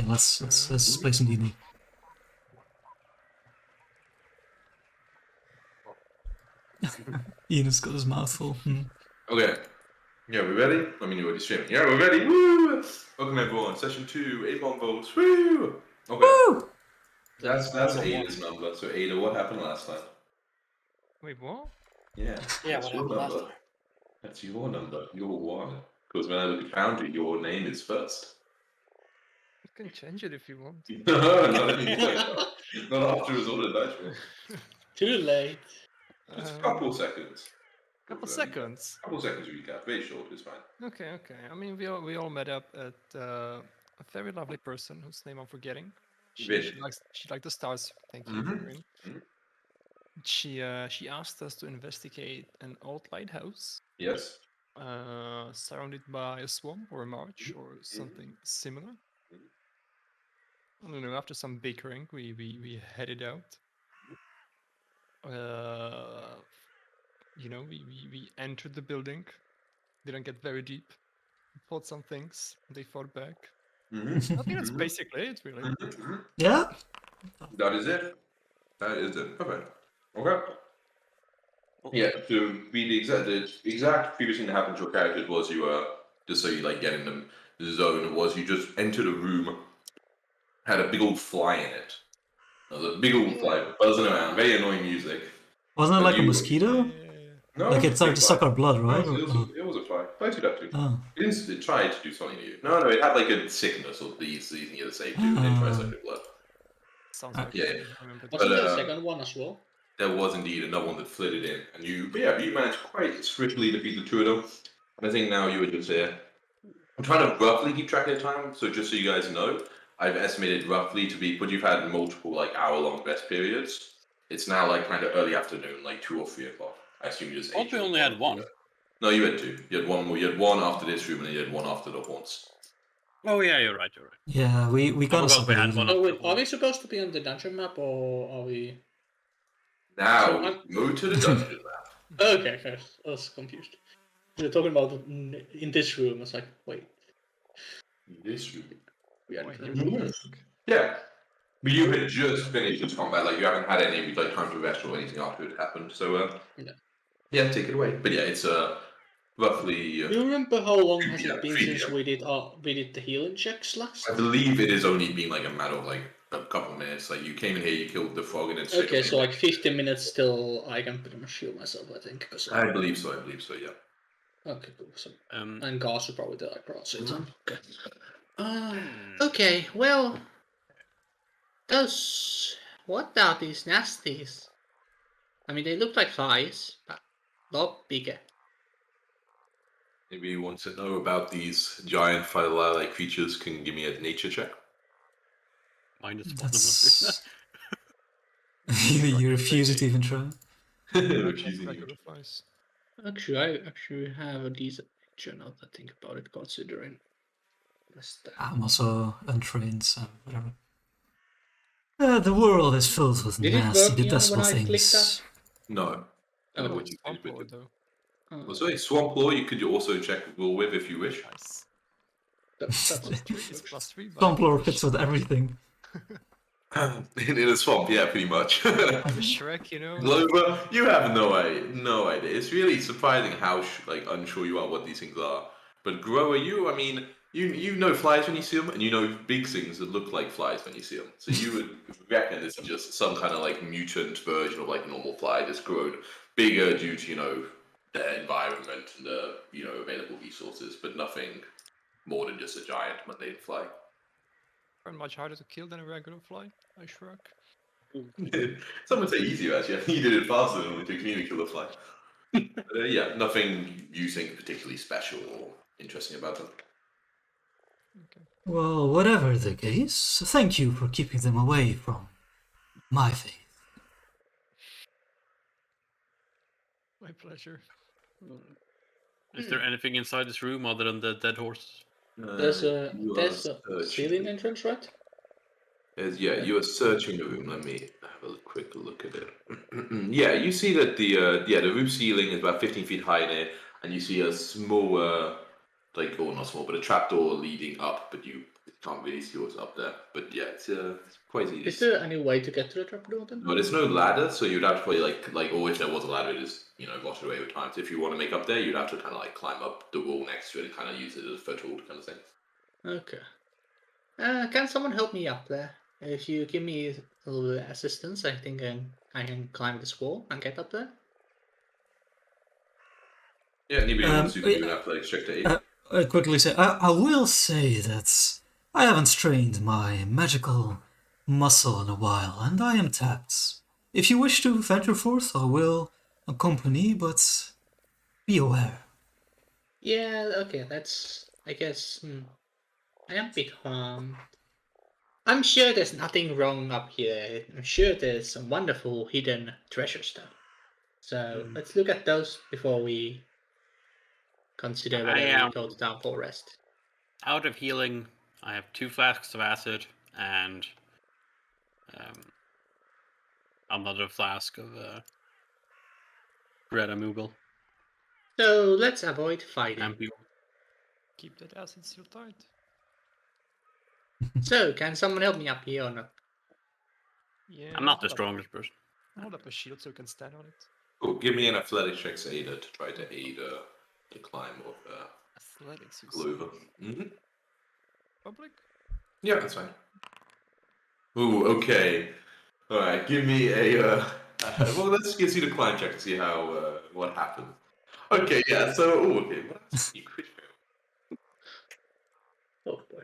Let's play some D&D. Ian has got his mouth full. Okay. Yeah, we ready? I mean, you're already streaming. Yeah, we're ready. Woo! Welcome everyone. Session 2, 8 votes. Woo! Okay. Woo! That's Ada's number. So Ada, what happened last time? Wait, what? Yeah. Yeah, what happened last time? That's your number. You're one. Because when I look at Foundry, your name is first. You can change it if you want. No, not anymore. Not after result of that. Too late. Just a couple seconds. Couple seconds. Couple seconds recap. Very short, it's fine. Okay. I mean, we all met up at a very lovely person whose name I'm forgetting. She liked the stars. Thank you. Corinne. She asked us to investigate an old lighthouse. Yes. Surrounded by a swamp or a marsh or something similar. I don't know. After some bickering, we headed out. We entered the building. Didn't get very deep. Fought some things. They fought back. I think that's basically it, really. Yeah. That is it. Okay. Yeah. So the exact previous thing that happened to your characters was you just so you like get in the zone was you just entered a room, had a big old fly in it. There was a big old fly buzzing around, very annoying music. Wasn't it like a mosquito? No, Like it started to suck our blood, right? No, it was a fly. Flies do that too. Oh. It tried to do something to you. No, it had like a sickness or disease near the same too, and it tried to suck your blood. Sounds like Yeah. Wasn't there a second one as well? There was indeed another one that flitted in, and you managed quite swiftly to defeat the two of them. And I think now you were just there. I'm trying to roughly keep track of time, so just so you guys know, I've estimated roughly to be, but you've had multiple like hour-long rest periods. It's now like kind of early afternoon, like 2 or 3 o'clock. I assume you just. I thought we only had one. No, you had 2. You had one more. You had one after this room, and then you had one after the haunts. Oh yeah, you're right. Yeah, we got us. We had one. Oh, wait, are we supposed to be on the dungeon map or are we? Now go to the dungeon map. Okay, first I was confused. You're talking about in this room. I was like, wait. This room. We are. Yeah. But you had just finished this combat, like you haven't had any like time to rest or anything after it happened. So yeah, take it away. But yeah, it's roughly. Do you remember how long has it been since we did the healing checks last? I believe it has only been like a matter of like a couple minutes. Like you came in here, you killed the frog, and it's okay. So like 15 minutes still, I can pretty much heal myself. I think. I believe so. Yeah. Okay, cool. So, and Gas will probably do like cross. Okay. Okay. Well. What are these nasties? I mean, they look like flies, but a lot bigger. Maybe you want to know about these giant fly-like creatures? Can you give me a nature check? -1. You refuse to even try. Actually, I have a decent picture now that I think about it, considering. I'm also untrained, so whatever. The world is filled with nasty, detestable things. No. Oh. So swamp law you could also check roll with if you wish. Nice. That's +3. Swamp lore fits with everything. In a swamp, yeah, pretty much. Shrek, you know. Glover, you have no idea. It's really surprising how unsure you are what these things are. But Grower, I mean, you know flies when you see them, and you know big things that look like flies when you see them. So you would reckon this is just some kind of like mutant version of like a normal fly that's grown bigger due to their environment and the available resources, but nothing more than just a giant mundane fly. And much harder to kill than a regular fly. I shrug. Some would say easier actually. I think you did it faster than it took me to kill a fly. But, yeah, nothing you think particularly special or interesting about them. Okay. Well, whatever the case, thank you for keeping them away from my faith. My pleasure. Is there anything inside this room other than the dead horse? There's a ceiling entrance, right? You are searching the room. Let me have a quick look at it. Yeah, you see that the roof ceiling is about 15 feet high in it, and you see a smaller, not small, but a trapdoor leading up. But can't really see what's up there. But yeah, it's quite easy. Is there any way to get to the trapdoor then? No, there's no ladder, so you'd have to play like, or if there was a ladder, it just rotted away with time. So if you want to make up there, you'd have to kind of like climb up the wall next to it and kind of use it as a foothold kind of thing. Okay. Can someone help me up there? If you give me a little bit of assistance, I think I can climb this wall and get up there. Yeah, anybody wants to do an athletics check to aid? Quickly say, I will say that I haven't strained my magical muscle in a while, and I am tapped. If you wish to venture forth, I will accompany, but be aware. Yeah, okay, that's... I guess... I am a bit I'm sure there's nothing wrong up here. I'm sure there's some wonderful hidden treasure stuff. So let's look at those before we consider whether we go to town for rest. Out of healing, I have 2 flasks of acid and another flask of red amugel. So let's avoid fighting. Ampule. Keep that acid seal tight. So, can someone help me up here or not? Yeah. I'm not the strongest person. Hold up a shield so you can stand on it. Cool. Give me an athletics check to aid to try to aid the climb of Athletics. You Clover. say. Public. Yeah, that's fine. Ooh, okay. All right, give me a. Well, let's see the climb check to see how what happens. Okay, yeah. So, okay. What's you crit fail? Oh boy,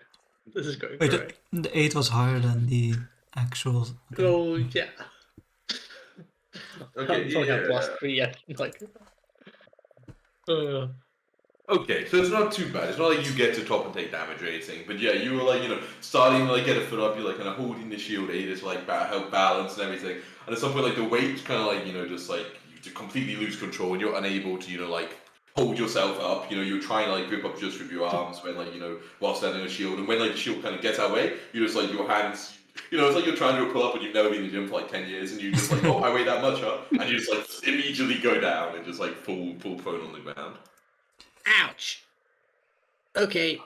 this is going Wait, great. the 8 was higher than the actual. Oh yeah. Okay, I'm probably yeah. have plus 3 and like. Okay, so it's not too bad. It's not like you get to top and take damage or anything. But yeah, you were like, starting to like get a foot up. You're like kind of holding the shield aid to like help balance and everything. And at some point, like the weight kind of like just like you to completely lose control and you're unable to like hold yourself up. You're trying to like grip up just with your arms when like while standing on a shield. And when like the shield kind of gets out of the way, you just like your hands. It's like you're trying to do a pull up and you've never been in the gym for like 10 years, and you just like, oh, I weigh that much up, and you just like immediately go down and just like fall prone on the ground. Ouch. Okay.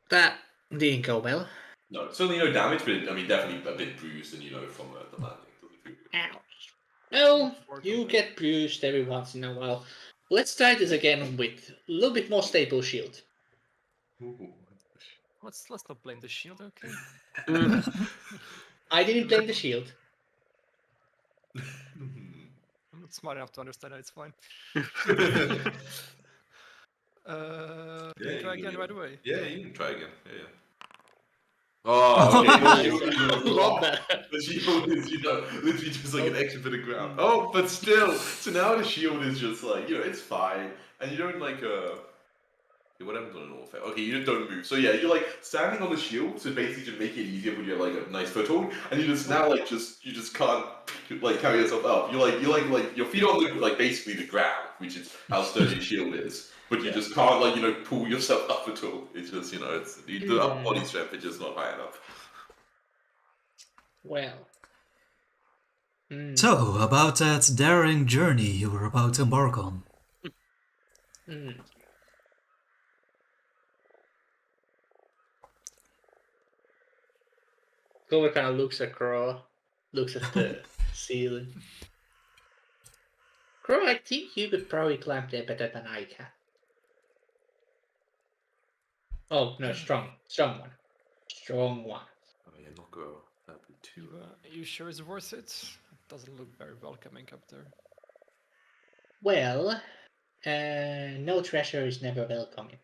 That didn't go well. No, certainly no damage, but I mean, definitely a bit bruised, and from the landing. Ouch. Well, you get bruised every once in a while. Let's try this again with a little bit more stable shield. Ooh. Let's not blame the shield, okay? I didn't blame the shield. I'm not smart enough to understand that. It's fine. Can you try again right away? Yeah, you can try again. Yeah. Oh, okay. Love that. The shield is, literally just like an extra bit of ground. Oh, but still. So now the shield is just like, it's fine. And you don't like, what happens on a normal fail? Okay, you just don't move. So yeah, you're like standing on the shield to basically just make it easier when you have like a nice foothold, and you just now like you just can't like carry yourself up. You're like your feet are on the like basically the ground, which is how sturdy your shield is. But you just can't like pull yourself up at all. It's just it's the upper body strength is just not high enough. Well. So, about that daring journey you were about to embark on. Clover kind of looks at Crow, looks at the ceiling. Crow, I think you could probably climb there better than I can. Oh, no, strong one. Strong one. Oh yeah, not go. That'd be too. You sure it's worth it? It doesn't look very welcoming up there. Well, no treasure is never welcoming.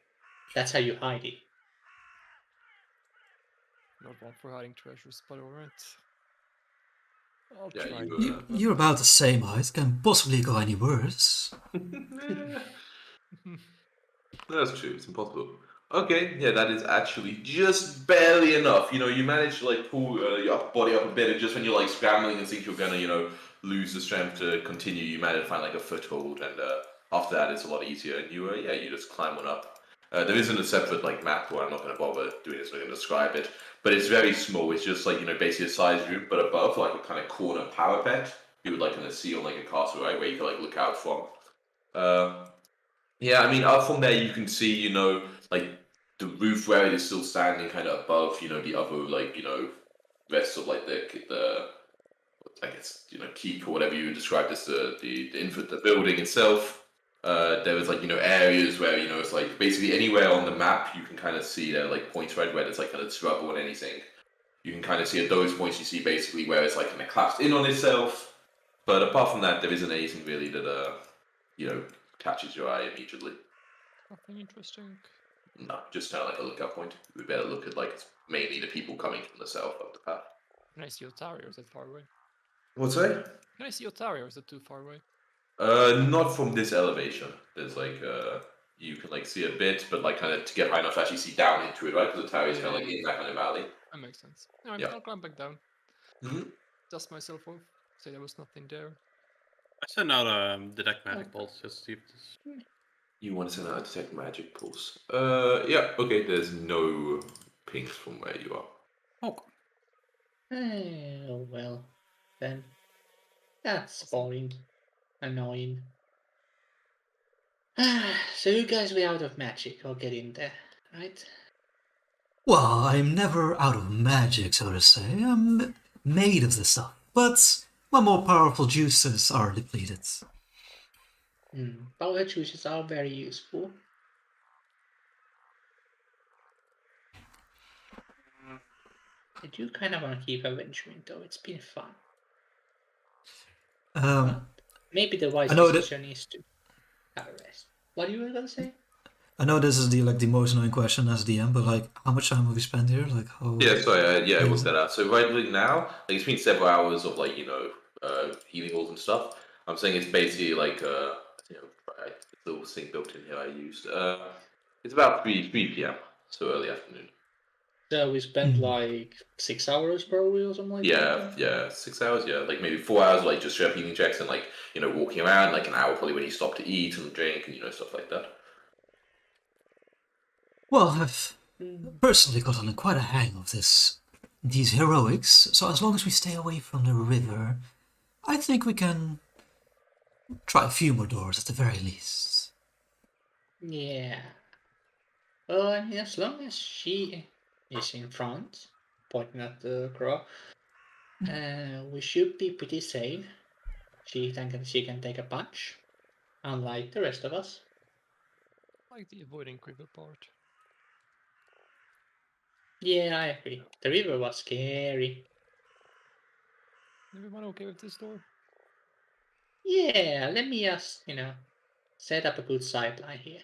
That's how you hide it. Not one for hiding treasures, but alright. I'll Yeah, try. You're about the same height, can possibly go any worse. That's true. It's impossible. Okay, yeah, that is actually just barely enough. You manage to like pull your upper body up a bit, and just when you're like scrambling and think you're gonna, lose the strength to continue, you manage to find like a foothold, and after that it's a lot easier, and you just climb on up. There isn't a separate like map where I'm not gonna bother doing this. I'm gonna describe it, but it's very small. It's just like basically a size room, but above like a kind of corner parapet you would like see on like a castle, right, where you can like look out from. Yeah, I mean, up from there you can see, like the roof where it is still standing, kind of above, the other rest of like the I guess keep or whatever you described as the building itself. There was areas where it's like basically anywhere on the map you can kind of see there like points right where there's like kind of trouble and anything. You can kind of see at those points you see basically where it's like kind of collapsed in on itself. But apart from that, there isn't anything really that catches your eye immediately. Nothing interesting. No, just kind of like a lookout point. We better look at like mainly the people coming from the south of the path. Can I see Otaria, or is that far away? What's that? Can I see Otaria, or is that too far away? Not from this elevation. There's like you can like see a bit, but like kind of to get high enough to actually see down into it, right? Because the tower is kind of like in that kind of valley. That makes sense. No, Yeah. I'll climb back down. Mm-hmm. Dust myself off. Say there was nothing there. I send out detect magic bolts just to see if this. You want to send out a detect magic pulse? Yeah. Okay. There's no pings from where you are. Oh, Oh, well, then. That's boring. Annoying. So you guys were out of magic or get in there, right? Well, I'm never out of magic, so to say. I'm made of this stuff, but my more powerful juices are depleted. Power juices are very useful. I do kind of want to keep avengement though. It's been fun. Maybe the wise decision is to have a rest. What are you gonna say? I know this is the most annoying question as DM, but like, how much time have we spent here? Like, how? Yeah, sorry. Yeah, I worked that out. So right now, like it's been several hours of like healing balls and stuff. I'm saying it's basically like right, the little thing built in here I used. It's about 3 p.m. So early afternoon. So we spent like 6 hours probably or something like that. Yeah, 6 hours. Yeah, like maybe 4 hours, like just straight healing checks and like walking around. Like an hour probably when you stop to eat and drink and stuff like that. Well, I've personally gotten quite a hang of these heroics. So as long as we stay away from the river, I think we can try a few more doors at the very least. Yeah. Well, I mean, as long as she is in front, pointing at the crow, we should be pretty safe. She can take a punch, unlike the rest of us. I like the avoiding river part. Yeah, I agree. The river was scary. Everyone okay with this door? Yeah, let me just, set up a good sideline here.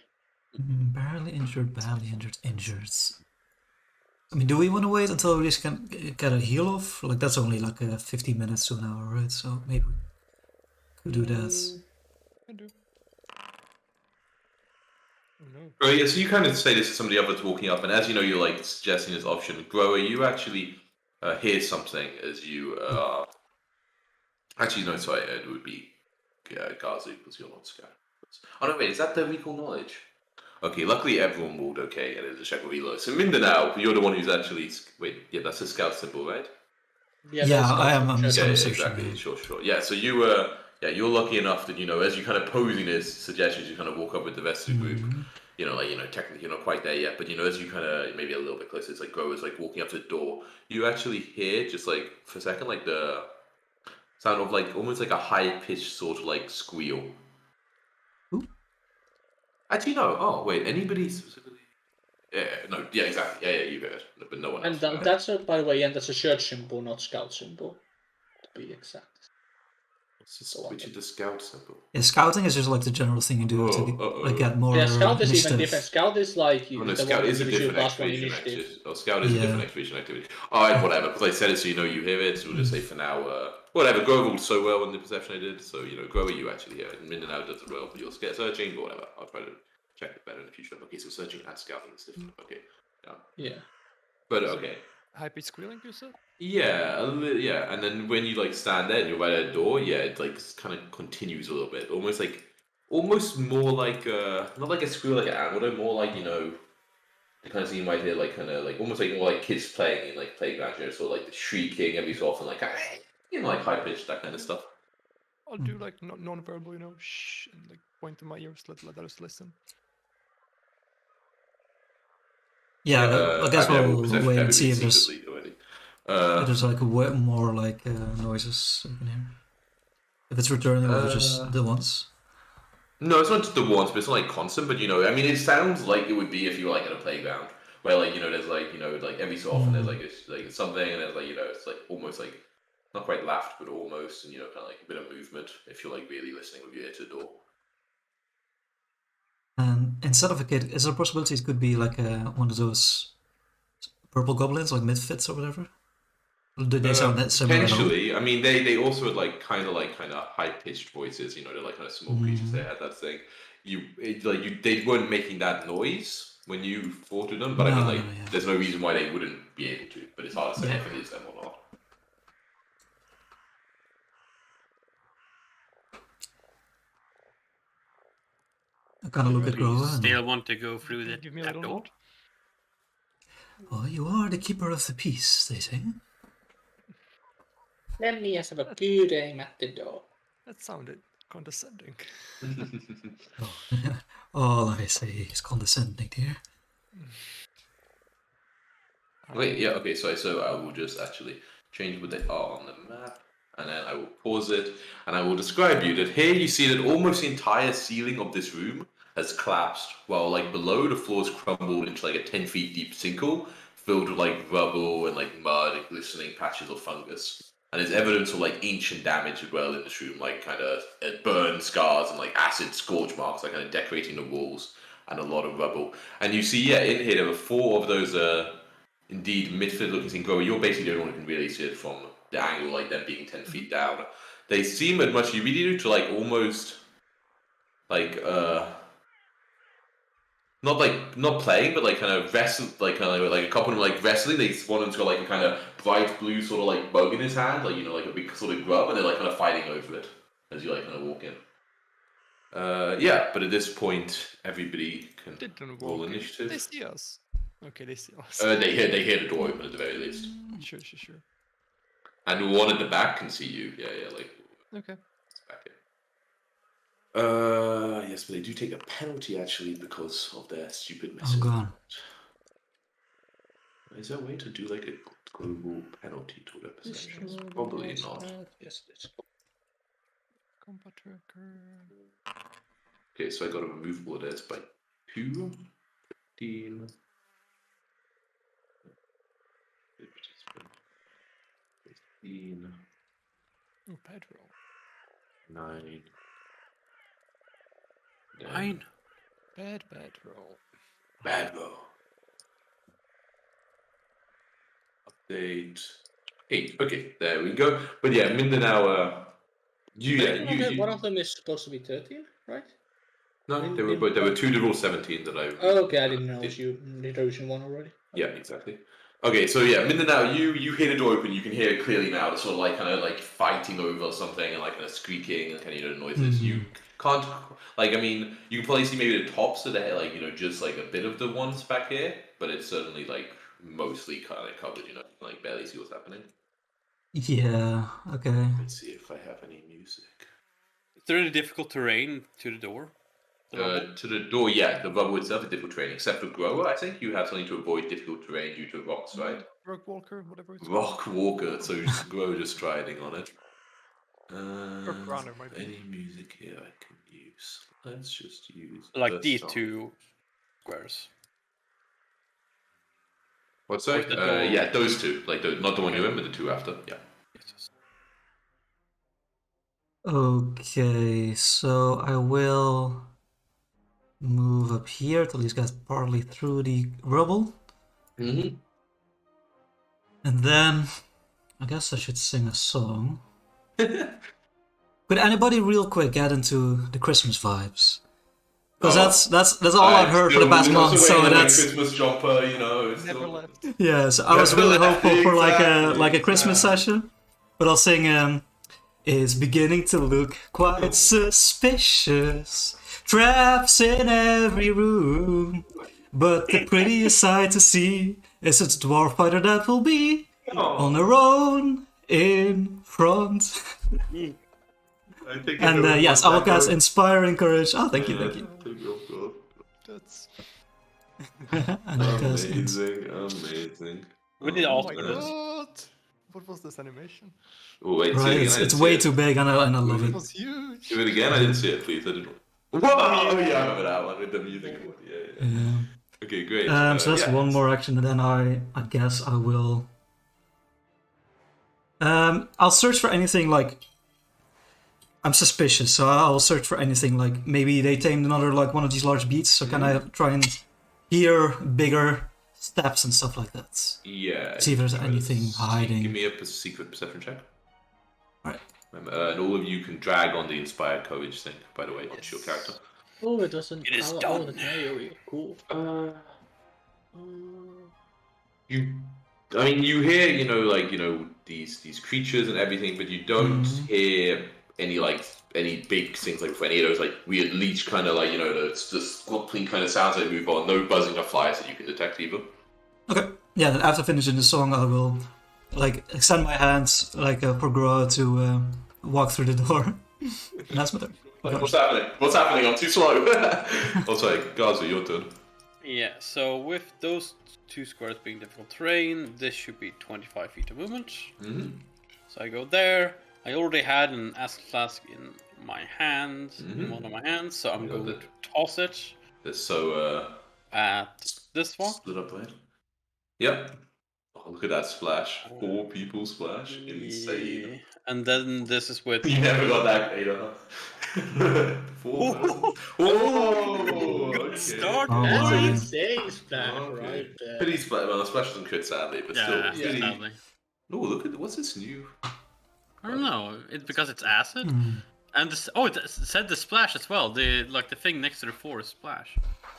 Barely injured, badly injured, injured. I mean, do we want to wait until we just can get a heal off? Like, that's only like 15 minutes to an hour, right? So maybe we could do that. Can do. Oh no. Oh yeah, so you kind of say this to some of the others walking up, and as you're like suggesting this option, Grower, you actually hear something as you actually no, sorry, it would be Gazu because you're not scared. Oh no, wait, is that the recall knowledge? Okay, luckily everyone rolled okay, and it's a check with Elo. So Mindanao, you're the one who's actually wait, yeah, that's a scout symbol, right? Yeah, I am. I'm Yeah, just exactly. Sure. Yeah, so you're lucky enough that as you're kind of posing this suggestions, you kind of walk up with the rest of the group. Technically you're not quite there yet, but as you kind of maybe a little bit closer, it's like Grover's like walking up to the door. You actually hear just like for a second like the sound of like almost like a high pitched sort of like squeal. Ooh. Actually, no. Oh wait, anybody specifically? Yeah, no, yeah, exactly. Yeah, you heard, but no one else. And that's by the way, and that's a search symbol, not scout symbol, to be exact. Which is the scout symbol? Yeah, scouting is just like the general thing you do to get more. Yeah, scout is initiative. even different. Scout is like no, scout is a different expedition activity. Oh, scout is a different expedition activity. Alright, whatever. Because I said it so you hear it. So we'll just say for now, whatever. Grover rolled so well in the perception I did. So Grover, you actually hear it. Mindanao does it well, but you'll get searching or whatever. I'll try to check it better in the future. Okay, so searching and scouting is different. Okay, yeah. But okay. High pitched squealing, you said? Yeah, yeah, and then when you like stand there and you're right at the door, yeah, it like kind of continues a little bit, almost more like not like a squeal like an animal, though, more like the kind of thing you might hear like kind of like almost like more like kids playing in like playground, sort of like the shrieking every so often, like like high pitched that kind of stuff. I'll do like non-verbal, shh, and like point to my ears, let us listen. Yeah, I guess I've never we'll perception wait check and see everything if secretly already. if there's like more like noises we can hear. If it's returning or if it's just the ones. No, it's not just the ones, but it's not like constant. But I mean, it sounds like it would be if you were like at a playground, where like there's like like every so often there's like something, and there's like it's like almost like not quite laughed, but almost, and kind of like a bit of movement if you're like really listening with your ear to the door. And instead of a kid, is there a possibility it could be like one of those purple goblins, like Mitflits or whatever? Do they sound that similar at all? Potentially. I mean, they also had like kind of high pitched voices. They're like kind of small creatures. They had that thing. They weren't making that noise when you fought with them. But I mean, like, yeah. there's no reason why they wouldn't be able to. But it's hard to say if it is them or not. I kind of look at Do you Grover. still want to go through Give me a that little door? nod. Oh, you are the keeper of the peace, they say. Let me just have a good aim at the door. That sounded condescending. All I say is condescending, dear. Wait, yeah, okay, so I will just actually change what they are on the map, and then I will pause it, and I will describe you that here you see that almost the entire ceiling of this room has collapsed, while like below the floor's crumbled into like a 10 feet deep sinkhole filled with like rubble and like mud and glistening patches of fungus. And there's evidence of like ancient damage as well in this room, like kind of burn scars and like acid scorch marks, like kind of decorating the walls, and a lot of rubble. And you see, yeah, in here there were 4 of those indeed Mitflit looking thing grower. You're basically the only one who can really see it from the angle, like them being 10 feet down. They seem as much you really do to like almost like not playing, but like kind of wrestle, like kind of like a couple of like wrestling. They one of them's got like a kind of bright blue sort of like bug in his hand, like like a big sort of grub, and they're like kind of fighting over it as you like kind of walk in. Yeah, but at this point, everybody can Didn't roll walk in. initiative. They see us. Okay, they see us. They hear the door open at the very least. Sure. And the one at the back can see you. Yeah, like Okay. back in. Yes, but they do take a penalty actually because of their stupid message. Oh, God. Is there a way to do like a global penalty to their perceptions? Probably not. Yes, it is. Combat tracker. Okay, so I got to remove all of this by 2, 15, 15, Oh, bad roll. 9. 9. Bad roll. Bad roll. Update 8. Okay, there we go. But yeah, Mindanao. One of them is supposed to be 13, right? No, there were 2 to roll 17 that I. Oh, okay, I didn't know you did Ocean 1 already. Yeah, exactly. Okay, so yeah, Mindanao, you hear the door open. You can hear it clearly now. It's sort of like kind of like fighting over something and like kind of squeaking and kind of the noises. You can't like. I mean, you can probably see maybe the tops of the head, like just like a bit of the ones back here, but it's certainly like mostly kind of covered. You can like barely see what's happening. Yeah, okay. Let's see if I have any music. Is there any difficult terrain to the door? To the door, yeah, the rubble itself is difficult terrain, except for Grower, I think you have something to avoid difficult terrain due to rocks, right? Rock Walker, whatever it's Rock Walker, so Grower just striding on it. Runner might be. Any music here I can use? Let's just use Like the these song. 2 squares. What's that? Yeah, those 2, like not the one you're in, but the 2 after. Yeah. Yes. Okay, so I will move up here till these guys partly through the rubble. Mm-hmm. And then I guess I should sing a song. Could anybody real quick get into the Christmas vibes? Because that's all I've heard for the past month. So that's Christmas jumper, It's Never still... left. yeah. So I was really hopeful for Exactly, like a Christmas session, but I'll sing. It's beginning to look quite suspicious. Traps in every room, but the prettiest sight to see is its dwarf fighter that will be on her own in front. And yes, I will cast Inspiring Courage. Oh, thank you. That's And it goes in. Amazing. We did Oh also my this. god! What was this animation? Oh wait, see Right, it again. it's way too big, and I love It it. was huge. Do it again. I didn't see it, please. I didn't. Whoa! Oh yeah, I remember that one with the music. And what? Yeah. Yeah. Okay, great. So that's yeah. one more action, and then I guess I will. I'll search for anything like. I'm suspicious, so I'll search for anything like maybe they tamed another like one of these large beasts. So can I try and hear bigger steps and stuff like that? Yeah. See if there's try anything to hiding. Give me a secret perception check. Alright. And all of you can drag on the inspired courage thing, by the way, onto your character. Oh, it doesn't. It is Oh, done. that's very cool. I mean, you hear, these creatures and everything, but you don't hear any big things like any of those like weird leech kind of like the squabbling kind of sounds that move on. No buzzing of flies that you can detect either. Okay. Yeah. Then after finishing the song, I will like extend my hands like for Groa to walk through the door. And that's my turn. Like, what's happening? What's happening? I'm too slow. Oh, sorry, Gaza, your turn. Yeah, so with those 2 squares being difficult terrain, this should be 25 feet of movement. Mm-hmm. So I go there. I already had an acid flask in my hand, in one of my hands, so I'm going to toss it That's so at this one. split up, right? Yep. Oh, look at that splash. 4 people splash. Insane. Yeah. And then this is with... You never got that either. 4 persons. Oh, Good okay. start. Oh, That's my. an insane splash Okay. right there. Pretty splash. Well, the splash doesn't crit sadly, but still Yeah, pretty. sadly. Oh, look at what's this new? I don't know. It's because it's acid. And this, it said the splash as well. The thing next to the 4 is splash.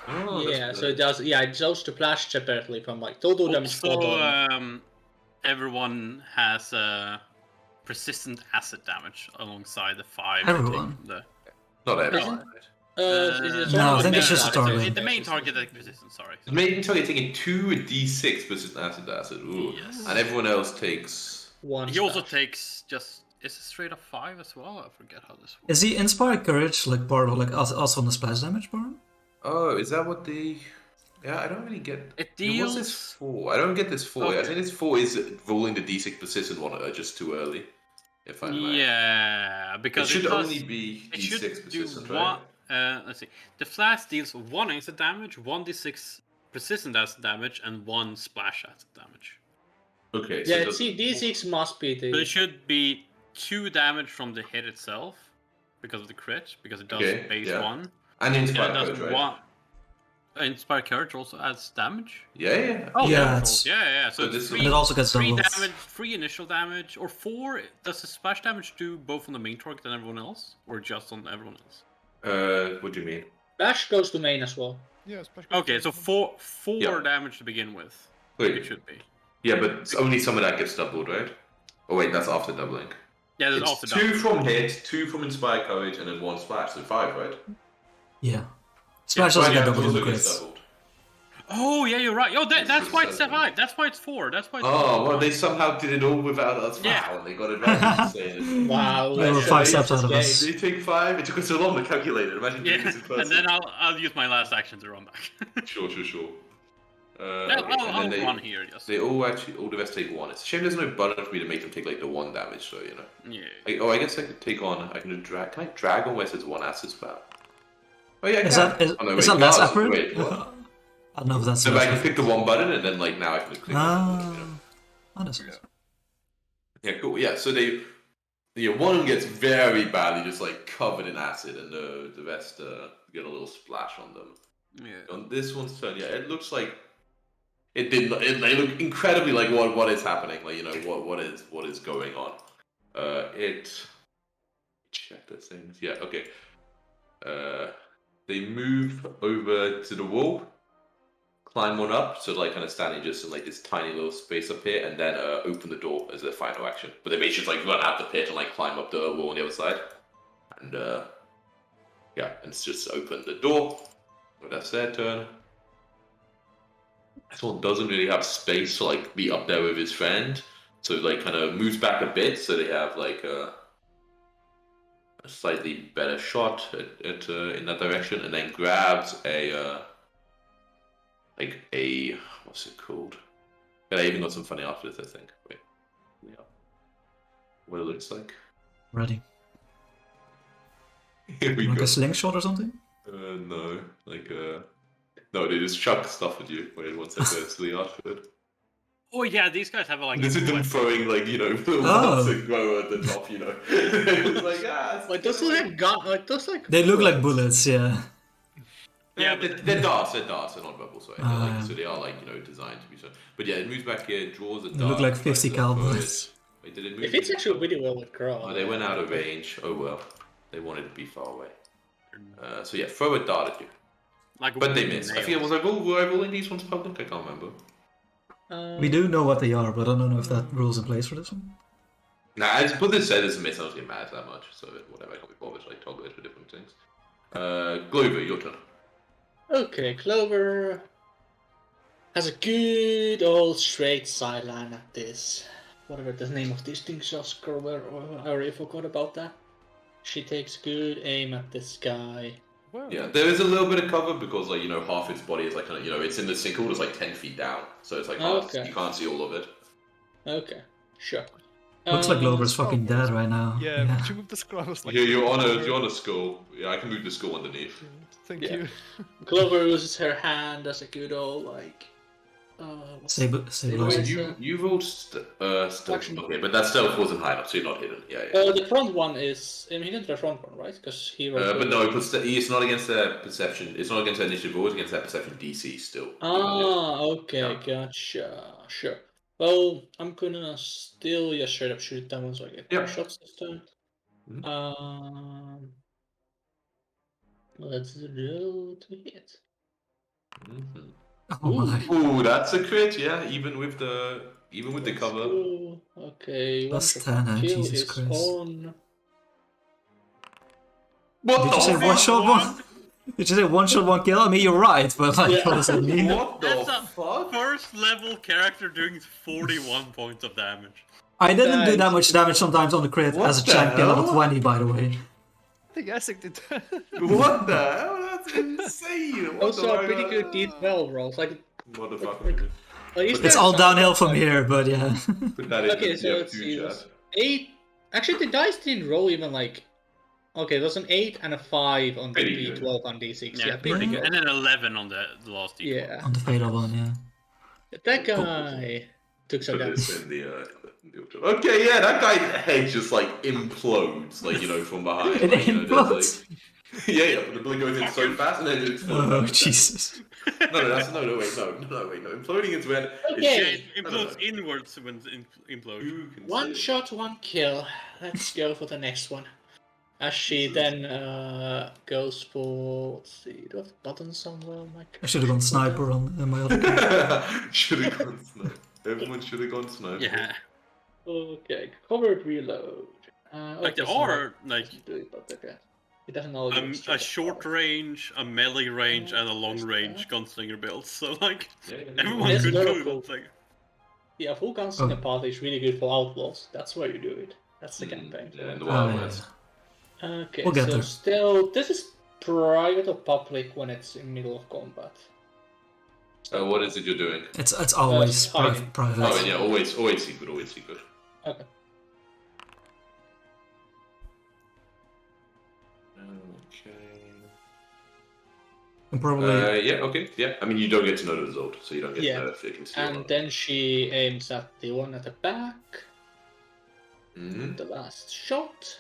Oh, Yeah, that's so it does. Yeah, it shows the flash separately from like total damage. Also, everyone has persistent acid damage alongside the 5. Everyone? not everyone. No, I think it's just a target. The main target is persistent, sorry. The main target taking 2 d6 persistent acid. Ooh. Yes. And everyone else takes. One. He also splash. takes just... Is it straight up 5 as well? I forget how this works. Is the inspired courage like part of like also on the splash damage part? Oh, is that what the? Yeah, I don't really get. It What's this deals... for? I don't get this for. I Okay. think this for is rolling the d6 persistent one just too early. If I'm right. Yeah, It because should does- only be It d6 should do persistent, one. right? Let's see. The flask deals 1 acid damage, 1d6 persistent acid damage, and 1 splash acid damage. Okay. So Yeah, it doesn't- see, D6 must be the. But it should be 2 damage from the hit itself because of the crit, because it does Okay, base yeah. 1. And And it inspired does courage, right? 1. Inspire courage also adds damage. Yeah. Oh Yeah, yeah, it's- yeah. So So this- it's And it also gets 3 doubled. damage, 3 initial damage, or 4. Does the splash damage do both on the main target and everyone else, or just on everyone else? What do you mean? Flash goes to main as well. Yeah, especially. Okay, so 4 Yeah. damage to begin with. Wait. It should be. Yeah, but only some of that gets doubled, right? Oh wait, that's after doubling. Yeah, there's It's also 2 from hit, 2 from inspired courage, and then 1 splash. So 5, right? Yeah. Splash doesn't get Inspired doubled in the also gets crits. doubled. Oh yeah, you're right. Oh, that's why it's 5. That's why it's 4. That's why. It's Oh well, they somehow did it all without us. Yeah. Wow, and they got it right. Insane. Wow, They were let's 5 go. steps out of This us. They take 5. It took us so long to calculate it. Imagine doing Yeah, this in person. and then I'll use my last action to run back. Sure. Yeah, Okay, and I'll then run here. Yes. They all the rest take 1. It's a shame there's no button for me to make them take like the 1 damage. So Yeah. I guess I could take on. I can just drag. Can I drag on where it says 1 acid spell? Oh yeah. I Is can. that is, Oh, no, is wait, that less cards. effort? Wait, what? I don't know if that's So less I can effort. pick the 1 button and then like now I can just click. Oh, that's nice. Yeah, cool. Yeah, so one of them gets very badly just like covered in acid, and the rest get a little splash on them. Yeah. On this one's turn, yeah, it looks like it did. They look incredibly like what is happening, like what is going on. Check the things. Yeah, okay. They move over to the wall, climb on up, so like kind of standing just in like this tiny little space up here, and then open the door as their final action. But they may just like run out the pit and like climb up the wall on the other side, and and it's just open the door. But that's their turn. This one doesn't really have space to like be up there with his friend, so like kind of moves back a bit, so they have like a slightly better shot at in that direction, and then grabs a like a what's it called? And I even got some funny art for this, I think. Wait, yeah. What it looks like. Ready. Here we Like go. a slingshot or something? No, no, they just chuck stuff at you. Wait, one second, it's the art for it. Oh yeah, these guys have like. This is them throwing like little Oh. rocks and grow at the top, It's like Like those look like gun. Like those like. They look like bullets, yeah. Yeah, they're darts. They're not bubbles. Sorry, they're like, yeah. so they are like designed to be so. But yeah, it moves back here, it draws a dart. They look like 50 tries to cal throw it. bullets. Wait, did it move? If it's actually really well with grow. Oh, they went out of range. Oh well, they wanted to be far away. So yeah, throw a dart at you. Like But they missed. I feel was I rolling these ones public? I can't remember. We do know what they are, but I don't know if that rule's in place for this one. Nah, I just put this said as a miss. I don't get mad that much. So whatever, I can't be bothered. Like toggle it for different things. Glover, your turn. Okay, Clover has a good old straight sideline at this. Whatever the name of this thing was, I already forgot about that. She takes good aim at this guy. Where? Yeah, there is a little bit of cover because like half its body is like it's in the sinkhole. It's like 10 feet down, so it's like Okay. you can't see all of it. Okay, sure. Looks like Glover's fucking dead right now. Yeah, would you move the scroll? I was like, You're on a skull. Yeah, I can move the skull underneath. Thank Yeah. you. Clover uses her hand as a good old like. Stabilizing. You rolled stealth. Okay, but that stealth wasn't high enough, so you're not hidden. Yeah. The front one is. I mean, he did the front one, right? Because he. But no, it's not against their perception. It's not against their initiative roll. It's against their perception DC still. Okay, gotcha. Sure. Well, I'm gonna still just straight up shoot that one so I get 2 shots this time. Mhm. Let's roll to hit. Mm-hmm. Oh my. Ooh, that's a crit. Yeah, even with the cover. Go. Okay. Plus one 10, shot kill Jesus is Christ. on. What Did the you say one shot one? Did you say one shot one kill? I mean, you're right, but like, Yeah. what does that mean? What the That's a fuck? first level character doing 41 points of damage. I didn't do that Nice. much damage sometimes on the crit What as a the champion level hell? 20, by the way. I think Isaac did that. What the hell? That's insane. What Also, the pretty good D12 rolls. Like, What the fuck? It's all downhill from here, but yeah. Put that in Okay, the so let's F2 see. chat. 8. Actually, the dice didn't roll even like. Okay, there's an 8 and a 5 on the Pretty good. D12 and D6. Yeah, Yeah, pretty pretty good. good. And then 11 on the last D12. Yeah. On the fatal one, yeah. That guy took some Put damage. this in the okay, yeah, that guy's head just like implodes, like from behind. It like, there's, implodes? like... yeah, but the bullet goes in so fast and then it explodes. Oh, Jesus. No, wait. Imploding is when Okay. It implodes inwards when it implodes. You can One say- shot, one kill. Let's go for the next one. As she then goes for. Let's see, do I have the button somewhere? I should have gone sniper on my other character. Should have gone sniper. Everyone should have gone sniper. Yeah. Okay, covered reload. Like there okay, so are like doesn't do it, but okay. It doesn't always a short range, a melee range, and a long range gunslinger build. So like everyone There's could no do cool. it. Like, Yeah, full gunslinger party is really good for outlaws. That's where you do it. That's the campaign. Yeah, in the Oh, Wild yeah. West. Okay, We'll get so there. still, this is private or public when it's in middle of combat. What is it you're doing? It's always hiding. private. Oh, yeah, always secret, always secret. Okay. And probably Yeah, okay, yeah. I mean, you don't get to know the result, so you don't get Yeah. to know if you can see. And then she aims at the one at the back. Mm-hmm. The last shot.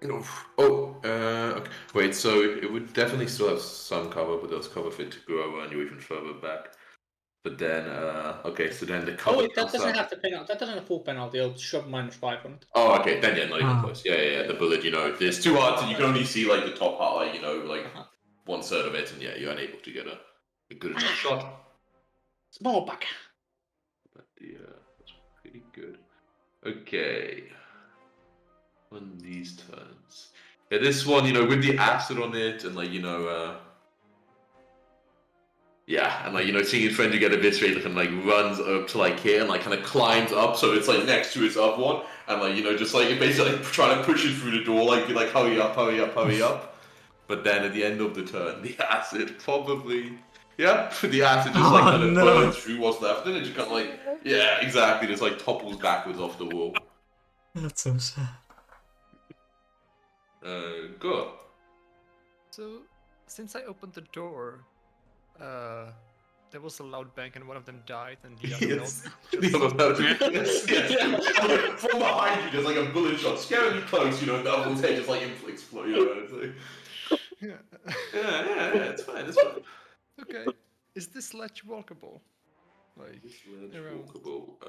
Okay. Wait, so it would definitely still have some cover, but there's cover for it to grow and you're even further back. But then, okay, so then the cover. Oh wait, that comes doesn't up. have the penalty. That doesn't have full penalty. It'll shove -5 on it. Oh, okay, then yeah, not even Ah. close. Yeah. The bullet, there's two arts, and you can only see like the top part, like like Uh-huh. 1/3 of it, and yeah, you're unable to get a good enough shot. Small back. But that's pretty good. Okay. On these turns. Yeah, this one, with the acid on it, and like, yeah, and like, seeing his friend get eviscerated and like runs up to like here and like kind of climbs up, so it's like next to his other one, and like, just like basically like, trying to push it through the door, like hurry up. But then at the end of the turn, the acid probably Yeah, the acid just like kind of no. burns through what's left, and it just kind of like, yeah, exactly, just like topples backwards off the wall. That's so sad. Good. So, since I opened the door, there was a loud bang and one of them died, and the other Yes. not. The other person. Yes. From behind you, there's like a bullet shot scaring you close, you know, and the other one's head just like explode, you know, it's like... Yeah. Yeah, it's fine, it's fine. Okay. Is this ledge walkable? Like around? Walkable.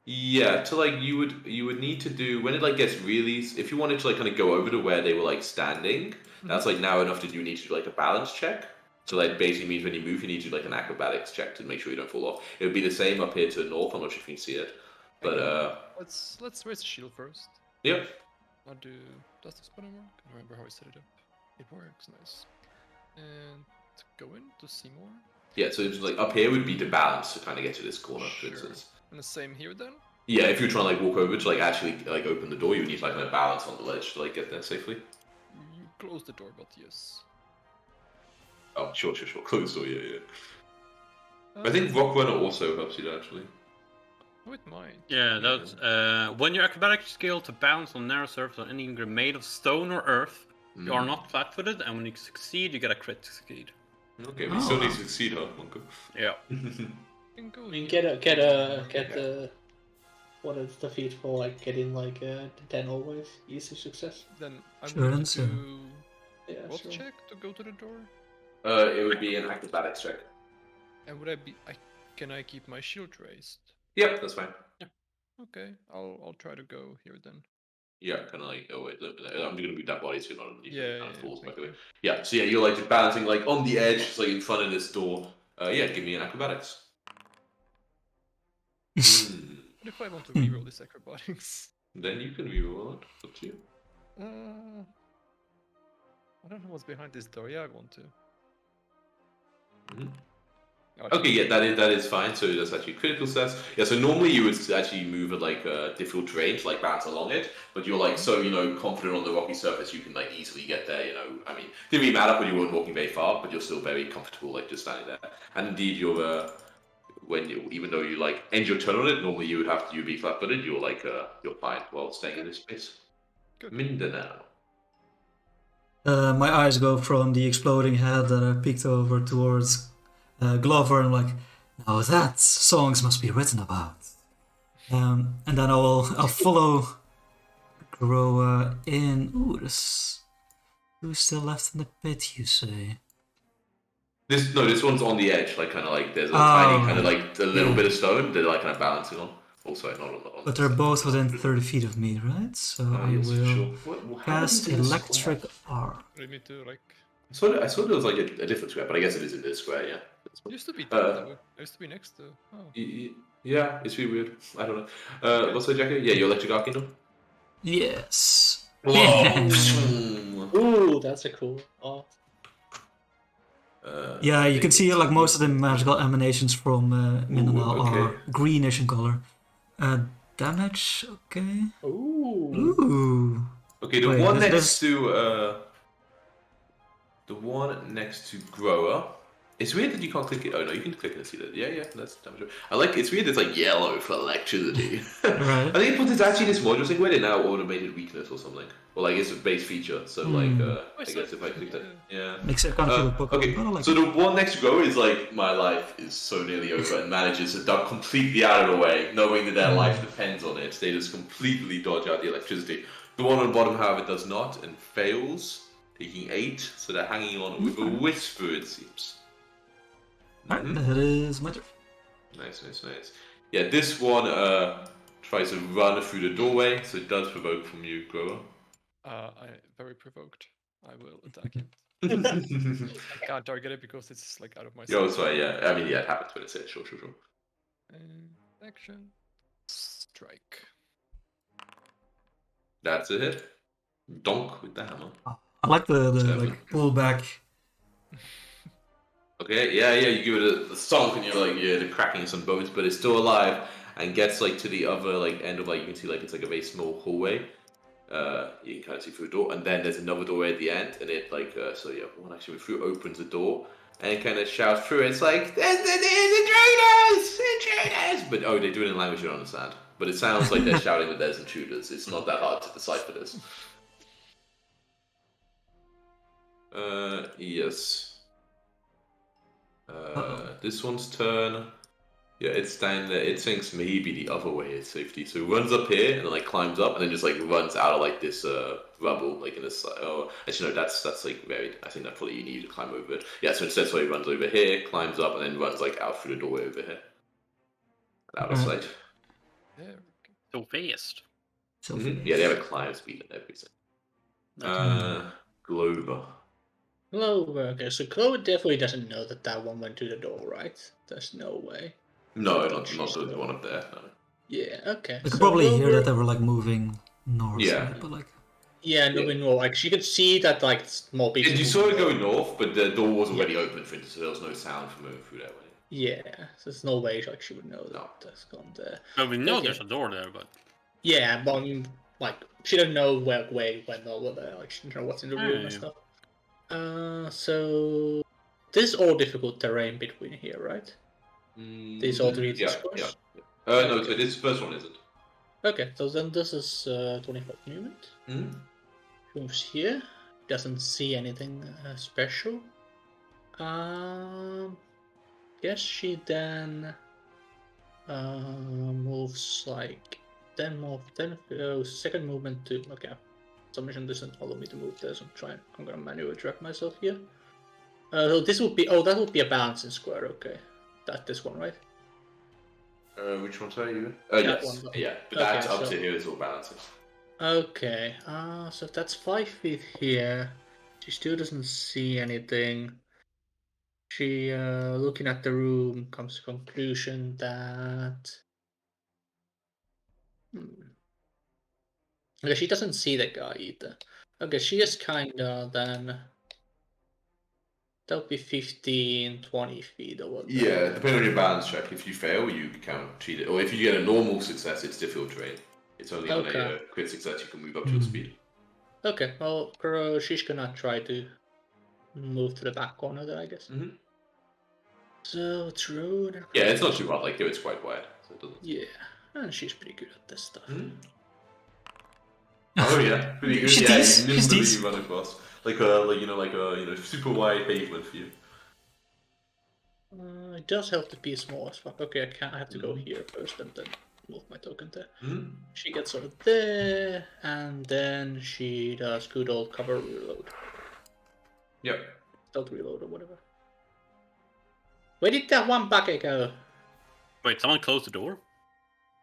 Yeah, to like you would need to do when it like gets really, if you wanted to like kind of go over to where they were like standing, that's like now enough to do. You need to do like a balance check. So that basically means when you move, you need to do like an acrobatics check to make sure you don't fall off. It would be the same up here to the north. I'm not sure if you can see it, but let's raise the shield first. Yep. I'll do. Does this button work? I don't remember how I set it up. It works, nice. And go in to see more. Yeah, so it's like up here would be to balance to kind of get to this corner, for instance. And the same here then. Yeah, if you're trying to like walk over to like actually like open the door, you need to like kind of balance on the ledge to like get there safely. You close the door, but yes. Oh, sure. Close the door, yeah. I think Rock Runner also helps you actually. Oh, it might. Yeah, that's when your acrobatics skill to bounce on narrow surface on anything made of stone or earth, you are not flat-footed, and when you succeed, you get a crit succeed. Okay, we still need to succeed, huh, Monko? Yeah. I mean, get the what is the feat for like getting like 10 always easy success? Then I Sure, would answer. do Yeah, what sure. check to go to the door? It would be an acrobatics check. And would I be? Can I keep my shield raised? Yep, that's fine. Okay, I'll try to go here then. Yeah, kind of like, oh wait, I'm gonna move that body so you're not underneath it, kind of falls back thank away. you. Yeah, so yeah, you're like just balancing like on the edge, just like in front of this door. Yeah, give me an acrobatics. What if I want to reroll this acrobatics? Then you can reroll it. Up to you. I don't know what's behind this door. Yeah, I want to. Mhm. Oh, Okay, yeah, that is fine. So that's actually critical stats. Yeah, so normally you would actually move at like a difficult terrain to like bounce along it, but you're like so confident on the rocky surface you can like easily get there. I mean, it didn't really matter when you weren't walking very far, but you're still very comfortable like just standing there. And indeed, you're even though you like end your turn on it, normally you'd be flat-footed. You're fine while staying in this space. Good. Mindanao. My eyes go from the exploding head that I peeked over towards Glover, and I'm like, now that songs must be written about. And then I'll follow Groa in. Ooh, there's who's still left in the pit, you say? This one's on the edge, like kind of like there's a tiny kind of like a little bit of stone they're like kind of balancing on. Also, not on. But they're both within 30 feet of me, right? So I Yes, will sure. How cast did it electric square? arc. You need to like. I saw there was like a different square, but I guess it is in this square, yeah. It used to be there, though. It used to be next to. Oh. Yeah, it's really weird. I don't know. What's that, Jackie? Yeah, your electric arc kingdom. Yes. Ooh, that's a cool art. Yeah, you can see like most of the magical emanations from Mindanao okay. are greenish in color. Damage, okay. Ooh. Ooh. Okay, the Wait, one this- next to the one next to grower. It's weird that you can't click it. Oh no, you can click it and see that. Yeah, that's damage. It's weird. It's like yellow for electricity. Right. I think it's actually this module thing where they now automated weakness or something, or like it's a base feature. So like, I guess if I click that, yeah. Makes it kind of feel a Pokemon. Okay, but I like so it. the one next to go is like my life is so nearly over and manages to duck completely out of the way, knowing that their life depends on it. They just completely dodge out the electricity. The one on the bottom, however, does not and fails, taking 8. So they're hanging on with a whisper, it seems. Alright, that is my turn. Nice. Yeah, this one tries to run through the doorway, so it does provoke from you, Grower. I very provoked. I will attack it. I can't target it because it's like out of my. Oh, sorry, yeah. I mean, yeah, it happens when it's hit. Sure. Action. Strike. That's a hit. Donk with the hammer. I like the Seven. like pull back. Okay, yeah, you give it a stomp and you're like, yeah, the cracking of some bones, but it's still alive and gets like to the other like end of like, you can see like it's like a very small hallway. You can kind of see through a door, and then there's another doorway at the end, and it like, so yeah, one actually went through, opens the door, and it kind of shouts through. It's like, there's intruders! Intruders! But oh, they do it in a language you don't understand. But it sounds like they're shouting that there's intruders. It's not that hard to decipher this. Yes. This one's turn. Yeah, it's down there. It thinks maybe the other way is safety. So it runs up here and then like climbs up and then just like runs out of like this rubble, like in this. Oh, actually no, that's like very. I think that's probably you need to climb over it. Yeah, so instead, so he runs over here, climbs up, and then runs like out through the doorway over here, out of sight. Yeah. So fast. So Yeah, they have a climb speed and everything. Glover. Clover. Okay, so Clover definitely doesn't know that one went to the door, right? There's no way. No, not the one up there. No. Yeah. Okay. I could so probably hear Clover- that they were like moving north. Yeah. Right? But like. Yeah, no, no. Like she could see that like more people. You saw it go north, but the door was already open for it, so there was no sound from moving through that way. Yeah, so there's no way like she would know that that's gone there. Well, we know Okay. there's a door there, but Yeah, but I mean, like she doesn't know where it went over there. Like she doesn't know what's in the room and stuff. So this is all difficult terrain between here, right? These all three squares? No, so this first one isn't. Okay, so then this is 25 movement. Moves here. Doesn't see anything special. Guess she then moves like then second movement to okay. Some mission doesn't allow me to move there, so I'm gonna manually track myself here. So this would be that would be a balancing square, okay. That's this one, right? Which one are you? That Yes. one. Yeah, but that Okay, up so- to here is all balancing. Okay, so that's 5 feet here. She still doesn't see anything. She, looking at the room, comes to conclusion that... Okay, she doesn't see the guy either. Okay, she is kinda then... That would be 15, 20 feet or whatever. Yeah, depending on your balance check, if you fail, you can't treat it. Or if you get a normal success, it's difficult terrain. It's only on a crit success you can move up to your speed. Okay, well, she's gonna try to move to the back corner there, I guess. So it's road. Yeah, it's not too hard. Like, it's quite wide, so it doesn't. Yeah, and she's pretty good at this stuff. Oh yeah, pretty good. She's Yeah, decent. you She's nimbly decent. run across like a super wide pavement for you. It does help to be small as fuck. Okay, I have to go here first and then move my token there. She gets sort of there, and then she does good old cover reload. Yep. Stealth reload or whatever. Where did that one bucket go? wait, someone closed the door?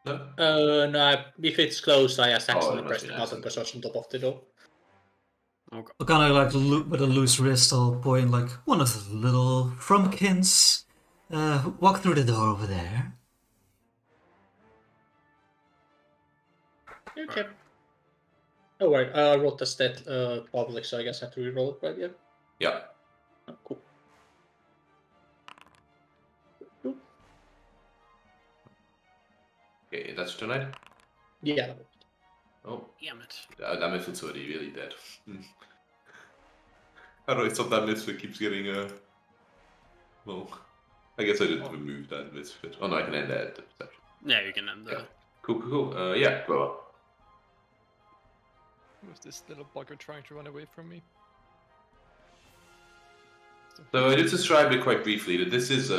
No. No, if it's closed, I just accidentally it must pressed be the an button accident. because I was on top of the door. Okay. I kind of like with a loose wrist, I'll point like one of the little frumpkins. Walk through the door over there. Okay. Oh wait, I wrote the stat public, so I guess I have to reroll it, right? Yeah. Yeah. Oh, cool. Okay, that's tonight. Yeah. Oh, Damn it. that Mitflit's already really dead. How do I stop that Mitflit keeps getting well, I guess I didn't remove that Mitflit. Oh no, I can end that perception. Yeah, you can end that. Cool. Yeah, go on. Who's this little bugger trying to run away from me? So I just described it quite briefly that this is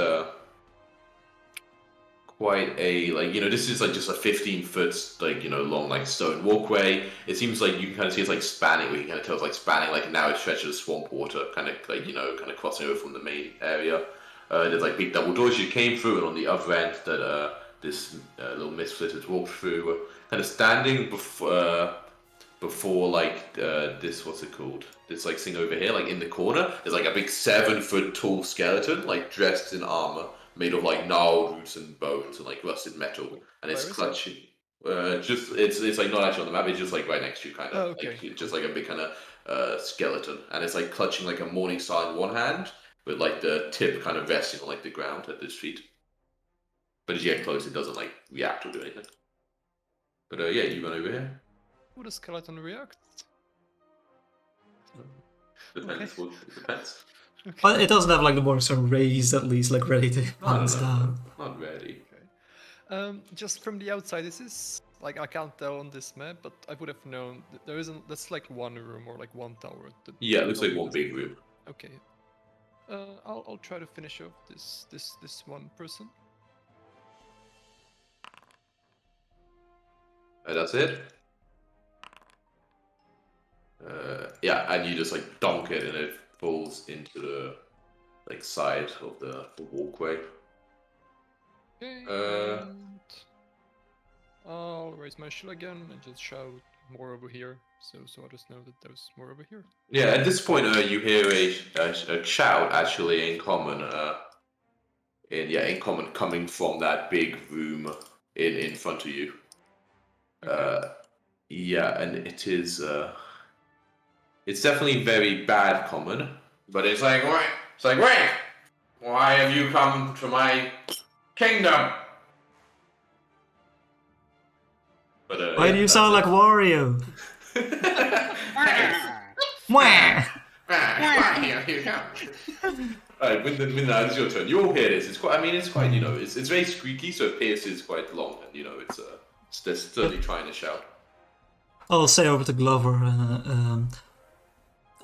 quite a this is like just a 15-foot long stone walkway. It seems like you can kind of see it's like spanning. We can kind of tell it's like spanning like a narrow stretch of swamp water, kind of crossing over from the main area. There's like big double doors you came through, and on the other end that this little Misfit has walked through, kind of standing before this, what's it called? This like thing over here, like in the corner. There's like a big 7-foot tall skeleton, like dressed in armor, made of like gnarled roots and bones and like rusted metal, and it's clutching. It's like not actually on the map. It's just like right next to you, kind of. Oh, okay. Like, just like a big kind of skeleton, and it's like clutching like a morning star in one hand, with like the tip kind of resting on like the ground at its feet. But as you get close, it doesn't like react or do anything. But yeah, you run over here. Would the skeleton react? Depends. Depends. But it doesn't have like the more sort of raised, at least, like ready to No, bounce down. not ready. Just from the outside, this is like I can't tell on this map, but I would have known that there isn't. That's like one room or like one tower. Yeah, it looks like one big room. Okay. I'll try to finish off this one person. That's it. Yeah, and you just like dunk it, and it falls into the like side of the walkway. Okay. Uh. And I'll raise my shield again and just shout more over here, so others know that there's more over here. Yeah, at this point, you hear a shout actually in common. In common coming from that big room in front of you. Okay. Yeah, and it is. It's definitely very bad common, but it's like wait, why have you come to my kingdom? But, Why do you sound like Wario? Mwah! Alright, Winda, it's your turn. You all hear this. It's quite. I mean, it's quite. You know, it's very squeaky, so it pierces quite long, and you know, it's they're certainly trying to shout. I'll say over to Glover,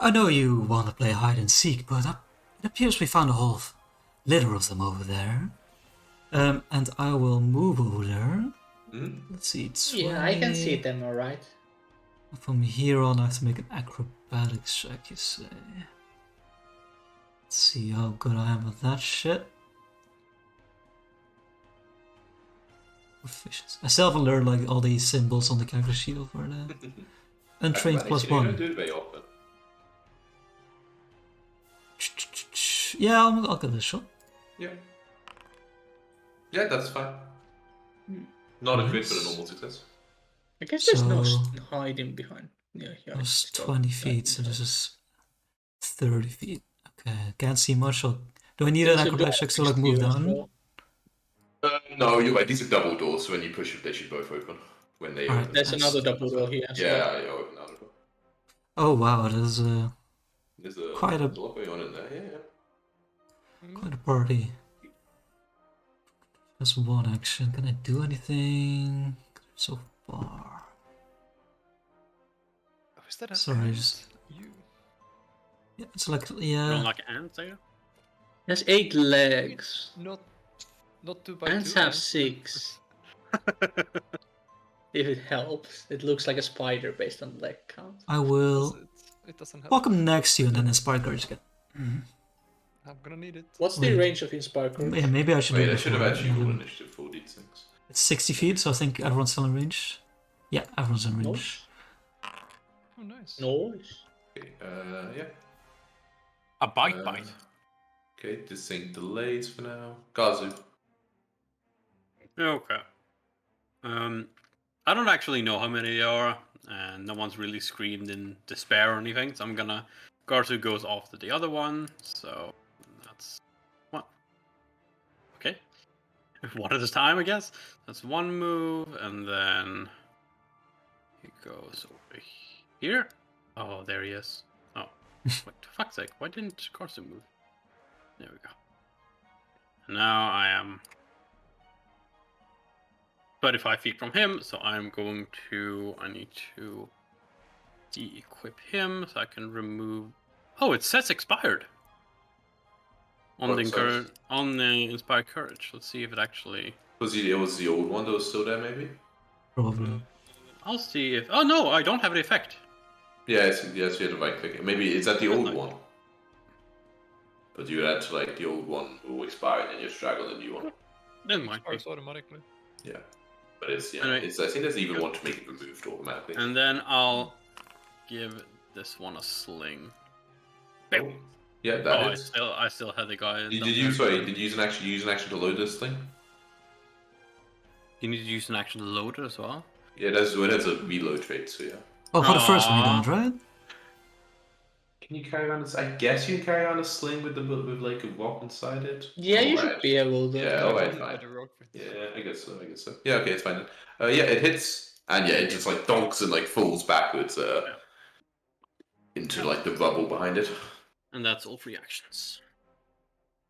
I know you want to play hide and seek, but it appears we found a whole litter of them over there. And I will move over there. Mm-hmm. Let's see, it's Yeah, I can see them alright. From here on, I have to make an acrobatics check, you say. Let's see how good I am at that shit. Proficiency. I still haven't learned like all these symbols on the character sheet over there. Untrained plus You don't 1. do it very often. Yeah, I'll give it a shot. Yeah. Yeah, that's fine. Not a crit, but a normal success. I guess there's no So- hiding behind. Yeah, That was 20 feet, so this is 30 feet. Okay, can't see much. So do I need an acrobatics check to like move down? No, you're right. These are double doors, so when you push it, they should both open. When they Alright, open. There's That's- another double door here. as well. Yeah, you open another door. Oh wow, there's There's Quite a- there's lot going on in there. Yeah. quite a party. That's one action. Can I do anything so far? Oh, is that a Sorry, ant? just- You. Yeah, it's like You yeah. don't like ants, are you? There's 8 legs. Not 2 by 2. Ants have 6. If it helps. It looks like a spider based on leg count. I Does will it doesn't help. walk him next to you and then inspire courage again. I'm gonna need it. What's the Wait. range of Inspire Courage? Yeah, maybe I should. do Wait, it I should have before. actually rolled initiative for these things. It's 60 feet, so I think everyone's still in range. Yeah, everyone's in range. Oh, nice. Noise. Okay, yeah. A bite. Okay, this thing delays for now. Gazu. Okay. I don't actually know how many there are, and no one's really screamed in despair or anything, so I'm gonna... Garzu goes after the other one, so that's... What? Okay. One at a time, I guess. That's one move, and then... He goes over here. Oh, there he is. Oh. Wait, for fuck's sake, why didn't Garzu move? There we go. Now I am 35 feet from him, so I'm going to... I need to de-equip him so I can remove... Oh, it says expired on What says? on the Inspired Courage. Let's see if it actually... It was the old one that was still there, maybe? Probably. I'll see if... Oh no, I don't have the effect. Yes, you had to right click it. Maybe it's at the old one. But you had to like the old one will expire and then you straggle the new one. Then might be. Expires automatically. Yeah. But it's Alright. I think there's even one to make it removed automatically. And then I'll give this one a sling. Oh. Yeah, that Oh, is. I still had the guy. Did you use an action to load this thing? You need to use an action to load it as well. Yeah, it has a reload trait, so yeah. Oh, for the first one you Aw. don't, right? Can you carry around I guess you can carry around a sling with like a rock inside it. Yeah, you Alright. should be able to. Yeah, alright, Only fine. with the rock with- Yeah, I guess so. Yeah, okay, it's fine then. Yeah, it hits, and yeah, it just like donks and like falls backwards into like the rubble behind it. And that's all 3 actions.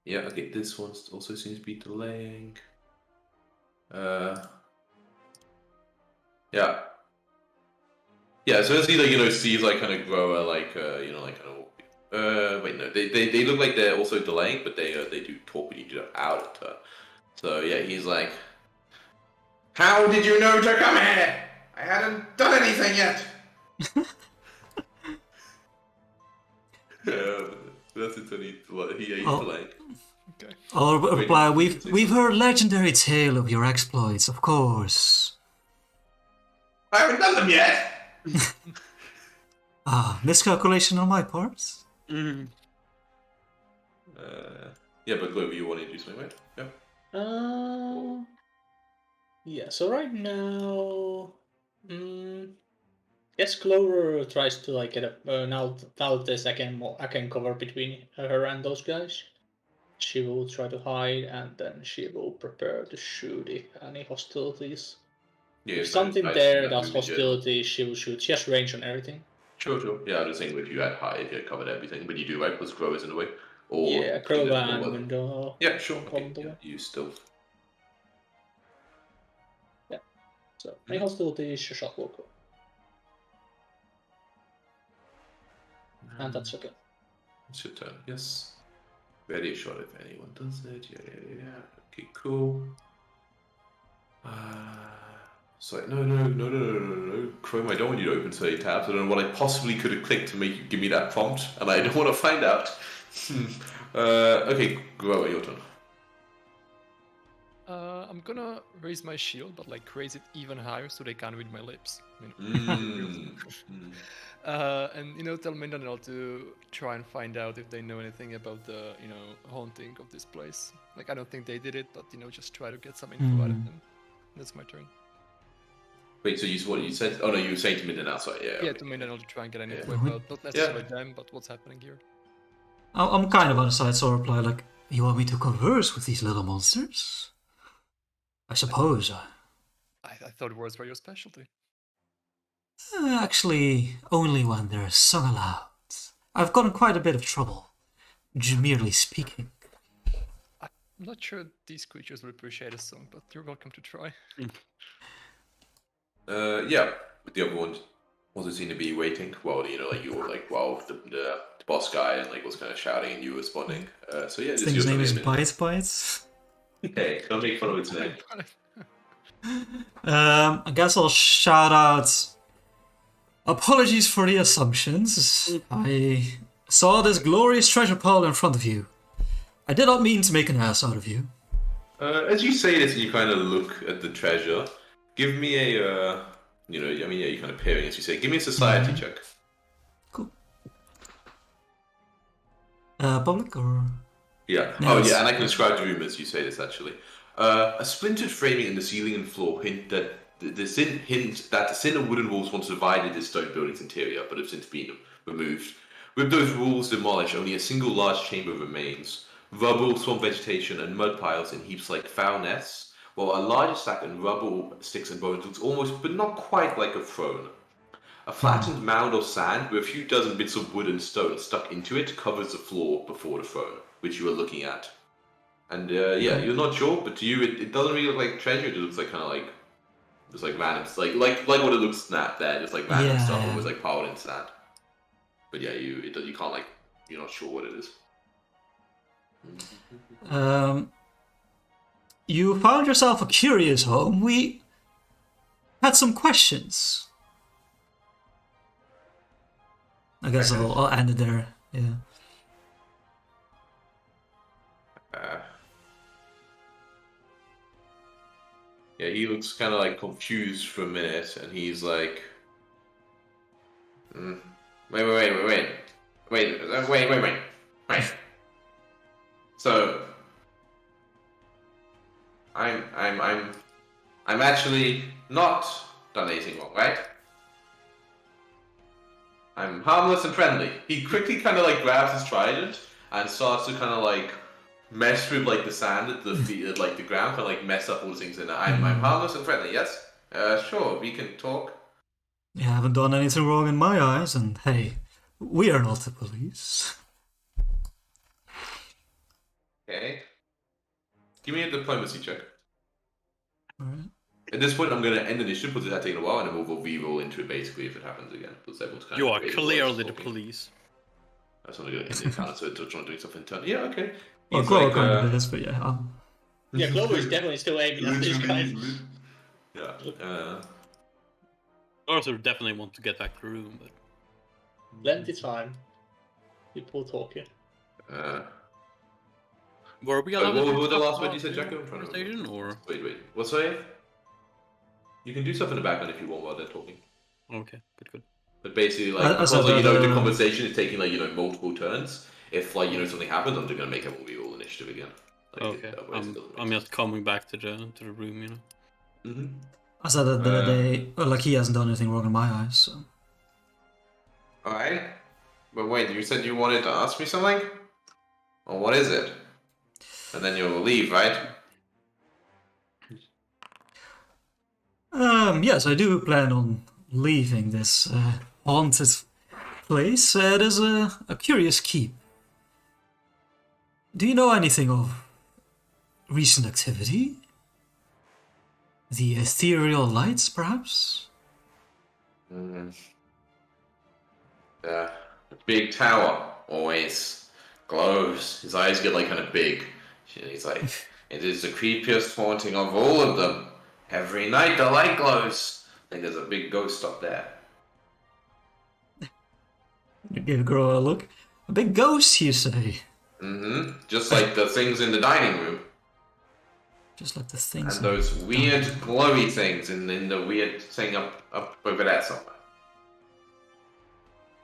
Yeah, okay, this one also seems to be delaying. Yeah. Yeah, so as he sees kind of grower wait, no, they look like they're also delaying, but they do talk when you do out of turn. So yeah, he's like, how did you know to come here? I hadn't done anything yet. That's it. He's delaying. Okay. Or reply, we've heard legendary tale of your exploits, of course. I haven't done them yet. Miscalculation on my part. Mm. Yeah, but Glover, you want to do something, right? Yeah. Yeah. So right now, yes, Clover tries to get a now this I can cover between her and those guys. She will try to hide, and then she will prepare to shoot if any hostilities. Yeah, If so something I there assume that does would be hostility, she will shoot. She has range on everything. Sure. Yeah, I was saying if you had high, if you had covered everything, but you do, right? Plus growers in the way. Or Yeah, Crowbar and window. Yeah, sure. Column Okay. the Yeah, way. you still. Yeah. So any hostility, she shot will go. And that's okay. It's your turn. Yes. Ready shot if anyone does it. Yeah. Okay, cool. Sorry, no. Chrome, I don't want you to open 30 tabs. I don't know what I possibly could have clicked to make you give me that prompt, and I don't want to find out. Okay, Grower, your turn. I'm gonna raise my shield, but raise it even higher so they can't read my lips. And tell Mindanel to try and find out if they know anything about the haunting of this place. I don't think they did it, but just try to get some info out of them. That's my turn. Wait, so what you said? Oh no, you were saying to Mindanel, sorry. Yeah, to Mindanel to try and get any info about not necessarily them, but what's happening here. I'm kind of on the side, so I reply you want me to converse with these little monsters? I suppose. I thought words were your specialty. Actually, only when they're sung aloud. I've gotten quite a bit of trouble, merely speaking. I'm not sure these creatures will appreciate a song, but you're welcome to try. Yeah, but the other ones also seem to be waiting while while the boss guy was kind of shouting and you were responding. So yeah, this thing's name is Bites. Hey, don't make fun of its name. I guess I'll shout out. Apologies for the assumptions. I saw this glorious treasure pile in front of you. I did not mean to make an ass out of you. As you say this and you kind of look at the treasure, give me a, you're kind of peering as you say, give me a society check. Cool. Public or? Yeah. No, and I can describe the room as you say this actually. A splintered framing in the ceiling and floor hint that the thinner wooden walls once divided this stone building's interior, but have since been removed. With those walls demolished, only a single large chamber remains. Rubble, swamp vegetation, and mud piles in heaps like foul nests, while a larger stack of rubble, sticks, and bones looks almost, but not quite like a throne. A flattened mound of sand with a few dozen bits of wood and stone stuck into it covers the floor before the throne, which you are looking at. And you're not sure, but to you, it doesn't really look like treasure. It looks like kind of just random, like what it looks there, just random stuff, almost piled in sand. But yeah, you can't you're not sure what it is. You found yourself a curious home. We had some questions. I guess I'll end it there. Yeah. Yeah, he looks kind of confused for a minute, and he's like, Wait. So, I'm actually not done anything wrong, right? I'm harmless and friendly. He quickly kind of grabs his trident and starts to kind of mess with the sand at the feet, at the ground, kind of mess up all the things in it. I'm harmless and friendly. Yes. Sure, we can talk. You haven't done anything wrong in my eyes, and hey, we are not the police. Okay. Give me a diplomacy check. Alright. At this point, I'm going to end the initiative because it's taking a while, and then we'll re-roll into it basically if it happens again. Because everyone's kind You of are creative clearly while the talking. police. I just want to go in the encounter, so it's trying to do something internal. Yeah, okay. Well, He's Glover like, kind of is, but yeah. Yeah, Clover is definitely still aiming at this guy. Yeah. Arthur definitely wants to get back to the room, but Plenty time. People talking. were we Wait, allowed what to was the stuff last word about you said, the Jacko? I'm trying to conversation, or Wait. What's that? You can do stuff in the background if you want while they're talking. okay, good. But basically, like, I because said like, that, the conversation is taking like multiple turns. If like something happens, I'm just gonna make everyone re-roll initiative again. Like, Okay, otherwise it doesn't make I'm sense. just coming back to the room, you know. Mhm. I said that like he hasn't done anything wrong in my eyes. So. All right. But wait, you said you wanted to ask me something? Well, what is it? And then you'll leave, right? Yes, I do plan on leaving this haunted place. There's a curious keep. Do you know anything of recent activity? The ethereal lights, perhaps? The big tower always glows. His eyes get like kind of big. He's like, it is the creepiest haunting of all of them. Every night the light glows. I think there's a big ghost up there. You give the girl a look. A big ghost, you say? Just like the things in the dining room. Just like the things. And those weird glowy things in the weird thing up over there somewhere.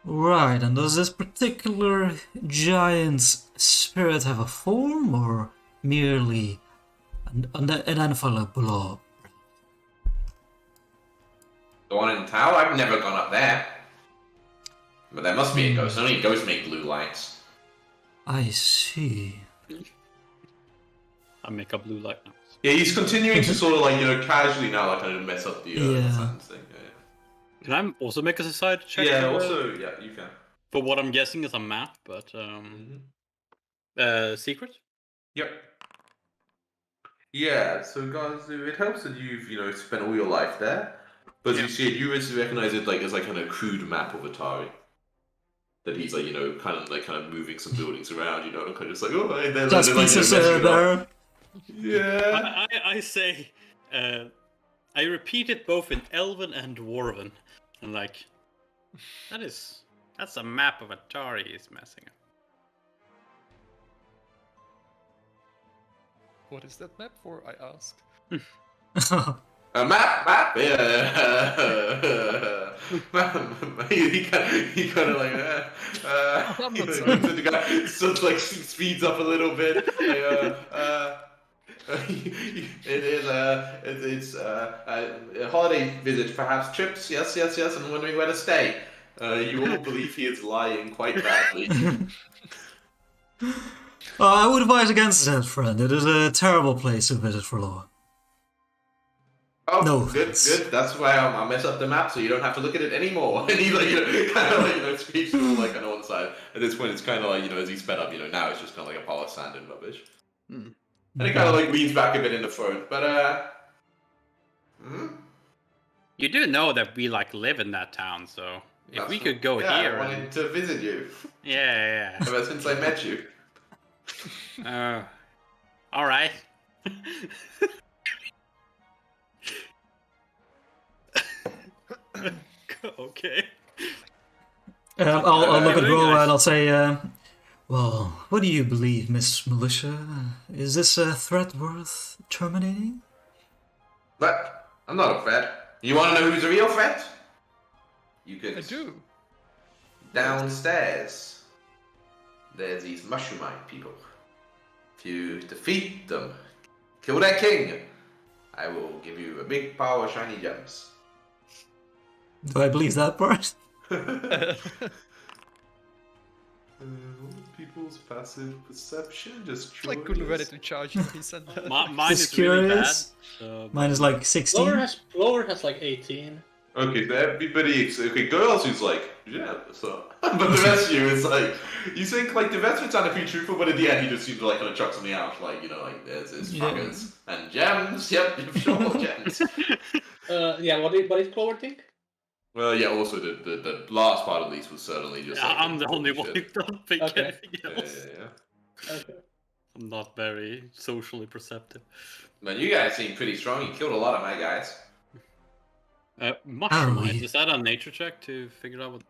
Right, and does this particular giant spirit have a form, or merely an handful of blob? The one in the tower? I've never gone up there. But there must be a ghost. Only ghosts make blue lights. I see. I make a blue light now. Yeah, he's continuing to sort of like, casually now, like, kind of mess up the sentence thing. Can I also make a society check? Yeah, you can. For what I'm guessing is a map, but secret? Yep. Yeah, so guys, it helps that you've, spent all your life there. But you see it, you recognize it like as like kind of crude map of Atari. That he's like, kind of moving some buildings around, and kind of just like, oh, and then Just pieces there. Yeah. I say, I repeat it both in Elven and Dwarven, and like, that's a map of Atari he's messing up. What is that map for? I asked. A map, yeah. he kind of like, I'm not sorry. the guy sort of like speeds up a little bit. It's a holiday visit, perhaps trips. Yes, and wondering where to stay. You all believe he is lying quite badly. I would advise against that, friend. It is a terrible place to visit for long. Oh, No, good. That's why I'll mess up the map so you don't have to look at it anymore. And he's like, kind of like, speaks to him like on one side. At this point, it's kind of like, as he sped up, now it's just kind of like a pile of sand and rubbish. And he kind of like leans back a bit in the front. But, You do know that we like live in that town, so if we could go here. I wanted to visit you. Yeah. Ever since I met you. All right. Okay. I'll look at Rora and I'll say, well, what do you believe, Miss Militia? Is this a threat worth terminating? But I'm not a threat. You want to know who's a real threat? You could. I do. Downstairs, there's these mushroom-eyed people. If you defeat them, kill their king, I will give you a big pile of shiny gems. Do I believe that part? People's passive perception just Like couldn't ready to charge when he said that. Mine Just is really bad. curious. Mine is like 16. Lower has like 18. Okay, so everybody, okay, girls who's like, yeah, so, but the rest of you is like, you think like the rest of it sounded pretty truthful, but at the end he just seems to like kind of chuck something out, like, you know, like there's Yeah. fuckers and gems, yep, sure, gems. Yeah, what did Clover think? Well, yeah, also the last part of these was certainly just like... I'm the only one who shit. don't think Okay. anything else. Yeah. Okay. I'm not very socially perceptive. Man, you guys seem pretty strong, you killed a lot of my guys. Mushroom eyes, we- is that a nature check to figure out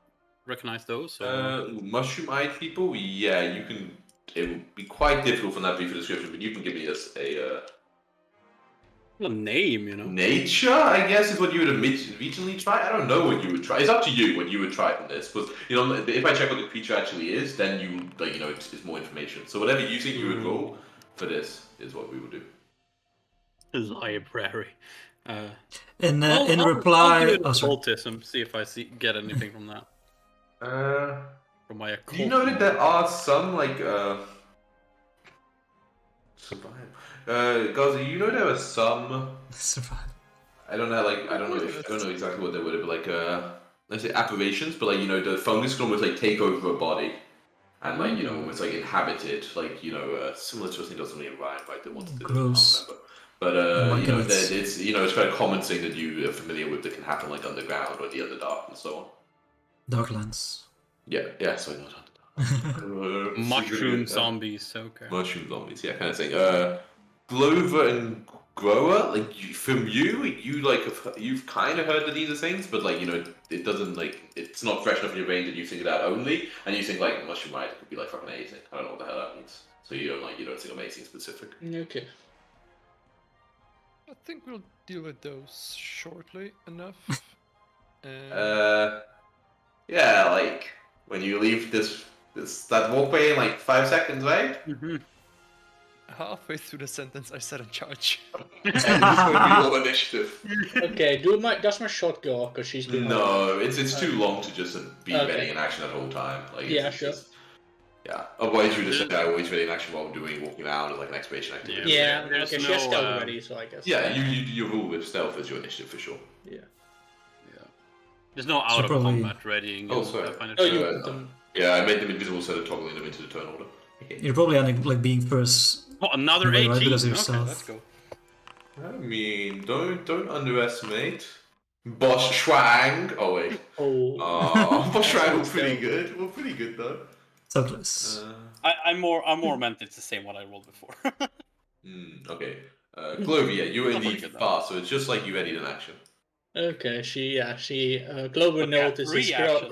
recognize those? Or... Mushroom-eyed people, yeah, you can... It would be quite difficult from that brief description, but you can give me a name, you know? nature, I guess, is what you would originally try. I don't know what you would try. It's up to you what you would try from this. But you know, if I check what the creature actually is, then you like, you know, it's more information. So whatever you think you would roll for this is what we would do. Library. In I'll reply, do it oh, sorry. occultism, see if I get anything from that. From my occult. Do you know that there are some like survive? Guys, you know there are some. Survive. I don't know exactly what they would be, but like let's say apparitions, but like you know the fungus can almost like take over a body. And like, you know, almost like inhabited, like, you know, similar to a thing doesn't really rhyme, right? They wanted to Gross. but my you know, goodness. it's it's quite a common thing that you are familiar with that can happen like underground or the Underdark and so on. Darklands. Yeah, sorry, not Underdark. Mushroom zombies, okay. Mushroom zombies, yeah, kind of thing. Glover and Grower, like from you like you've kind of heard of these things, but like you know it doesn't like it's not fresh enough in your brain that you think of that only, and you think like mushroom mind could be like fucking amazing. I don't know what the hell that means. So you don't think amazing specific. Okay. I think we'll deal with those shortly enough. Yeah, like when you leave that walkway in like 5 seconds, right? Mm-hmm. Halfway through the sentence, I said in charge. And it's going to be all initiative. Okay, does my shot go? Because she's doing No, it's too long to just be Okay. ready in action at all time. Like Yeah, it's sure. just- yeah. Otherwise, you just say I always ready in action while I'm walking around as like an exploration activity. Yeah, There's okay, she has no, stealth ready, so I guess. Yeah, you rule with stealth as your initiative for sure. Yeah. There's no out of probably- combat readying. Oh, in sorry. Pathfinder Oh, two. you Uh, put them. Yeah, I made them invisible instead of toggling them into the turn order. You're probably ending like being first. Oh, another Right, 18. because of Okay, yourself. let's go. I mean, don't underestimate Boss Schwang. Oh wait. Oh. Oh, Boss Schwang was That's pretty dope. good. Well, pretty good though. So close. I'm more meant it's the same what I rolled before. Okay. Clover, yeah, you Not indeed very good, though. fast, so it's just like you readied an action. Okay, Glover Okay, notices reaction.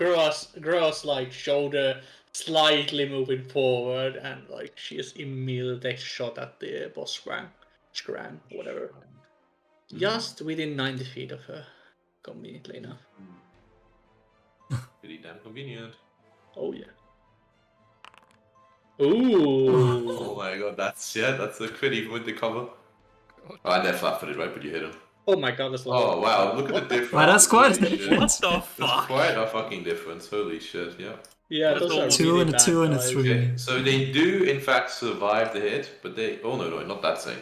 Gross like shoulder slightly moving forward, and like she is immediately shot at the boss Scran, whatever. Just within 90 feet of her, conveniently enough. Pretty damn convenient. Oh yeah. Ooh. Oh my god, that's a crit even with the cover. Oh, and they're flat-footed, right? But you hit them. Oh my god, that's Oh wow, look at the difference. Wow, that's quite a Holy shit. difference. What the That's fuck? quite a fucking difference. Holy shit, yeah. Yeah, That's those are almost Two really and a bad 2 and a guys. 3. Okay, so they do in fact survive the hit, but they... Oh no, not that sync.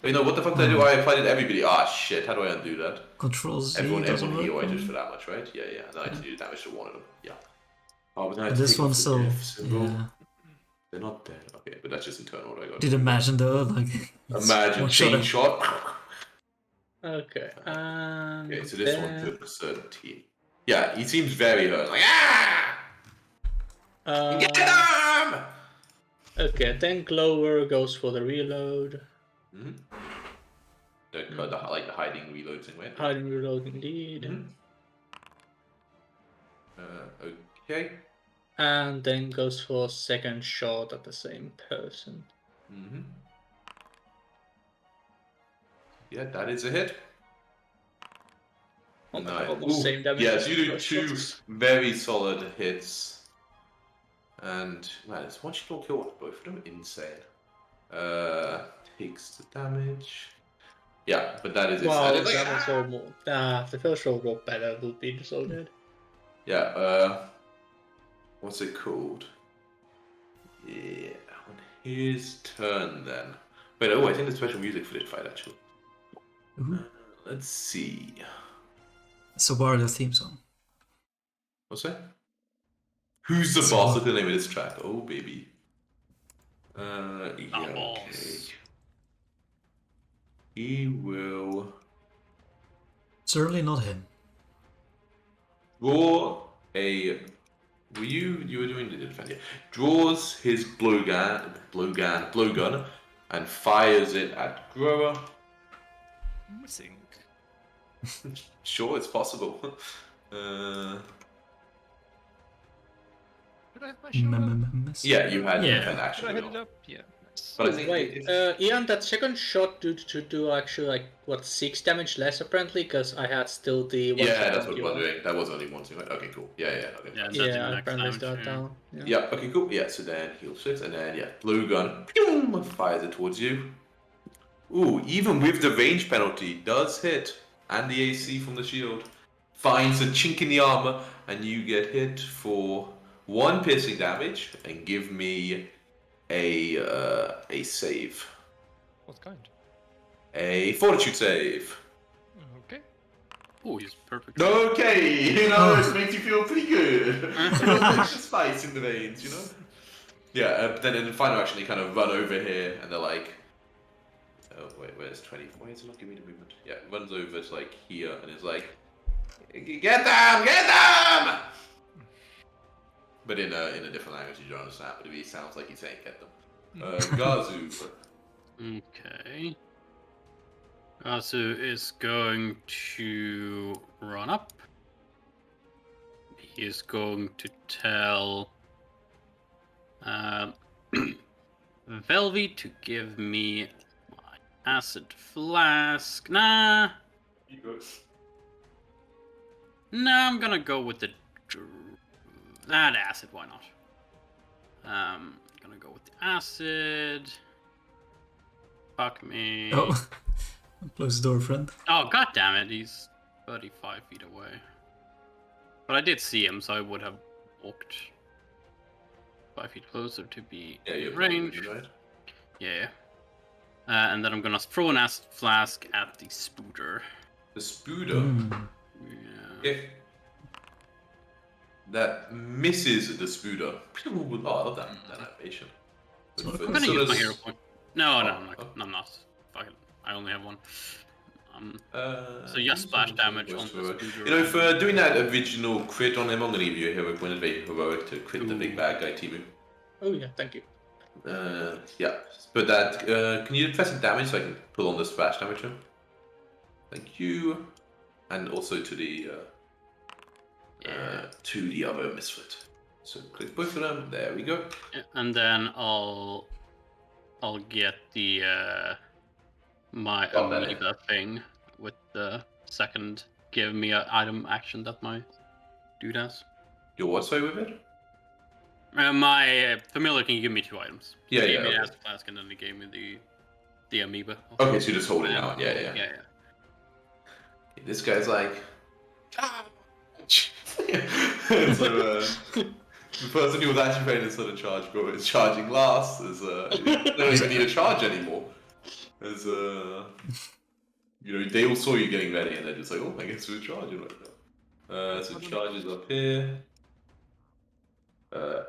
Wait, no, what the fuck did I do? I applied it to everybody. Ah shit, how do I undo that? Control Z Everyone doesn't heal work. I just for that much, right? Yeah, and then I had to do damage to one of them. Yeah. Oh, but then I had But to this take off one's the still. death symbol. Yeah. They're not dead. Okay, but that's just internal what I got. Did imagine though, like. it's Imagine one chain shot. shot. Okay. Okay, so this one took 17. Yeah, he seems very hurt. Like, get him! Okay, then Glover goes for the reload. Mm-hmm. The hiding reload thing, right? Hiding reload indeed. Okay. And then goes for a second shot at the same person. Mm-hmm. Yeah, that is a hit. Oh my Nice. god, almost Ooh, same damage. yes, as you the do first 2 shots. very solid hits. And, man, it's one shot kill both of them. Insane. Takes the damage. Yeah, but that is Wow, it. that was almost. The first roll got better, would be so good. Yeah, what's it called? Yeah, on his turn then. Wait, I think there's special music for this fight actually. Ooh. Let's see. It's a Wario theme song. What's that? Who's the boss? Look at the name of this track. Oh, baby. Yeah, okay. Boss. He will Certainly not him. draw a. Were you were doing the defense? Yeah. Draws his blowgun, and fires it at Grower. Missing. Sure, it's possible. Did I have my shield up? Yeah, you had Yeah. defend Did action. I hit as it well. up? Yeah, nice. But I think Wait, Ian, that second shot to do actually like what 6 damage less apparently because I had still the one. Yeah, that's what I'm wondering. That was only one thing. Right? Okay, cool. Yeah, okay. Yeah, that's Yeah, the I max apparently damage. that Yeah. down. Yeah. Yeah, okay, cool. Yeah, so then heal 6, and then, yeah, blue gun, pew, fires it towards you. Ooh, even with the range penalty, does hit, and the AC from the shield. Finds a chink in the armor, and you get hit for 1 piercing damage, and give me a save. What kind? A fortitude save. Okay. Oh, he's perfect. Okay, you know, it makes you feel pretty good. A little extra spice in the veins, you know? Yeah, then in the final action, they kind of run over here, and they're like, oh, wait, where's 20? Why is it not giving me the movement? Yeah, it runs over to like here, and is like, get them! Get them! But in a different language, you don't understand, but it sounds like he's saying get them. Gazu. Okay. Asu is going to run up. He is going to tell Velvy to give me my acid flask. Nah, I'm gonna go with the that acid. Why not? Gonna go with the acid. Fuck me. Oh, close the door, friend. Oh, god damn it, he's 35 feet away. But I did see him, so I would have walked 5 feet closer to be in range. Right? Yeah. And then I'm gonna throw an acid flask at the spooter. The Spooder. Yeah. If that misses the Spooder. Oh, I love that animation. So I'm gonna use my hero point. No, I'm not. Fuck it. I only have one. So just splash damage on the spooter. You know, for doing that original crit on him, I'm gonna give you a hero point. It's very heroic to crit the big bad guy, Timu. Oh yeah, thank you. Yeah, but that can you press some damage so I can pull on the splash damage him? Thank you, and also to the other misfit. So click both of them. There we go. And then I'll get the my Got that, amoeba thing with the second give me an item action that my dude has. Your what say with it? My familiar can give me 2 items. Yeah, He gave yeah, me the okay. acid flask and then he gave me the amoeba. Okay, so you just hold it out. Yeah. Yeah. This guy's like. So the person who was actually playing this sort of charge bro is charging last. They don't even need a charge anymore. As you know, they all saw you getting ready, and they're just like, oh, I guess we're charging right now. So charges up here.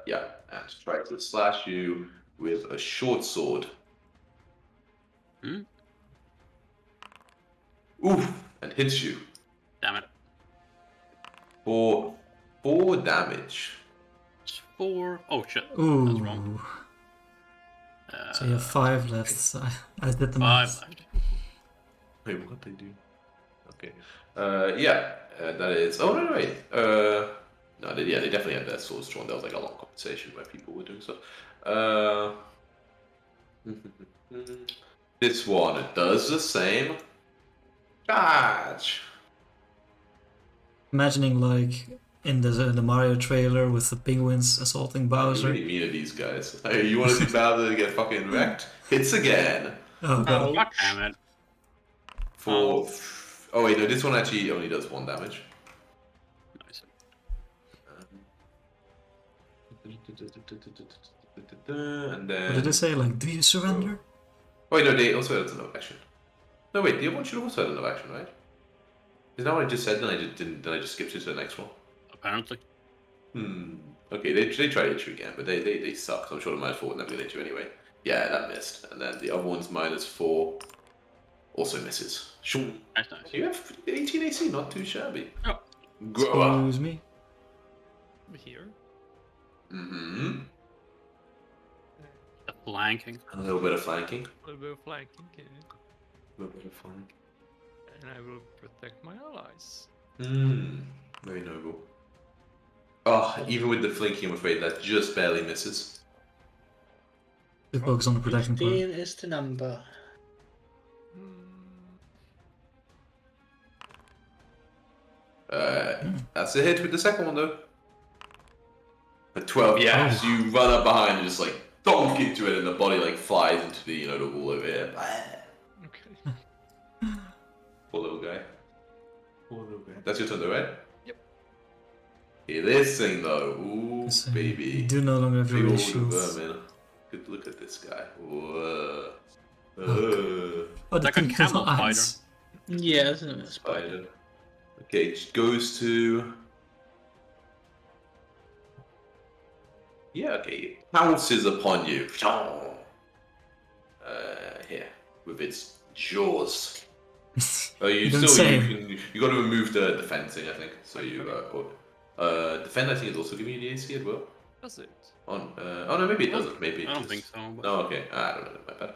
Yeah, and try to slash you with a short sword. Hmm? Oof, and hits you Damn it. for 4 damage. It's 4. Oh shit. Ooh. That's wrong. So you have 5 left. So I did the 5 math. left. Wait, what they do? Okay. Yeah, that is. Oh no, wait. No, they definitely had their swords drawn. There was like a long conversation where people were doing stuff. This one, it does the same. Charge. Imagining like in the Mario trailer with the penguins assaulting I'm Bowser. really mean to these guys. Hey, you want to see Bowser get fucking wrecked? Hits again. Oh Oh, god. fuck damn it. For. Oh wait, no, this one actually only does 1 damage. Nice. And then. What did it say? Like, do you surrender? Oh, wait, no, they also had another action. No, wait, the other one should also have another action, right? Is that what I just said? Then I just didn't. Then I just skipped it to the next one. Apparently. Okay, they tried to hit you again, but they suck. So I'm sure the -4 would never hit you anyway. Yeah, that missed. And then the other one's -4, also misses. Sure. That's nice. You have 18 AC, not too shabby. Oh. Grow up. Excuse me. Here. Mm-hmm. The flanking. A little bit of flanking. A little bit of flanking. Okay. A little bit of flanking. And I will protect my allies. Very noble. Oh, even with the flanking, I'm afraid that just barely misses. We focus on the protection part. 15 is the number. That's a hit with the second one though. A 12, yeah. So you run up behind and just like donk into it, and the body like flies into the the wall over here. Okay. Poor little guy. Poor little guy. That's your turn though, right? Yep. Hear this thing though. Ooh, So baby. you do no longer have Big your old shields. vermin. Good look at this guy. Whoa. Oh, the Like a pink camel little eyes. spider. Yeah, it's a spider. Spider. Okay, it goes to. Yeah, okay. It pounces upon you. Here, with its jaws. Oh, you Don't still say. you got to remove the fencing, I think. So you defend. I think it's also giving you the AC as well. Does it? Oh no, maybe it doesn't. Maybe it I don't just... think so. But... No, okay. I don't know. My bad.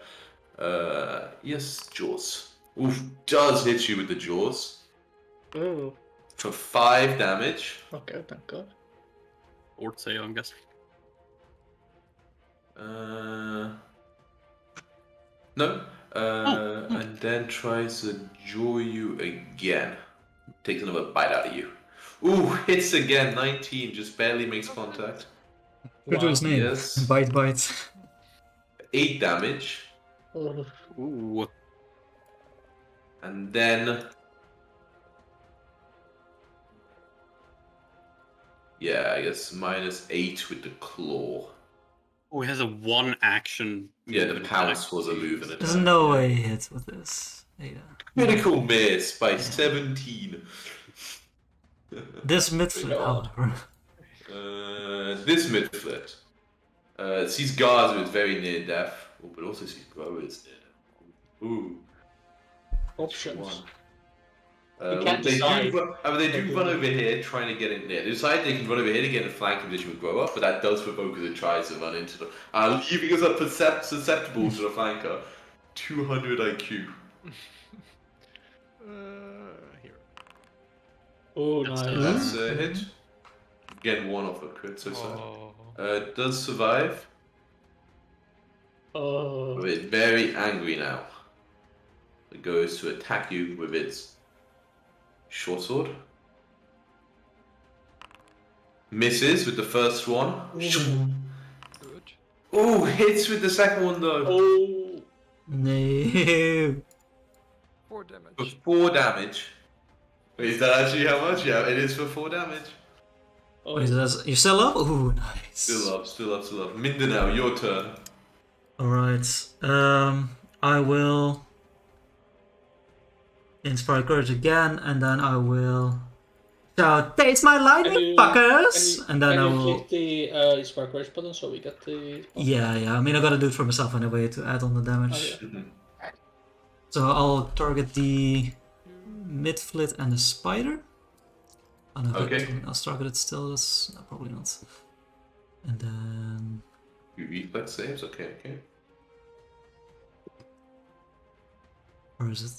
Yes, jaws. Oof, does hit you with the jaws Oh, for 5 damage. okay, thank God. Or say, I'm guessing. No. And then tries to jaw you again. Takes another bite out of you. Ooh, hits again. 19, just barely makes contact. True to his name. Yes. Bite, bite. 8 damage. Oh, Ooh. And then... Yeah, I guess -8 with the claw. Oh, he has a 1 action. Yeah, the movement pounce attack. was a move and There's attack. no way he hits with this. Ada. Critical miss by 17. This Mitflit, however. This Mitflit sees guards who is very near death, but also sees growers near death. Ooh. options. They can't decide. they do run over here trying to get in there. They decide they can run over here to get in a flanking position with grower, but that does provoke as it tries to run into them. Leaving us up susceptible to the flanker. 200 IQ. Here. Oh, That's nice. That's a hit. Again, 1 off a crit, so sad. Oh. Does survive. Oh, But it's very angry now. It goes to attack you with its short sword. Misses with the first one. Good. Oh, hits with the second one though. oh, No. 4 For damage. 4 damage. Wait, is that actually how much? Yeah, it is for 4 damage. oh. Wait, you're still up? Ooh, nice. Still up. Mindanao, your turn. Alright. I will inspire courage again, and then I will shout, "Taste my lightning, fuckers!" And then I Can you will. click the inspire courage button so we get the... Yeah. I mean, I gotta do it for myself anyway to add on the damage. Oh, So I'll target the Mitflit and the spider. Oh, no, Okay. I'll target it still. That's no, probably not. And then You reflex saves, okay. where is it?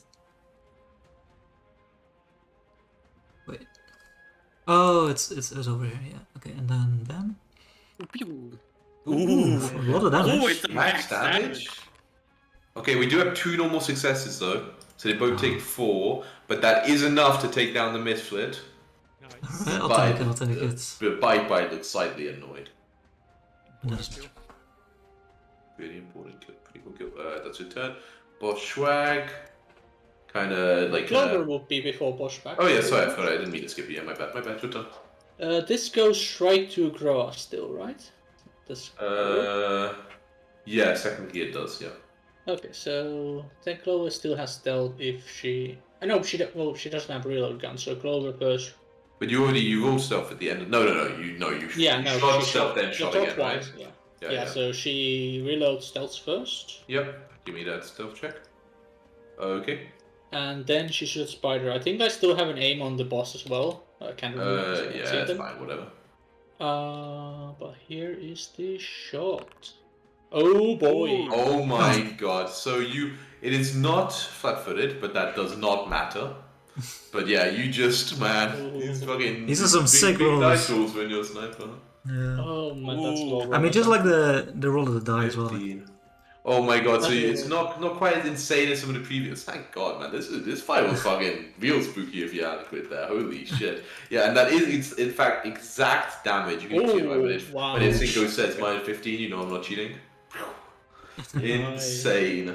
Wait. Oh, it's over here. Yeah. Okay, and then them. Pew. Ooh, a lot of damage. Oh, it's a Max damage? Okay, we do have 2 normal successes though. So they both take 4, but that is enough to take down the Misflit. Nice. Alright, I'll take it. But Bite looks slightly annoyed. That's- Really important kill. Pretty cool kill. That's your turn. Boschwag. Kinda like. Clover would be before Boschback. Oh yeah, sorry, I forgot. I didn't mean to skip you. Yeah, my bad. Your turn. This goes right to Groa still, right? This. Yeah, technically it does. Yeah. Okay, so then Clover still has stealth if she. I know she doesn't have reload gun, so Clover first. But you rolled stealth at the end. No. You shot she stealth, then shot again, right? twice. Yeah. So she reloads stealth first. Yep. Give me that stealth check. Okay. And then she shoots spider. I think I still have an aim on the boss as well. I can't remember. Yeah, that's fine. Whatever. But here is the shot. Oh boy. Oh my god. So it is not flat-footed, but that does not matter. But yeah, you just, man, these are some sick big rolls. dice rolls when you're a sniper. Yeah. Oh man, that's low. I mean, just like the roll of the die as well. 15. Oh my god, so it's not quite as insane as some of the previous. Thank god, man. This fight was fucking real spooky if you had to quit there. Holy shit. Yeah, and that is in fact exact damage. You can see it when it Cinco says minus 15, you know I'm not cheating. Insane.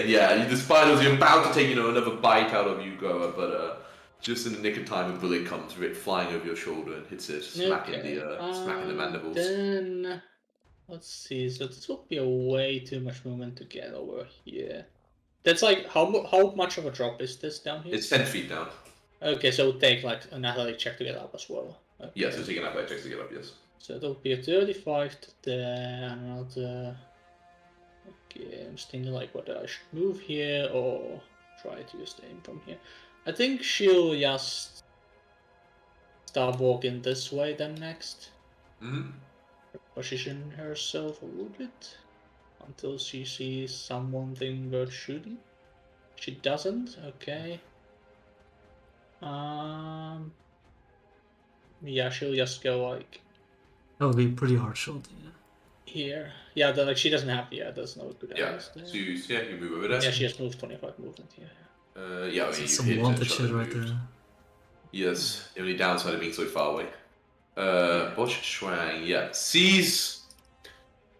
Yeah, the spiders, you're about to take another bite out of you, Goa, but just in the nick of time, a bullet comes flying over your shoulder and hits it, smacking the mandibles. Then let's see. So this will be a way too much movement to get over here. That's like how much of a drop is this down here? It's 10 feet down. Okay, so it'll take like an athletic check to get up as well. Okay. Yes, it's taking an athletic check to get up. Yes. So it'll be a 35 to there, another. Okay, I'm just thinking like whether I should move here or try to just aim from here. I think she'll just start walking this way then next. Position herself a little bit until she sees something worth shooting. She doesn't. Okay. Yeah, she'll just go like. That would be a pretty hard shot. Yeah. Here. Yeah, she doesn't have. Yeah, there's no good areas there. So you move over there. Yeah, she just moved 25 movement here. Yeah, I mean, some wanted shit right there. Yes, the only downside of being so far away. Bosch Schwang, yeah, sees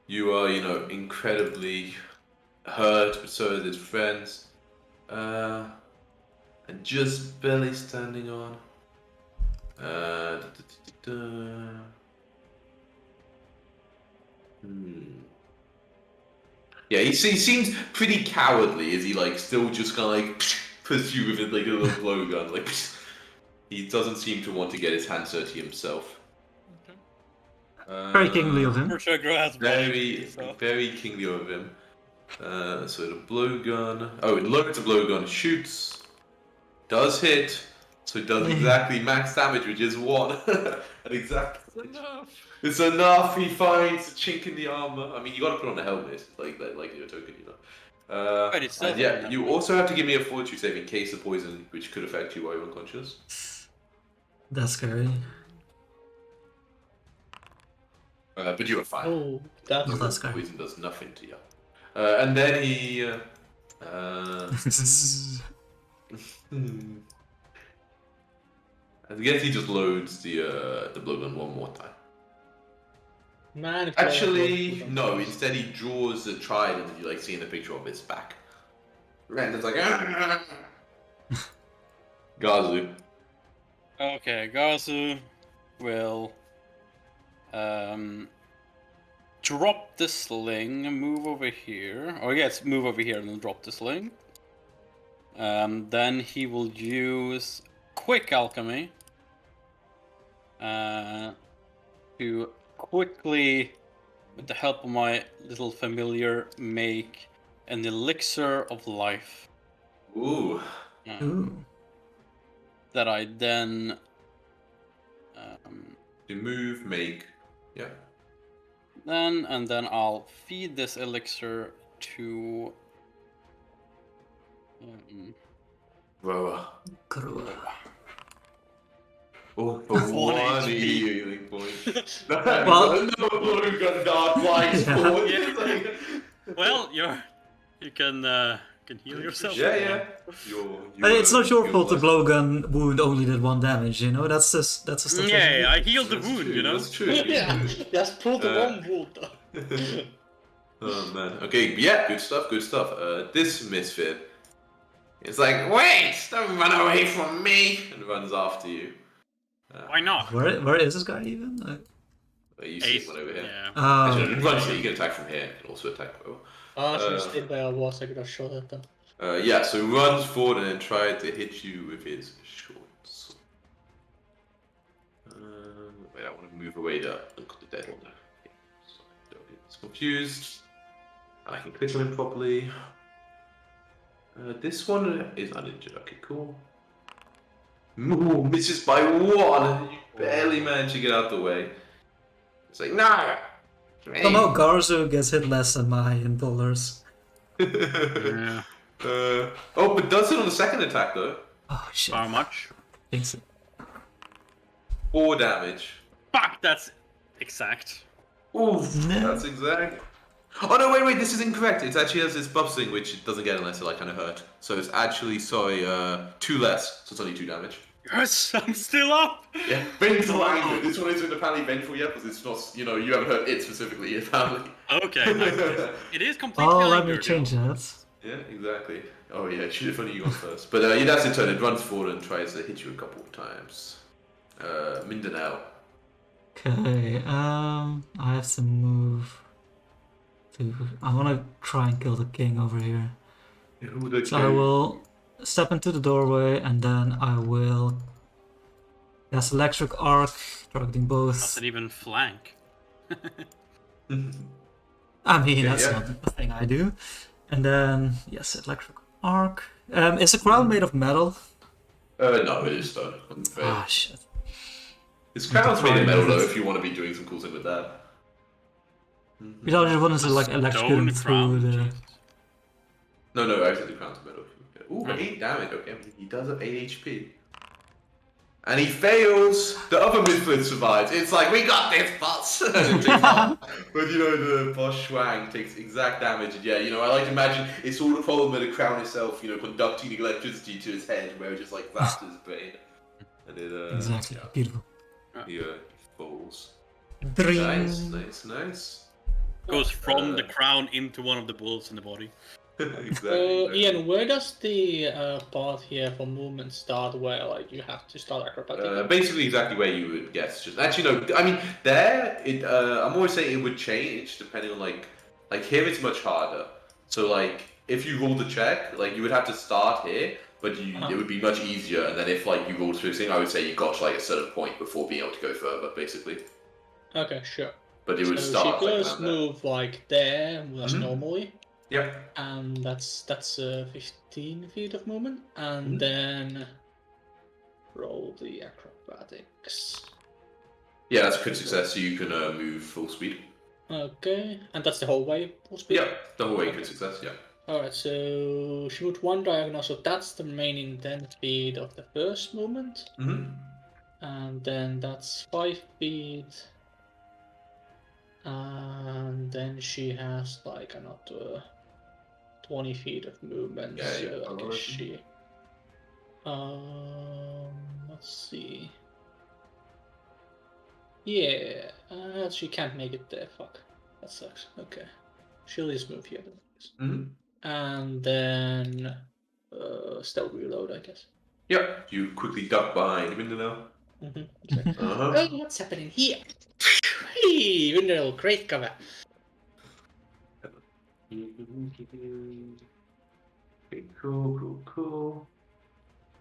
you are, incredibly hurt, but so is his friends. And just barely standing on. Yeah, he seems pretty cowardly. Is he still just kind of pursue with it like a little blowgun? He doesn't seem to want to get his hands dirty himself. Very kingly of him. For sure, has very kingly of him. So the blowgun. Oh, it loads the blowgun, shoots, does hit, so it does exactly max damage, which is 1. It's enough. He finds a chink in the armor. I mean, you gotta put on a helmet, like your token, And yeah, you also have to give me a fortitude save in case of poison, which could affect you while you're unconscious. That's scary. But you are fine. Oh, that's scary. Poison does nothing to you. And then he. I guess he just loads the blowgun one more time. Man, actually, no. Instead, he draws the trident, and you see in the picture of its back. And it's like, Gazu. Okay, Gazu will drop the sling, move over here. Or yes, move over here and then drop the sling. Then he will use Quick Alchemy to quickly, with the help of my little familiar, make an elixir of life. Ooh. That I then you move, make, yeah. Then I'll feed this elixir to Roa. Oh, for 1 healing point. Well, no, got dark lights. Well, you can heal yourself. Yeah. It's not your fault the blowgun wound only did 1 damage, that's the stuff. Yeah, I healed the wound, That's true. Yeah, just pull the wrong wound. Oh man. Okay, yeah, good stuff. This misfit is like, wait, don't run away from me, and runs after you. Why not? Where is this guy even? You see one over here. Yeah. Actually, run, so you can attack from here. You can also attack. I should have stayed where I was. I could have shot at them. Yeah, so runs forward and then tries to hit you with his short sword. Wait, I want to move away there. Look at the dead one there. Okay, so don't get confused. And I can click on him properly. This one is uninjured. Okay, cool. Ooh, misses by 1. You barely manage to get out the way. It's like, nah! Somehow Garzo gets hit less than my impalers. Yeah. Oh, but does it on the second attack though. Oh shit. How much? Thanks. 4 damage. Fuck, that's exact. Oof, No. that's exact. Oh no, wait, this is incorrect. It actually has this buff thing which it doesn't get unless it like kind of hurt. So it's actually, sorry, 2 less. So it's only 2 damage. Yes, I'm still up. Yeah, vengeful anger. This one isn't apparently vengeful yet because it's not, you haven't hurt it specifically apparently. Okay, nice. It is completely. Oh, let me anger, change though. that. Yeah, exactly. Oh yeah, should have only you gone first. But yeah, that's its turn. It runs forward and tries to hit you a couple of times. Mindanao. Okay, I have to move to... I want to try and kill the king over here. So I will step into the doorway and then I will cast electric arc, targeting both. Doesn't even flank. I mean, that's yeah. not the thing I do. And then, yes, electric arc. Is the crown made of metal? No, it is stone. I'm afraid. Ah, shit. This crown's made of metal though if you want to be doing some cool thing with that. Because I just wanted to like electrocute him Stone through crown. the... Jesus. No, I said the crown's metal. Ooh, 8 damage. Okay, he does have 8 HP. And he fails. The other Mitflits survives. It's like, we got this, boss! And it takes off. But the boss Schwang takes exact damage. And yeah, I like to imagine it's all the problem with the crown itself, conducting electricity to his head, where it just like zaps his brain. And it, Exactly, yeah, beautiful. he falls. Dream. Nice. Goes from the crown into one of the bullets in the body. exactly. Ian, where does the path here for movement start? Where like you have to start acrobatic? Basically, exactly where you would guess. Just actually, no. I mean, there. I'm always saying it would change depending on like here it's much harder. So like, if you roll the check, like you would have to start here, but it would be much easier. And then if like you rolled through thing, I would say you got to like a certain point before being able to go further, basically. Okay, sure. But it would So start. she like, first around there. move like there, as normally. Yep. And that's 15 feet of movement, and then roll the acrobatics. Yeah, that's a crit success, so you can move full speed. Okay, and that's the whole way full speed. Yeah, the whole way crit success. Yeah. All right, so she moved 1 diagonal, so that's the remaining 10 feet of the first movement, and then that's 5 feet, and then she has like another 20 feet of movement. Yeah, so I guess reckon. she. Let's see. Yeah, she can't make it there. Fuck, that sucks. Okay, she'll just move here then. And then still reload, I guess. Yep. You quickly duck behind Mindanao. Exactly. Oh, what's happening here? Hey, Windmill, great cover. Okay, cool.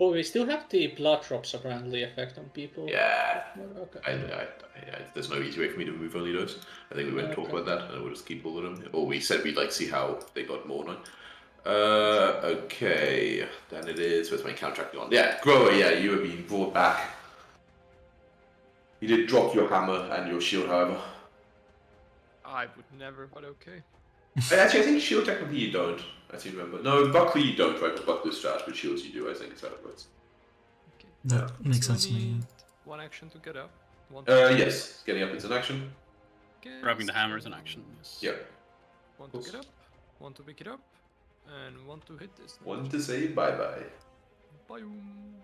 Oh, we still have the blood drops apparently effect on people. Yeah. Okay. I, there's no easy way for me to move only those. I think we went and talk about that, and we'll just keep all of them. Or we said we'd like see how they got more on. Okay. Then it is. Where's my counteracting on? Yeah, Grower. Yeah, you are being brought back. You did drop your hammer and your shield, however. I would never, but okay. Actually, I think shield technically you don't. I seem to remember. No, Buckley you don't, right? Because Buckley's trash, but shields you do. I think it's how it works. Okay. That makes So I sense to me. need 1 action to get up. Yes. Getting up is an action. Okay, Grabbing the hammer is an action. Yes. Yep. 1 to get up, 1 to pick it up, and 1 to hit this. One to say bye-bye. Boom.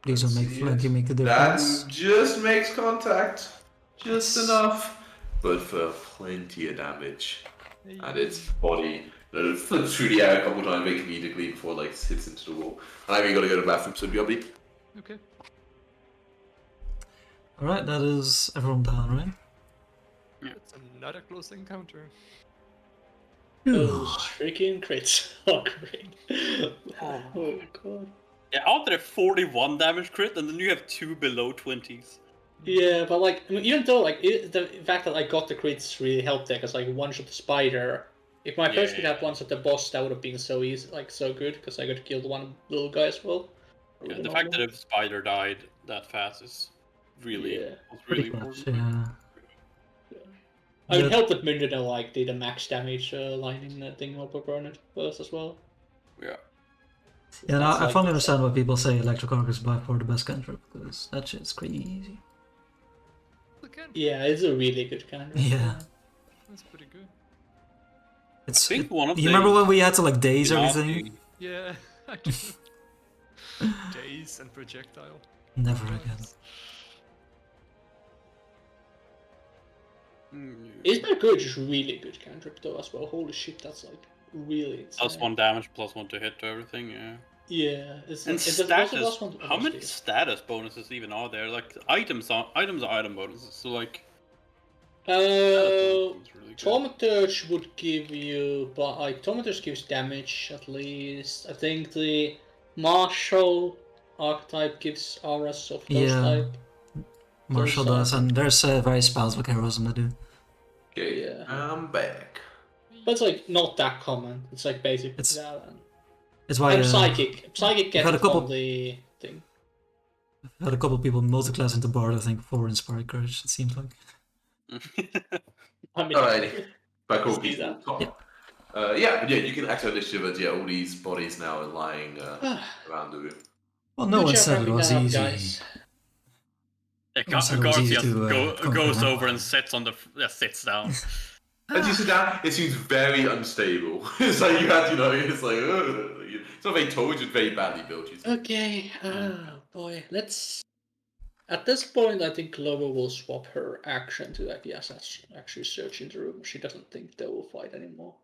Please don't make See Flanky it. make a That difference. just makes contact. Just enough. But for plenty of damage. Hey. And its body flips through the air a couple times very comedically before it like hits into the wall. And I've got to go to the bathroom, so be Okay. Alright, that is everyone down, right? It's another close encounter. Those freaking crits are great. Oh god. Yeah, out there 41 damage crit, and then you have 2 below 20s. Yeah, but like, I mean, even though like the fact that I got the crits really helped there, because like one shot the spider. If my first hit had one shot the boss, that would have been so easy, like so good, because I got killed one little guy as well. Yeah, the fact that a spider died that fast is really Yeah. was Pretty really clutch, important. yeah. I would Yeah. help that Mundana like did a max damage line in the thing up burn it first as well. Yeah. Yeah, and That's I like finally the understand why people say Electric Arc is by far the best cantrip, because that shit's crazy. Yeah, it's a really good cantrip. Yeah. That's pretty good. It's, I think one of you remember the when we had to like daze nasty- everything? Yeah, I do. Daze and projectile. Never again. Isn't good? Just really good cantrip though as well. Holy shit, that's like really insane. +1 damage, +1 to hit to everything, yeah. Yeah, it's And like, it's status, also +1 to how many speed. status bonuses even are there? Like, items are item bonuses, so like... Uh, really good. Thaumaturge would give you, but like Thaumaturge gives damage at least. I think the Martial archetype gives auras of those Yeah. type. Marshall Those does, and there's various spells like heroism that do. Okay, Yeah. I'm back. But it's like not that common. It's like basic. It's- that and It's why I'm psychic. Psychic I've gets had a it couple- from the thing. I've had a couple people multi-class into Bard, I think, for Inspired Courage, it seems like. I mean, Alrighty. Back Let's over do people. that. Top. Yeah, you can activate initiative, but yeah, all these bodies now are lying around the room. Well, no Good one job said it wrapping was that up, easy. guys. Yeah, Well, so it was easy Garcia to, conquer goes an over and empire. sits on the sits down. As you sit down, it seems very unstable. It's like you had, it's like, it's not very tall, it's just very badly built. You see. Okay. Oh boy. Let's. At this point, I think Clover will swap her action to like yes, actually search in the room. She doesn't think they will fight anymore.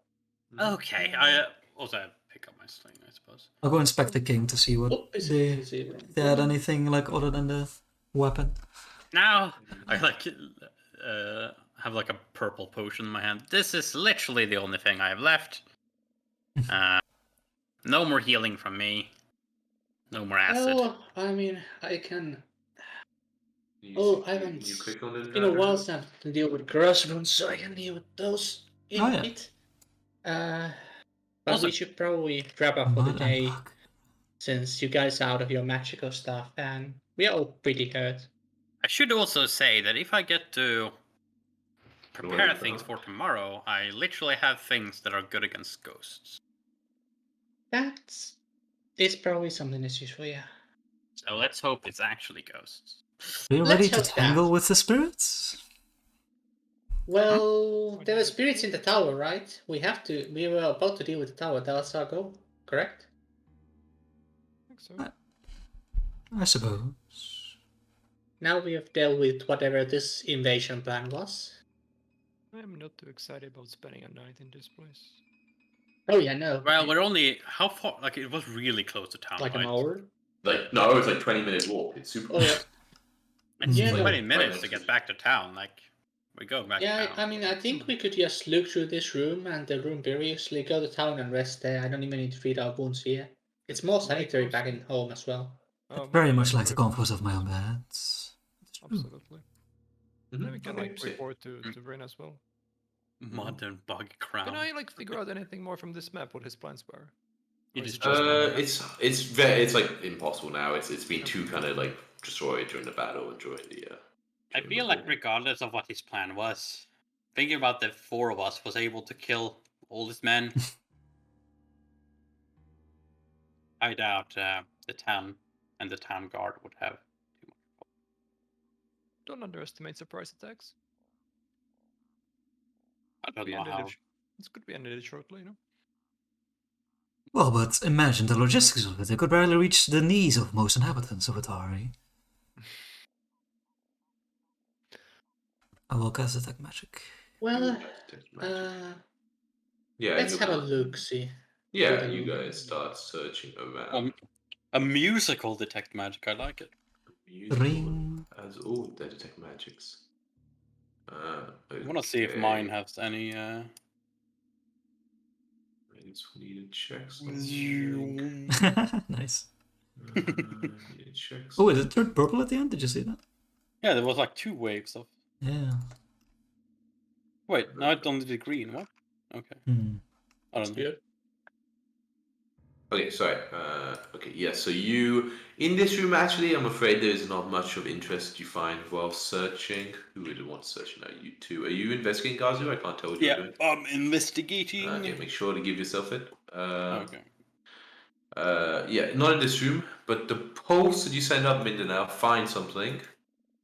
Okay, I also pick up my sling, I suppose. I'll go inspect the king to see what Oh, is they, it easy? if they had anything like other than the weapon. Now I like have like a purple potion in my hand. This is literally the only thing I have left. No more healing from me. No more acid. Oh, I mean, I can. You Oh, see- I haven't. You click on It's it. been a while since I have to deal with gross wounds, so I can deal with those in Oh, a yeah. bit. But Also- we should probably wrap up for the Mud and day, luck. since you guys are out of your magical stuff, and we are all pretty hurt. I should also say that if I get to prepare Right, things for tomorrow, I literally have things that are good against ghosts. That is probably something that's useful, yeah. So let's hope it's actually ghosts. Are you Let's ready to hope tangle that. with the spirits? Well, there were spirits in the tower, right? We were about to deal with the tower. That was our goal, correct? I think so. I suppose. Now we have dealt with whatever this invasion plan was. I am not too excited about spending a night in this place. Oh yeah, no. Well, we're only how far? Like it was really close to town, like an right? hour. No, it's like 20-minute walk. It's super. Oh yeah. It's Yeah, 20 no. minutes to get back to town. Like we go back. Yeah, to town. I mean, I think we could just look through this room and the room previously, go to town and rest there. I don't even need to treat our wounds here. It's more sanitary back in home as well. Very much like the comfort of my own bed. Absolutely. Then we can like Okay. report to Bryn as well. Modern bug crown. Can I like figure out anything more from this map? What his plans were? It Or is is it just It's like impossible now. It's been too kind of like destroyed during the battle and during the. I during feel the like war. regardless of what his plan was, thinking about the four of us was able to kill all his men. I doubt the town and the town guard would have too much. Don't underestimate surprise attacks. I don't We know ended how. This could be ended shortly, you know. Well, but imagine the logistics of it. They could barely reach the knees of most inhabitants of Atari. I will cast Detect Magic. Well, Detect magic. Yeah, let's you have a can- look, see. Yeah, through the you room. guys start searching around. A musical detect magic. I like it. Ring. As all the detect magics. I want to see if mine has any. Needed checks. Nice. Needed checks. Oh, is it turned purple at the end? Did you see that? Yeah, there was like 2 waves of. Yeah. Wait, now it only did green. What? Okay. I don't know. Good. Okay, sorry. Okay, yeah. So you in this room actually, I'm afraid there is not much of interest you find while searching. Who would want to search now? You two. Are you investigating Gazu? I can't tell what you're Yeah, doing. I'm investigating. Okay, make sure to give yourself it. Okay. Yeah, not in this room, but the post that you send up Mindanao, find something,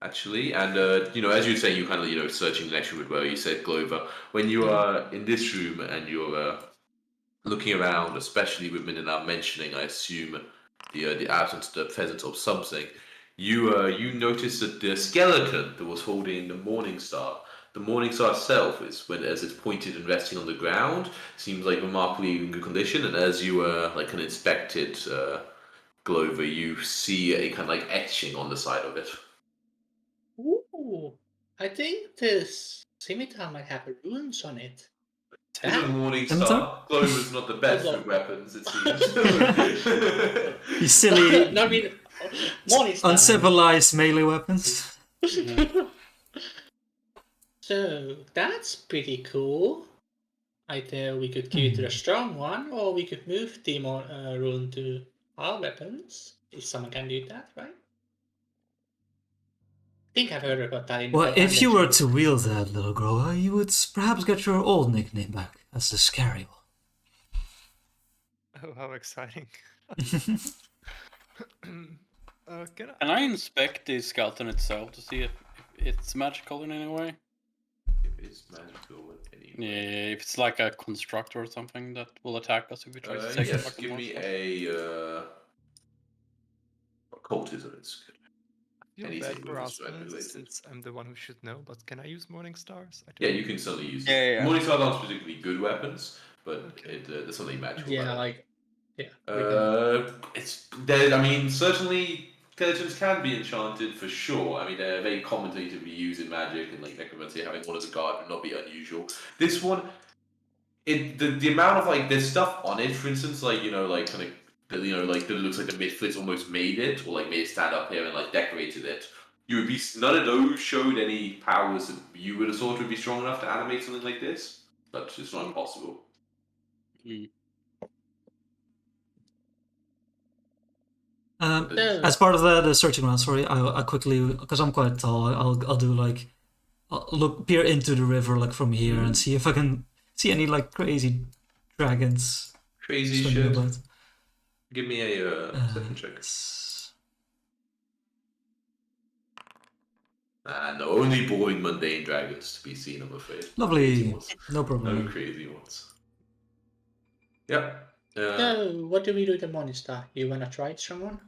actually, and as you were saying, you kind of searching the next room as well. You said Glover. When you are in this room and you're looking around, especially with Mindanao mentioning, I assume the absence, the presence of something, you notice that the skeleton that was holding the Morning Star. The Morning Star itself is as it's pointed and resting on the ground, seems like remarkably in good condition. And as you can inspect it, Glover, you see a kind of like etching on the side of it. Ooh, I think this scimitar might have runes on it. It's a Morning Scimitar? Star. Glover's not the best with weapons, it seems. You silly, No, I mean, Morning Star. uncivilized melee weapons. So that's pretty cool. Either we could give it to the strong one, or we could move the rune to our weapons. If someone can do that, right? I think I've heard about that in Well, if you were Pathfinder. to wield that, little grower, you would perhaps get your old nickname back as the scary Oh, how exciting! Can Can I inspect the skeleton itself to see if it's magical in any way? If it's magical anyway. Yeah, if it's like a construct or something that will attack us if we try to take it Yes, back. give me a occultism. It's good. I feel Anything bad with for this threat Aspen related. since I'm the one who should know. But can I use Morning Stars? I Yeah, don't you know. can certainly use Yeah, it. yeah. Morning Stars aren't particularly good weapons, but Okay. there's something magical Yeah, about like, yeah. it. It's there. I mean, certainly skeletons can be enchanted for sure. I mean, they're very common to be used in magic and like necromancy. Having one as a guard would not be unusual. This one, the amount of like there's stuff on it, for instance, like like kind of like that it looks like the Mitflits almost made it or like made it stand up here and like decorated it. You would be none of those showed any powers that you would have thought would be strong enough to animate something like this, but it's not impossible. As part of the searching round, sorry, I quickly, because I'm quite tall, I'll do like, I'll peer into the river like from here and see if I can see any like crazy dragons. Crazy swimming shit. about. Give me a second check. No, only boring, mundane dragons to be seen, I'm afraid. Lovely, no No problem. crazy ones. Yep. So, what do we do with the Morning Star? You wanna try it, someone?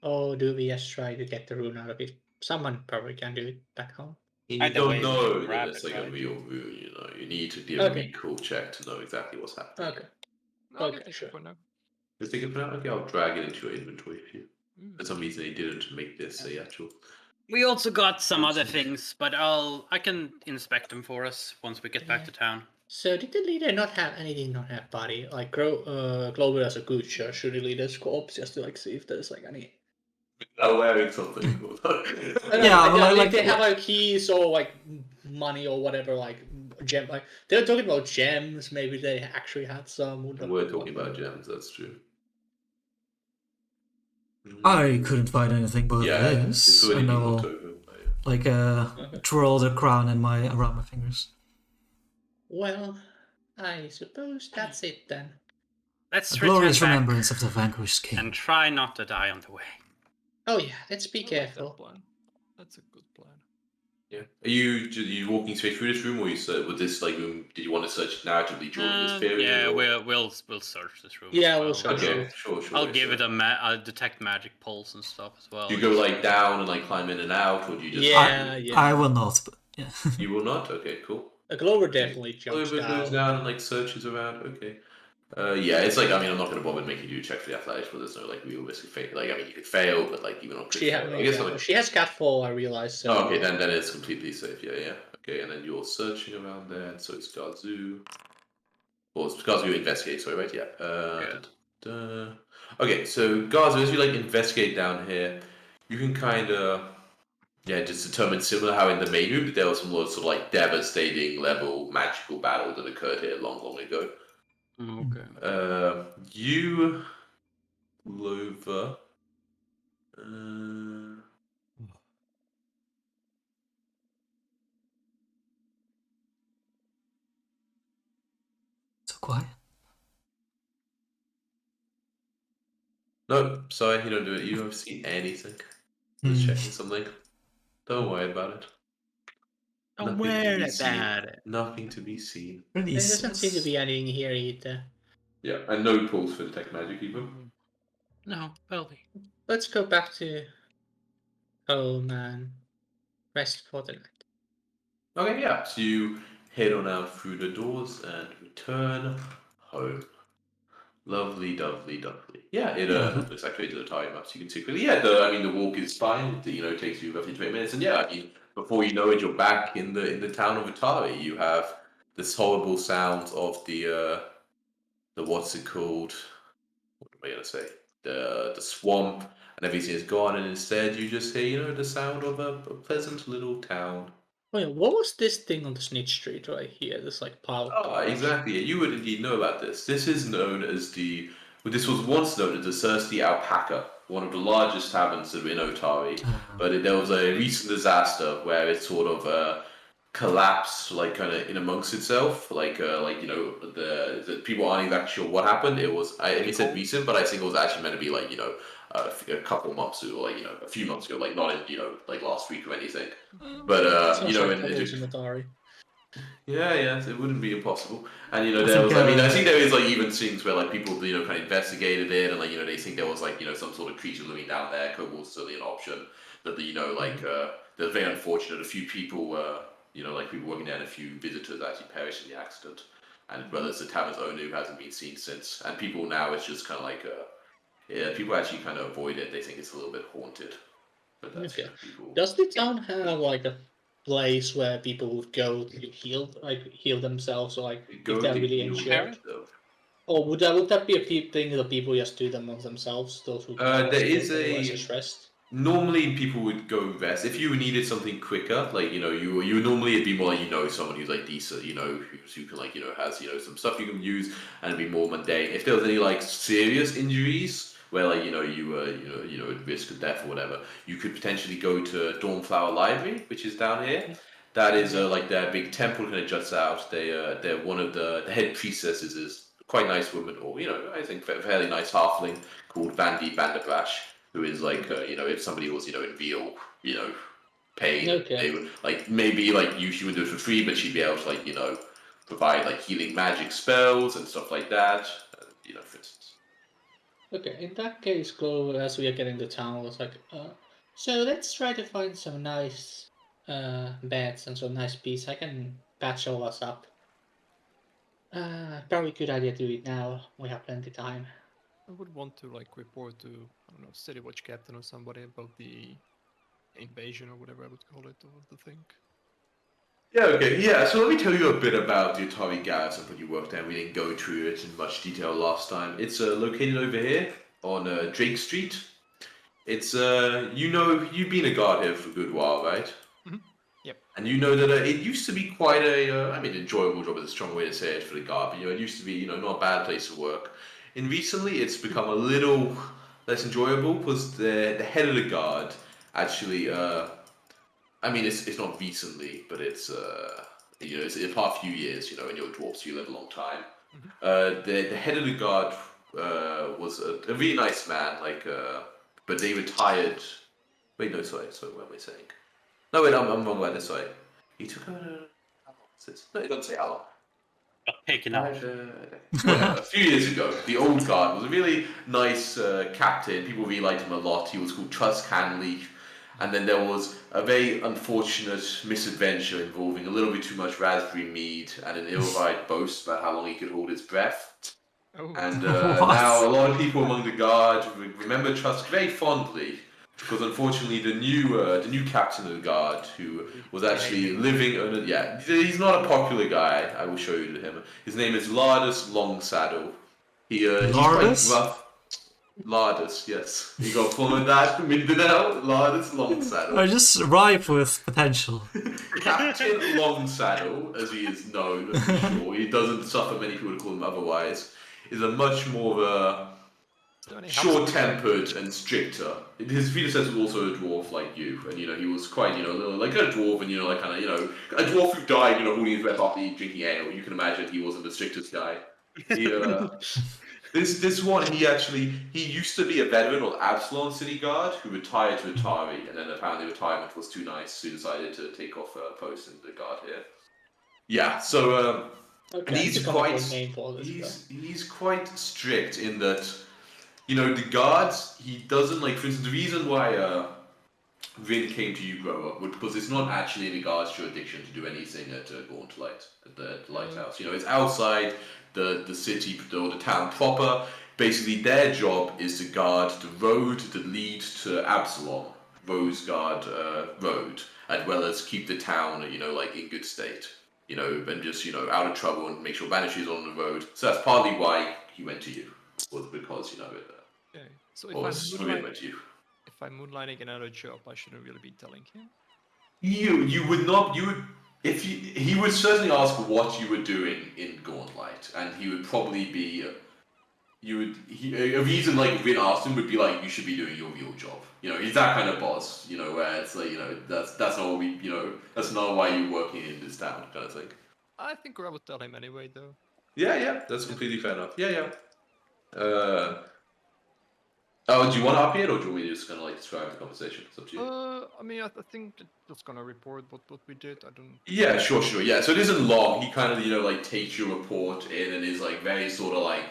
Or do we just try to get the rune out of it? Someone probably can do it back home. You Either don't way, we know can that grab it's it, like a right? real rune, You need to do a Okay. recall check to know exactly what's happening. Okay. I'll Okay, take it sure. for now. You think of that? Okay, I'll drag it into your inventory for you. For some reason, they didn't make this a actual. We also got some other things, but I can inspect them for us once we get back to town. So did the leader not have anything not have body? Like Glover does a good shot. Should the leader's corpse just to like see if there's like any Wearing something. Yeah, like, well, like- they have like keys or like money or whatever, like gem. Like they're talking about gems. Maybe they actually had some. We're talking about gems, that's true. I couldn't find anything but this, and I will like twirl the crown around my fingers. Well, I suppose that's it then. Let's A glorious return back remembrance of the vanquished king. and try not to die on the way. Oh yeah, let's be I like careful. that plan. That's a good plan. Yeah. Are you walking straight through this room, or with this like room? Did you want to search narratively during this period? Yeah, or? we'll search this room. Yeah, as we'll well. search Okay, it. sure. I'll give it a detect magic pulse and stuff as well. Do you go like down and like climb in and out, or do you just? Yeah. I will not. But yeah. You will not. Okay, cool. A Glover definitely jumps Glover goes down. down and like searches around. Okay. Yeah, it's like I'm not going to bother making you check for the athletics, but there's no like real risk of fail. Like you could fail, but like even on crit fail. I guess like, She has Catfall, I realize. So. oh, okay, then it's completely safe. Yeah. Okay, and then you're searching around there, and so it's Gazu. Well, it's because you investigate, sorry, right? Yeah. Okay, so guards, as you like investigate down here, you can kind of just determine similar how in the main room that there was some lots of like devastating level magical battle that occurred here long ago. Okay. You, Lover. Uh, So quiet. no, sorry, you don't do it. You don't see anything. Just checking something. Don't worry about it. Don't Nothing to worry be seen. about it. Nothing to be seen. Really There doesn't seem to sus. be anything here either. Yeah, and no pulse for detect magic even. No, Belly. Let's go back to home and rest for the night. Okay, yeah. So you head on out through the doors and return home. Lovely, lovely, lovely. Yeah, it looks like to the time maps. You can see clearly. Yeah, I mean the walk is fine. It takes you roughly 20 minutes, and yeah, I mean before you know it, you're back in the town of Atari. You have this horrible sound of the what's it called? What am I gonna say? The swamp and everything is gone, and instead you just hear the sound of a pleasant little town. Oh yeah, what was this thing on the Snitch Street right here? This like pile of garbage. Exactly. You would indeed know about this. This is known as well, this was once known as the Thirsty Alpaca, one of the largest taverns in Otari. But there was a recent disaster where it sort of collapsed, like kind of in amongst itself. The people aren't exactly sure what happened. It was he said recent, but I think it was actually meant to be like a couple months ago, like a few months ago, like not in like last week or anything. But Sounds like troubles in Atari. yeah, it wouldn't be impossible. And I there was. think, I mean, I think there is like even things where like people kind of investigated it, and like they think there was like some sort of creature living down there. Kobolds certainly an option. That they're very unfortunate. A few people like people working there, and a few visitors actually perished in the accident. And as well as the tavern's owner who hasn't been seen since. And people now it's just kind of like people actually kind of avoid it. They think it's a little bit haunted. But that's Okay. people. Does the town have like a place where people would go to heal themselves, or like if they're really injured? Or would that be a thing that people just do them on themselves? Those who There is just rest. Normally, people would go invest if you needed something quicker. Like you would normally it'd be more like someone who's like decent, who can like has some stuff you can use, and it'd be more mundane. If there was any like serious injuries where like you at risk of death or whatever, you could potentially go to Dawnflower Library, which is down here. That is like their big temple kind of juts out. They're one of the head priestesses is quite nice woman, or I think fairly nice halfling called Vandy Vanderbrash, who is like if somebody was in real pain, they would like maybe like she would do it for free, but she'd be able to like provide like healing magic spells and stuff like that. For instance. Okay, in that case, go as we are getting to town. Was like, so let's try to find some nice beds and some nice beats. I can patch all us up. Probably good idea to do it now. We have plenty of time. I would want to like report to I don't know City Watch Captain or somebody about the invasion or whatever I would call it of the thing. Yeah, okay, yeah, so let me tell you a bit about the Atari Garrison when you worked there. We didn't go through it in much detail last time. It's located over here on Drake Street. It's, you've been a guard here for a good while, right? Mm-hmm. Yep. And you know that it used to be quite enjoyable job is a strong way to say it for the guard, but it used to be, not a bad place to work. And recently it's become a little less enjoyable because the head of the guard actually, it's not recently, but it's it's in the past few years. In your dwarves, you live a long time. Mm-hmm. The head of the guard was a really nice man, but they retired. Wait, no, sorry, what am I saying? No, wait, I'm wrong about this. Sorry, he took over. No, it doesn't say how long. Taken out. A few years ago, the old guard was a really nice captain. People really liked him a lot. He was called Trust Hanley. And then there was a very unfortunate misadventure involving a little bit too much raspberry mead and an ill-advised boast about how long he could hold his breath. Oh. And now a lot of people among the guard remember Trust very fondly because unfortunately the new captain of the guard, who was actually living under, he's not a popular guy. I will show you to him. His name is Lardus Longsaddle. He's quite Lardus? rough. Lardus, yes. You got fun with that? Mindanao? Lardus Longsaddle. Are just ripe with potential. Captain Longsaddle, as he is known, for sure, he doesn't suffer many people to call him otherwise, is a much more short-tempered and stricter. His predecessor was also a dwarf like you, and he was quite like a dwarf, and like kind of a dwarf who died holding his breath after drinking ale. You can imagine he wasn't the strictest guy. This one, he used to be a veteran of Absalon City Guard who retired to Atari, and then apparently retirement was too nice, so he decided to take off a post in the guard here. Yeah, so he's quite strict in that. The guards, he doesn't like. For instance, the reason why Vin came to you, grow up, because it's not actually in the guards' jurisdiction to do anything at Gauntlet, at the lighthouse. It's outside the city or the town proper. Basically, their job is to guard the road that leads to Absalom, Rosegard Road, as well as keep the town, like in good state. And just out of trouble and make sure Banishee is on the road. So that's partly why he went to you, was because Okay. So if I'm moonlighting another job, I shouldn't really be telling him. You would not. You would if he would certainly ask what you were doing in Gauntlet, and he would probably be. A reason like Vin asked him would be like you should be doing your real job. He's that kind of boss. Where it's like that's not what we that's not why you're working in this town kind of thing. I think I would tell him anyway, though. Yeah, that's completely fair enough. Yeah. Do you want to up it, or do you want me to just kind of like describe the conversation? It's up to you. I mean, I think just gonna report what we did. I don't. Yeah, sure. Yeah, so it isn't long. He kind of like takes your report in and is like very sort of like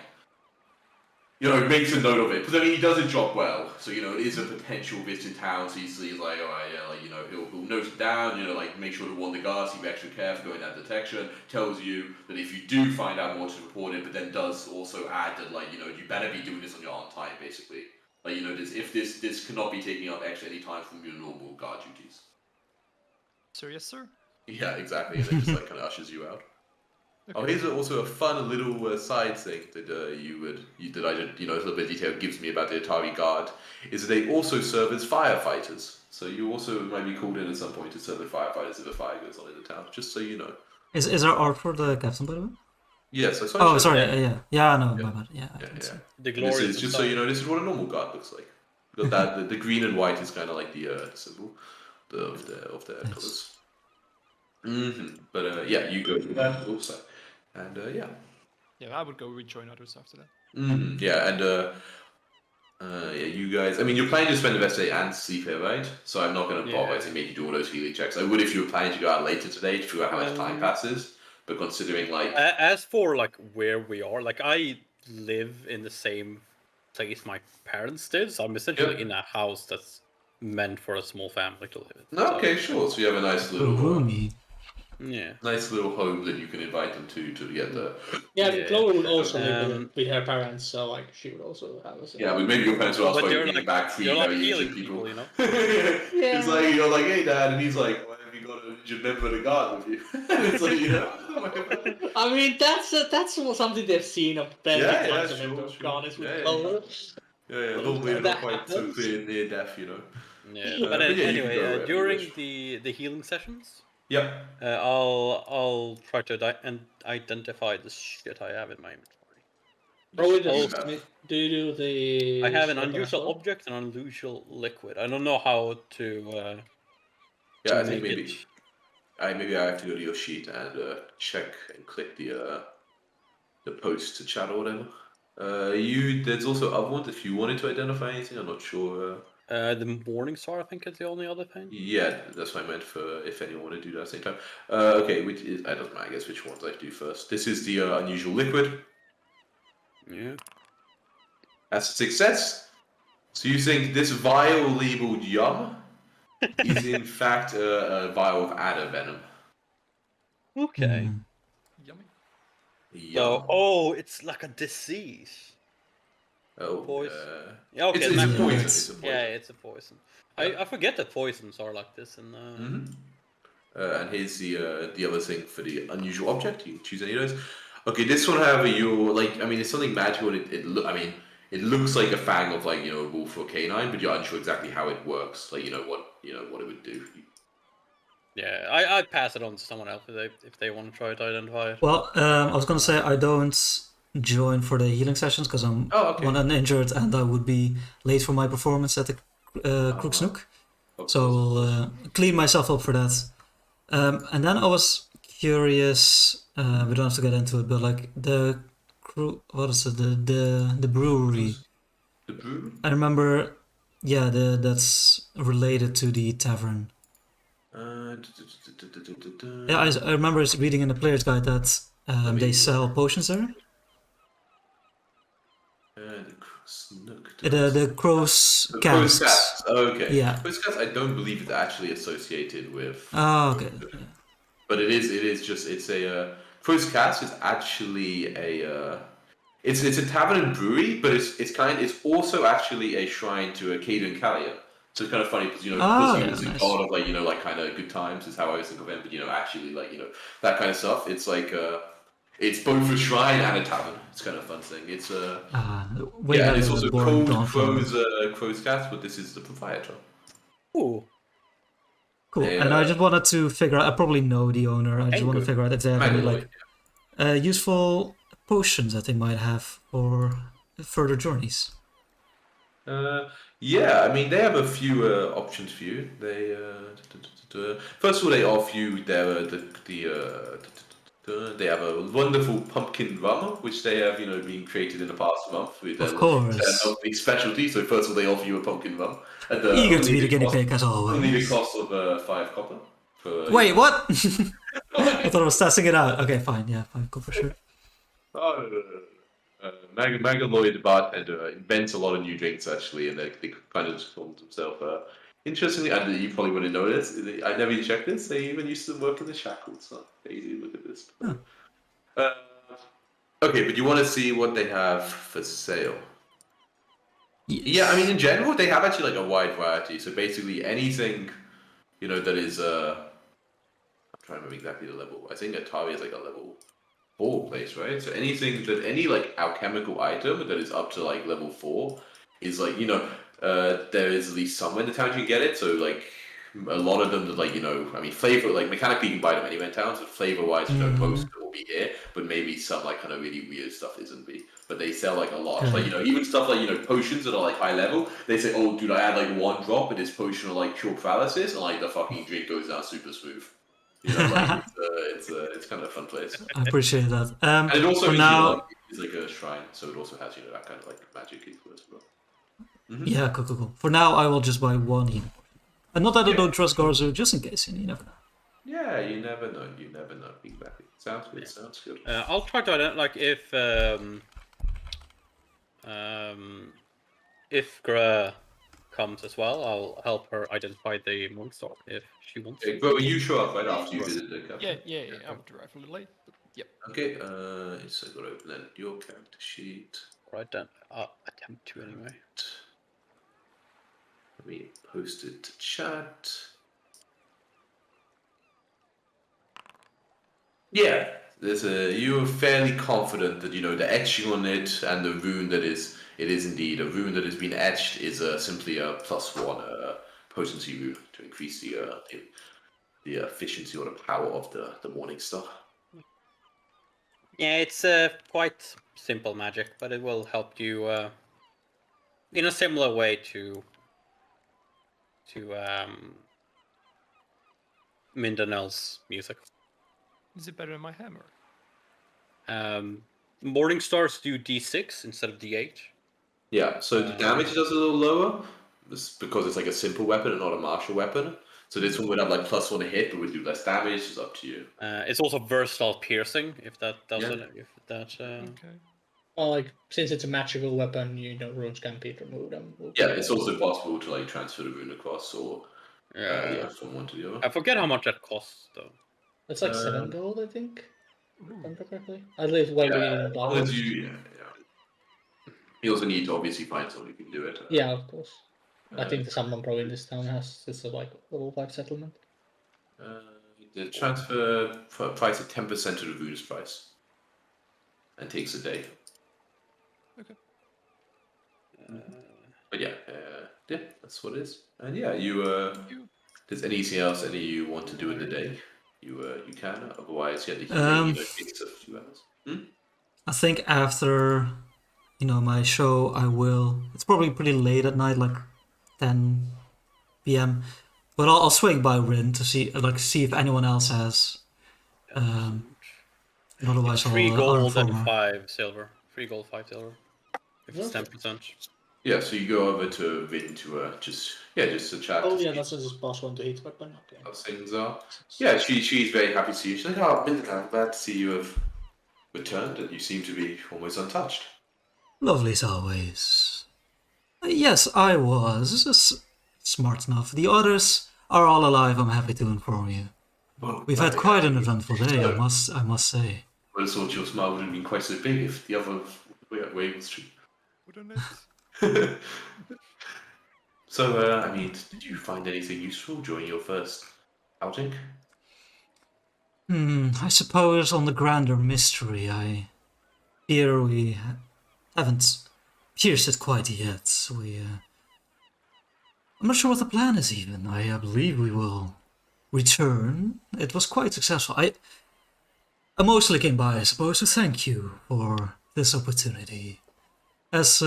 makes a note of it. Because I mean, he does his job well. So it is a potential visit in town. So he's like, all right, yeah, like he'll note it down. like make sure to warn the guards, keep extra care for going that detection. Tells you that if you do find out more to report it, but then does also add that like you better be doing this on your own time, basically. Like this cannot be taking up extra any time from your normal guard duties. Sir, yes, sir. Yeah, exactly. And then just like kind of ushers you out. Okay. Oh, here's also a fun little side thing that I did, a little bit of detail gives me about the Atari Guard is that they also serve as firefighters. So you also might be called in at some point to serve as firefighters if a fire goes on in the town. Just so you know. Is there art for the captain, by the way? Yes. Sorry. Yeah. No, my bad. Yeah. The glory. This is just so you know. This is what a normal guard looks like. The green and white is kind of like the symbol of their colors. But you go to that also, and Yeah, I would go rejoin others after that. Yeah, and you guys. I mean, you're planning to spend the rest of the day and sleep here, right? So I'm not going to bother to make you do all those healing checks. I would if you were planning to go out later today to figure out how much time passes. But considering like as for like where we are, like I live in the same place my parents did, so I'm essentially in a house that's meant for a small family to live in. Okay, sure. So you have a nice little roomy. Nice little home that you can invite them to get there. Yeah, Chloe would also live with her parents, so like she would also have a. Yeah, but maybe your parents will also bring back three very ancient people. It's like you're like, hey dad, and he's like, why have you got a member of the guard with you? It's like I mean, that's something they've seen of plenty of times. A member of God is with Chloe. Yeah. Normally they're not quite so clear near death, Yeah, but anyway, during the healing sessions. Yep. I'll try to identify the shit I have in my inventory. Do you do the? I have an unusual object and an unusual liquid. I don't know how to. I think maybe I have to go to your sheet and check and click the post to chat or whatever. There's also other ones if you wanted to identify anything. I'm not sure. The Morning Star, I think, is the only other thing. Yeah, that's what I meant for if anyone want to do that at the same time. Okay, I don't know, I guess which ones I do first. This is the unusual liquid. Yeah. That's a success. So you think this vial labeled yum is in fact a vial of adder venom. Okay. Yummy. So, it's like a disease. Oh, Poison. Yeah, okay. it's a maximum poison. Yeah, It's a poison. Yeah, it's a poison. Yeah. I forget that poisons are like this in. And here's the other thing for the unusual object. You can choose any of those. Okay, this one, however, you're like, I mean, it's something magical. And it looks like a fang of like a wolf or canine, but you're unsure exactly how it works. Like what it would do. Yeah, I'd pass it on to someone else if they want to try to identify it. Well, I was gonna say I don't join for the healing sessions because I'm one uninjured and I would be late for my performance at the Crook Snook. So I will clean myself up for that. And then I was curious. We don't have to get into it, but like what is it? The brewery. The brewery. I remember. Yeah, that's related to the tavern. Yeah, I remember reading in the player's guide that they sell potions there. The crow's casks. Okay. Yeah. Crow's casks, I don't believe it's actually associated with. Oh, okay. But it is just it's a crow's cask is actually a. It's a tavern and brewery, but it's also actually a shrine to Acadia Callion. So it's kind of funny because he was a god of like kind of good times is how I always think of him. But actually that kind of stuff. It's like it's both a shrine and a tavern. It's kind of a fun thing. It's and it's also called crow's cast, but this is the proprietor. Ooh. Cool. And I just wanted to figure out. I probably know the owner. I just want to figure out if they have any like useful potions that they might have for further journeys. Yeah, I mean they have a few options for you. They first of all they offer you they have a wonderful pumpkin rum which they have been created in the past month with of course their big specialty. So first of all they offer you a pumpkin rum. And, eager to be the guinea pig as always. Only the cost of 5 copper. Wait, what? I thought I was testing it out. Okay, fine. Yeah, 5 copper, sure. Oh, no. Magaloy, the bartender, invents a lot of new drinks actually, and they kind of just call themselves. Interestingly, and you probably wouldn't know this. I never even checked this. They even used to work in the shackles. So crazy. Look at this. Huh. Okay, but you want to see what they have for sale? Yes. Yeah, I mean in general they have actually like a wide variety. So basically anything, that is. I'm trying to remember exactly the level. I think Atari is like a level 4 place, right? So any like alchemical item that is up to like level 4 is like there is at least somewhere in the town you can get it. So like a lot of them that like I mean flavor like mechanically you can buy them anywhere in town. So flavor wise most of it will be here, but maybe some like kind of really weird stuff isn't be. But they sell like a lot. Like even stuff like potions that are like high level. They say, oh dude, I add like 1 drop of this potion of like cure paralysis, and like the fucking drink goes down super smooth. Like it's kind of a fun place. I appreciate that. And it also is like a shrine, so it also has that kind of like magic influence as well. Mm-hmm. Yeah, cool. For now, I will just buy 1 healing. And not that I don't trust Garzu, just in case, you never know. Yeah, you never know. Exactly. Sounds good. I'll try to identify like if Gra comes as well, I'll help her identify the monster if she wants. Okay, but you show up right after you visit the cafe. Yeah. I would arrive a little late, but yep. Okay, so I gotta open your character sheet. Right then, attempt to anyway. Let me post it to chat. Yeah, you're fairly confident that the etching on it and the rune that it is indeed a rune that has been etched is simply a +1 potency rune to increase the efficiency or the power of the morning star. Yeah, it's quite simple magic, but it will help you in a similar way to Mindanel's music. Is it better than my hammer? Morning stars do D6 instead of D8. Yeah, so the damage does a little lower because it's like a simple weapon and not a martial weapon. So this one would have like +1 to hit, but would do less damage. It's up to you. It's also versatile piercing, if that does it. If that. Okay. Well, like since it's a magical weapon, runes can be removed. Yeah, it's also possible to like transfer the rune across or from one to the other. I forget how much that costs though. It's like 7 gold, I think. If I remember correctly. At least when we did in Darklands. You also need to obviously find someone who can do it. Yeah, of course. I think someone probably in this town has this like level 5 settlement. The transfer price at 10% of the rune's price, and takes a day. Okay. But yeah, that's what it is. And yeah, you Thank you. there's anything else any of you want to do in the day, you can. Otherwise, yeah, the healing, takes a few hours. I think after, my show, I will. It's probably pretty late at night, like 10 p.m. But I'll swing by Rin to see if anyone else has. And otherwise, It's 3 I'll gold inform and her. 5 silver. 3 gold, 5 silver. If it's Okay. 10%. Yeah, so you go over to Vin to just to chat. Oh to yeah, see that's his boss one to hit weapon. Okay. how things are. Yeah, she's very happy to see you. She's like, "Oh, Vin, I'm glad to see you have returned, and you seem to be almost untouched." Lovely as always. Yes, I was smart enough. The others are all alive. I'm happy to inform you. Well, We've had quite an eventful day, I must say. I would have thought your smile would have been quite so big if the other way was true. Wouldn't it? So, I mean, did you find anything useful during your first outing? I suppose on the grander mystery, we haven't pierced it quite yet. I'm not sure what the plan is even. I believe we will return. It was quite successful. I mostly came by, I suppose, to thank you for this opportunity. As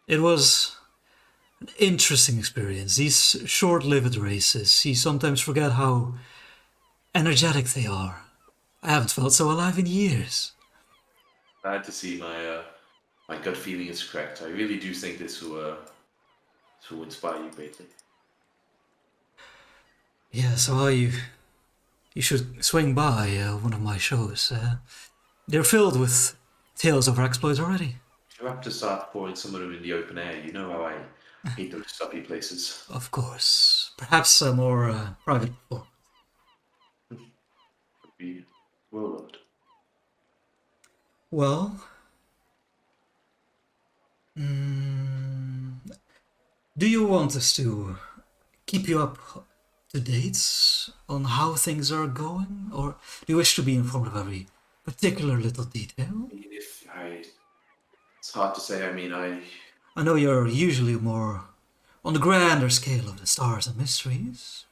it was an interesting experience. These short-lived races, you sometimes forget how energetic they are. I haven't felt so alive in years. Glad to see my gut feeling is correct. I really do think this will inspire you greatly. Yeah, so you should swing by one of my shows. They're filled with tales of our exploits already. You'll have to start pouring some of them in the open air. You know how I hate those stuffy places. Of course. Perhaps a more private form. Would be well loved. Well, do you want us to keep you up to date on how things are going? Or do you wish to be informed of every particular little detail? It's hard to say. I mean, I know you're usually more on the grander scale of the stars and mysteries.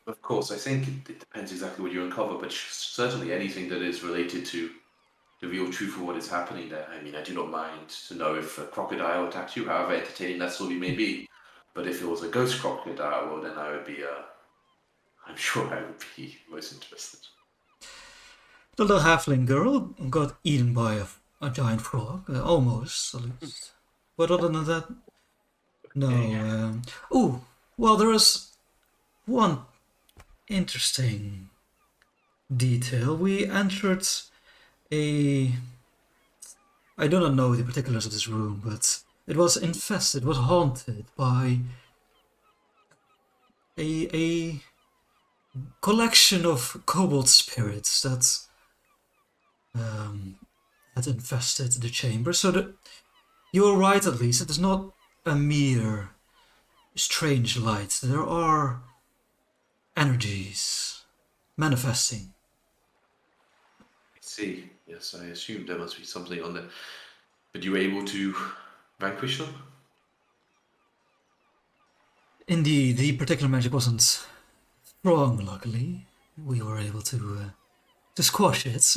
of course, I think it depends exactly what you uncover, but certainly anything that is related to the real truth of what is happening there. I mean, I do not mind to know if a crocodile attacked you, however entertaining that story may be. But if it was a ghost crocodile, well, then I would be, I'm sure I would be most interested. The little halfling girl got eaten by a giant frog, almost, at least. But other than that, no. Well, there is one interesting detail. We entered I do not know the particulars of this room, but it was infested, was haunted by a collection of kobold spirits that had infested the chamber. So that you are right, at least. It is not a mere strange light. There are energies manifesting. I see. Yes, I assume there must be something on there. But you were able to vanquish them? Indeed, the particular magic wasn't strong, luckily. We were able to squash it.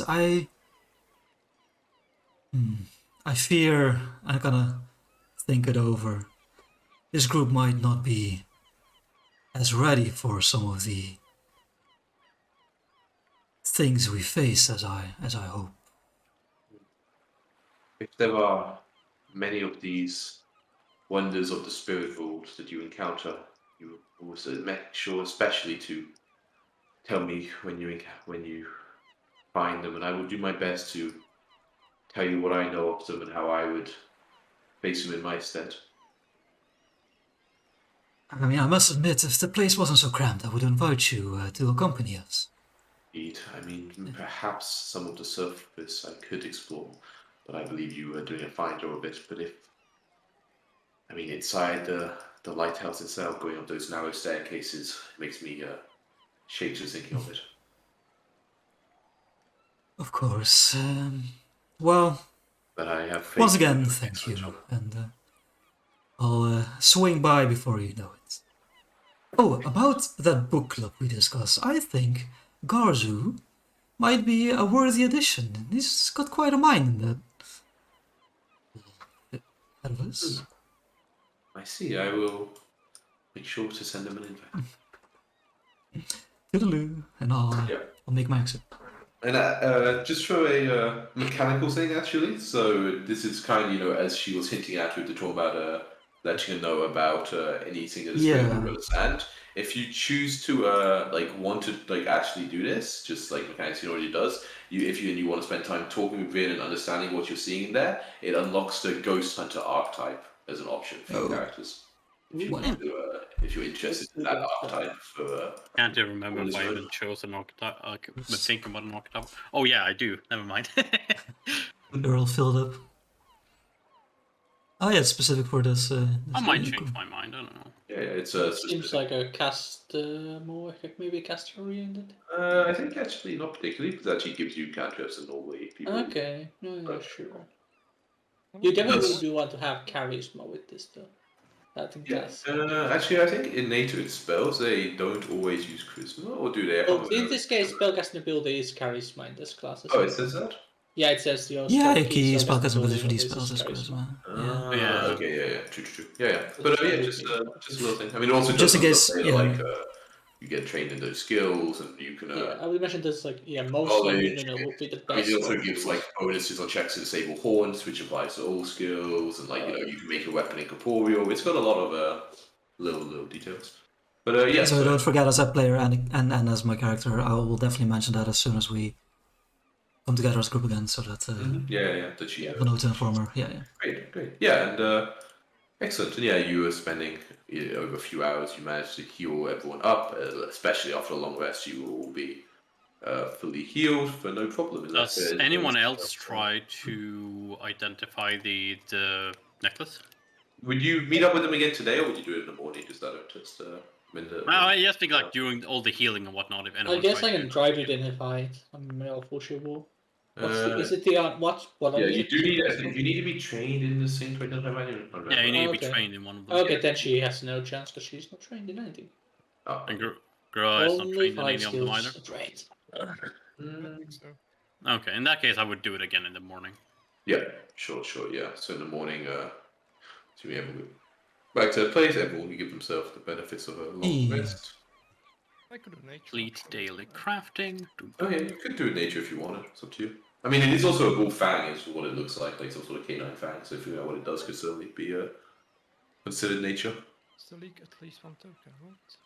I fear, I'm gonna think it over. This group might not be as ready for some of the things we face as I hope. If there are many of these wonders of the spirit world that you encounter, you also make sure especially to tell me when you find them, and I will do my best to tell you what I know of them and how I would face them in my stead. I mean, I must admit, if the place wasn't so cramped, I would invite you to accompany us. Indeed, I mean, perhaps some of the surface I could explore, but I believe you were doing a fine job of it. But inside the lighthouse itself, going up those narrow staircases makes me shake just thinking of it. Of course. Well, But I have faith once in you again, doing thank excellent you, job. and I'll swing by before you know it. Oh, about that book club we discussed, I think Garzu might be a worthy addition. He's got quite a mind in that. Elvis. I see. I will make sure to send him an invite. Toodaloo, and I'll make my exit. And just for a mechanical thing, actually. So this is kind of, as she was hinting at with the talk about letting her know about anything that is available to understand. If you choose to want to actually do this, just like Mechanics already does, if you want to spend time talking with Vin and understanding what you're seeing in there, it unlocks the Ghost Hunter archetype as an option for your characters. If you want to, if you're interested in that archetype for. Can't even remember if I even chose an archetype. I've been thinking about an archetype. Oh yeah, I do. Never mind. They're all filled up. Oh yeah, it's specific for this. I might change my mind. I don't know. Yeah, it's seems like a cast more maybe caster oriented. I think actually not particularly, because it actually gives you cantrips and normally people. Okay, no, sure. You definitely do want to have charisma with this though. I think that's. Actually, I think in native spells they don't always use charisma, or do they? Well, in this case, spellcasting ability is charisma in this class. Oh, it says that. Yeah, it says your key spellcasting ability for these spells is charisma. Okay, yeah, true. Yeah. But just a little thing. I mean, also just in case, you get trained in those skills, and you can. I would mention this most would be the best. I mean, it also gives bonuses on checks to disable haunts, which applies to all skills, and you can make your weapon incorporeal. It's got a lot of little details. But yeah. So don't forget, as a player and as my character, I will definitely mention that as soon as we come together as a group again, so that that she the note informer. Yeah. Great. Yeah, and excellent. And yeah, you were spending over a few hours. You managed to heal everyone up, especially after a long rest. You will all be fully healed for no problem. Does anyone else try to identify the necklace? Would you meet up with them again today, or would you do it in the morning? Just out of interest. I just think during all the healing and whatnot. If anyone I guess I can try to identify it. I'm for sure. Is it the what? Yeah, you do need. You need to be trained in this thing to identify it. Yeah, you need to be trained in one of them. Okay, then she has no chance because she's not trained in anything. Oh. And girl is not trained in any of them either. Trained. Okay, in that case, I would do it again in the morning. Yeah, sure. Yeah, so in the morning, to be able to back to the place, everyone can give themselves the benefits of a long rest. I could have nature. Complete daily crafting. Oh yeah, you could do it nature if you wanted. It's up to you. I mean, it is also a bull fang, is what it looks like some sort of canine fang. So if you know what it does, could certainly be considered nature. Still leak at least one token, right?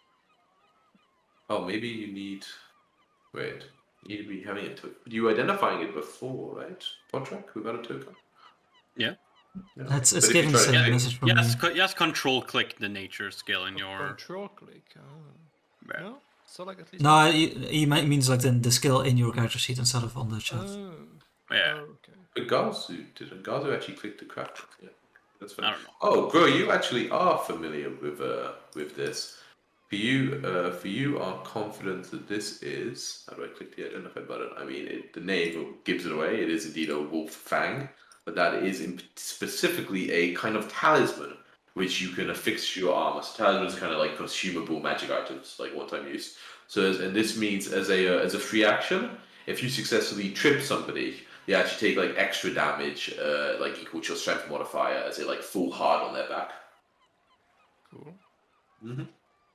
Oh, maybe you need. Wait, you need to be having it. You identifying it before, right? Podtrack without a token. Yeah. It's giving the same message from me. Yes, control click the nature skill in your. Control click. No. So at least. No, he means the skill in your character sheet instead of on the chat. Yeah. Okay. But Garzu actually clicked the craft. Yeah, that's fine. I don't know. Oh, bro, you actually are familiar with this. For you are confident that this is. How do I click the identify button? I mean, the name gives it away. It is indeed a wolf fang, but that is specifically a kind of talisman which you can affix to your armor. So talismans are kind of like consumable magic items, like one-time use. So, and this means as a free action, if you successfully trip somebody, you actually take extra damage, equal to your strength modifier, as a full hard on their back. Cool. Mm-hmm.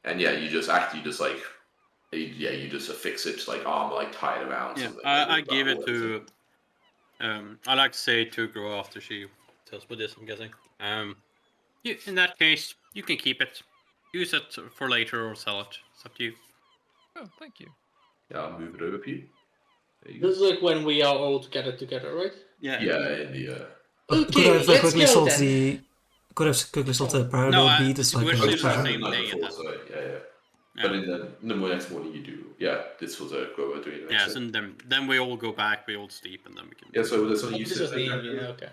And yeah, you just affix it armor tie it around. Yeah, I gave it to. I like to say to Grow after she tells me this. I'm guessing. In that case, you can keep it, use it for later, or sell it. It's up to you. Oh, thank you. Yeah, I'll move it over for you. This is like when we are all together, right? Yeah. Yeah, in the. Okay, could have quickly sold the parallel beat. It's we're like still the treasure. same day. But in the next morning you do. Yeah, this was a grower doing it. Yes, and then we all go back, we all sleep, and then we can. Yeah, so that's what Oh, you this said. was the engine, okay.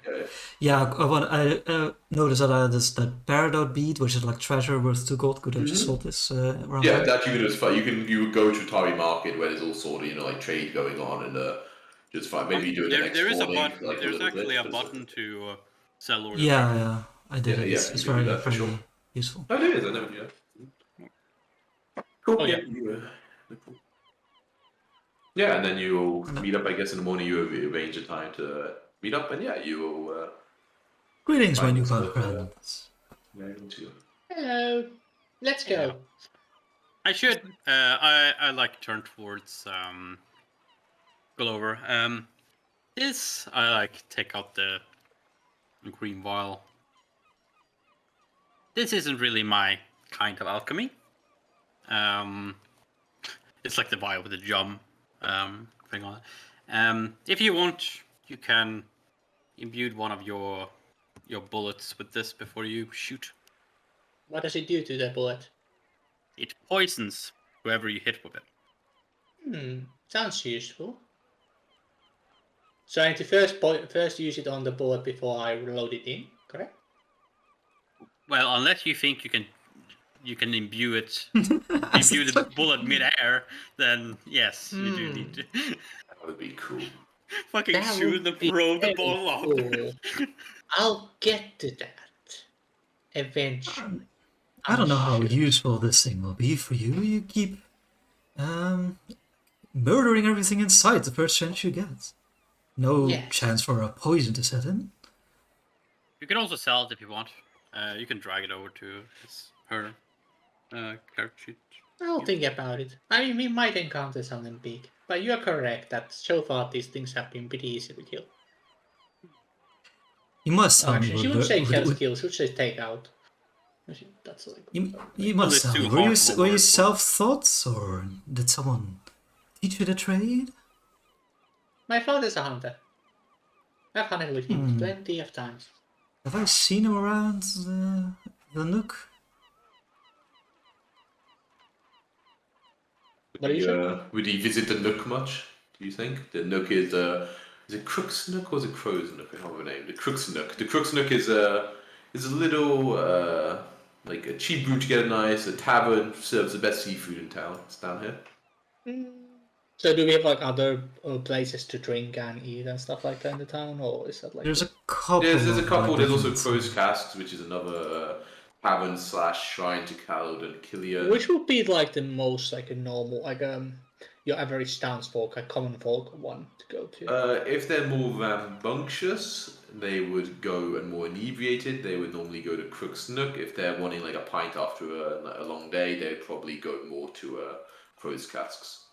Yeah. Yeah, I noticed that I had that Peridot bead, which is like treasure worth 2 gold. Could have just sold this around. Yeah, there. that you can just find. You would go to Tari Market where there's all sort of like trade going on and just fine. Maybe you do it the next there is morning. a button. Like There's a little actually bit, a button to sell all your Yeah, treasure. yeah, I did it. Yeah, It's you can do very, that for very sure. useful. Oh, it is. I never knew that. Cool. Oh, yeah. Cool. Yeah, and then you will meet up. I guess in the morning you arrange a time to meet up, and yeah, you will. Greetings, my Fine, newfound so, friends. Hello. Let's go. I should. I like turn towards Glover. This I like take out the green vial. This isn't really my kind of alchemy. It's like the vial with the jum thing on it. If you want, you can imbue one of your bullets with this before you shoot. What does it do to the bullet? It poisons whoever you hit with it. Sounds useful. So I need to first use it on the bullet before I load it in, correct? Well, unless you think you can imbue it, imbue the bullet mid-air, then yes, you do need to. That would be cool. Fucking That shoot would the be throw the very ball off. cool. I'll get to that eventually. I don't know how sure. useful this thing will be for you. You keep murdering everything in sight the first chance you get. No Yes. chance for a poison to set in. You can also sell it if you want. You can drag it over to her character sheet. I'll think about it. I mean, we might encounter something big, but you're correct that so far these things have been pretty easy to kill. You must tell me. Actually, she what- would say what- kill what- skills, she would say take out. That's like. You must it's tell too me. hard of a Were you word for it. self-taught, or did someone teach you the trade? My father's a hunter. I've hunted with him plenty of times. Have I seen him around the Nook? What do you say? Would he visit the Nook much? Do you think the Nook is it Crook's Nook or is it Crow's Nook? I can't remember the name. The Crook's Nook. The Crook's Nook is a little like a cheap room to get a nice. A tavern serves the best seafood in town. It's down here. So do we have like other places to drink and eat and stuff like that in the town, or is that like? There's a couple. There's a of, couple. like, There's also different- Crow's Casks, which is another tavern / shrine to Caledon Killian. Which would be like the most like a normal your average townsfolk, a common folk one to go to? If they're more rambunctious, they would go and more inebriated. They would normally go to Crook's Nook. If they're wanting like a pint after a long day, they'd probably go more to Crow's Casks.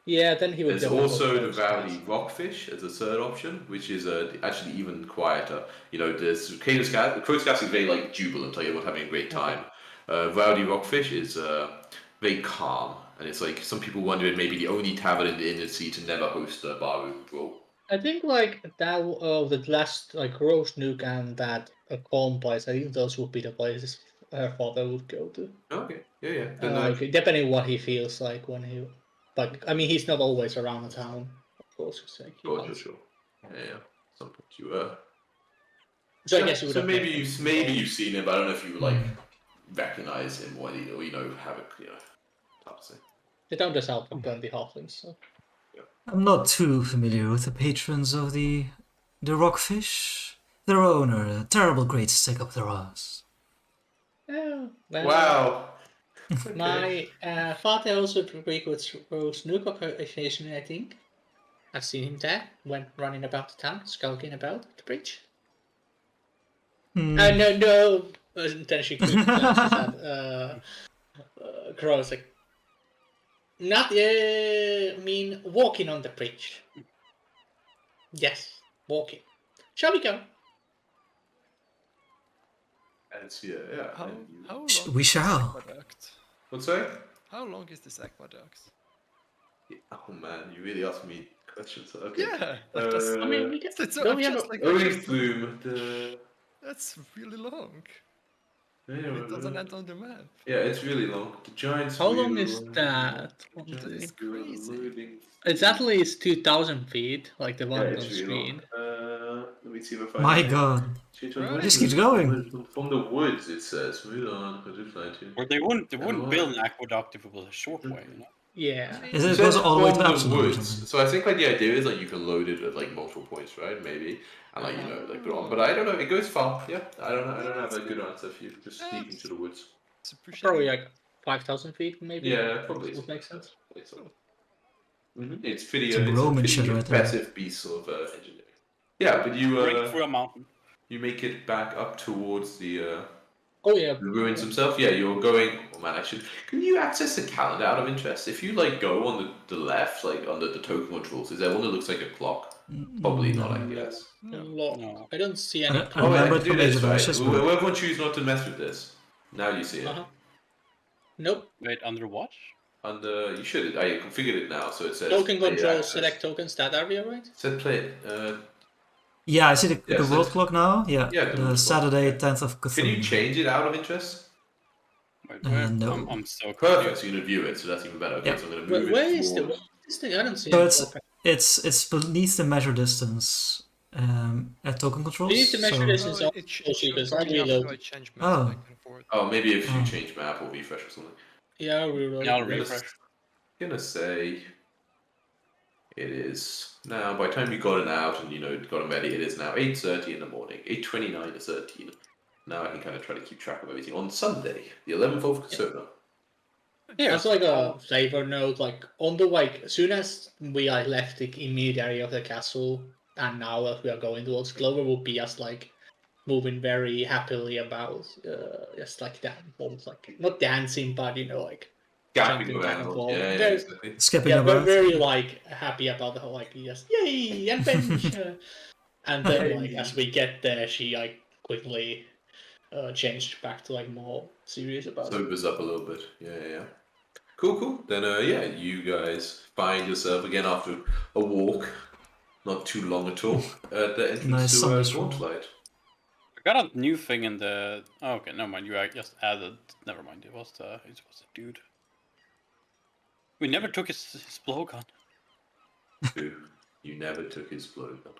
Yeah, then he would. There's go also for the those Rowdy guys. Rockfish as a third option, which is actually even quieter. You know, there's Crow's Cask is very like jubilant, like everyone having a great time. Rowdy Rockfish is very calm, and it's like some people wonder it may be the only tavern in the inner sea to never host a barroom brawl. I think like that the last like Rose Nook and that calm place. I think those would be the places her father would go to. Okay, yeah. Then, Like, depending what he feels like when he. But I mean, he's not always around the town, of course. So he hunts. sure. Yeah. Some point you So I guess you would. So have maybe met him. you've seen him, but I don't know if you like recognize him or have a how to say. They don't just out plenty halflings. So. I'm not too familiar with the patrons of the Rockfish. Their owner, a terrible great stick up their ass. Yeah. Well, Wow. My father also recruits Rose Nook occasionally, I think. I've seen him there when running about the town, skulking about the bridge. No. Then she glances at Crows like, not, I mean, walking on the bridge. Yes, walking. Shall we go? And How long We is this shall. aqueduct? What's that? How long is this aqueduct? Oh man, you really asked me questions. Okay. Yeah, that does- I mean, we can. It's don't I'm we have just a- like Orange Bloom, the that's really long. It doesn't end on the map. Yeah, it's really long. The Giants. How long is that? It's crazy. It's at least 2,000 feet, like the Yeah, one on it's really long. screen. Let me see if I find My it. god. Right. Just keeps going. From the woods, it says. Move on. Or they wouldn't build an aqueduct if it was a short way, you know? Yeah. Is It it goes says all the way from to the Epsilon or woods. something? So I think like the idea is like you can load it at like multiple points, right? Maybe, and like like put it on. But I don't know. It goes far. Yeah, I don't know. I don't have a good answer for you. Just sneak into the woods. It's appreciated. Probably like 5,000 feet, maybe. Yeah, probably. Would make sense. It's pretty. Some It's a Roman pretty shit right there. impressive piece of engineering. Yeah, but you Break through a mountain. you make it back up towards the Oh yeah. ruins themselves. Yeah, you're going. Oh man, I should. Can you access the calendar out of interest? If you like go on the left, like under the token controls, is there one that looks like a clock? Probably not, I guess. No. I don't see any. I remember it do from this, Age of right? Ashes, but Whoever choose not to mess with this. Now you see it. Nope. Wait, under what? Under you should. I configured it now, so it says Token play control, access. select tokens that area, right? Said play. yeah, I see the Yes, world it's- clock now. Yeah, yeah, the world the clock, Saturday, yeah. 10th of Cthulhu. Can you change it out of interest? Wait, no. I'm so Perfect. confused. So you're gonna view it, so that's even better. Okay, Yeah. so I'm gonna move Where it is forward. this thing? I don't see So it. it's beneath the measure distance at token controls. We need to measure so- this. Oh, It's it also shows because me I after reload. I change maps Oh. back and forth. Oh, maybe if you Oh. change map or refresh or something. Yeah, I'll reload. Yeah, I'll I'm refresh. gonna say it is now. By the time you got it out and got it ready, it is now 8:30 in the morning. 8:29 to 13. Now I can kind of try to keep track of everything on Sunday, the 11th of October. Yeah, That's like a flavor note. Like on the as soon as we left the immediate area of the castle, and now that we are going towards Clover, will be us like moving very happily about, just like that, almost like not dancing, but like Gapping jumping back and around. forth. Yeah, Very- exactly. Skipping Yeah, about. very like happy about the whole like yes, yay, adventure. And then like as we get there, she like quickly changed back to like more serious about it. Sobers up a little bit. Yeah. Cool. Then yeah, you guys find yourself again after a walk, not too long at all, at the entrance Nice to sunny stroll. Gauntlet. I got a new thing in the. Oh, okay, never mind. You just added. Never mind. It was the dude. We never took his blowgun. You never took his blowgun,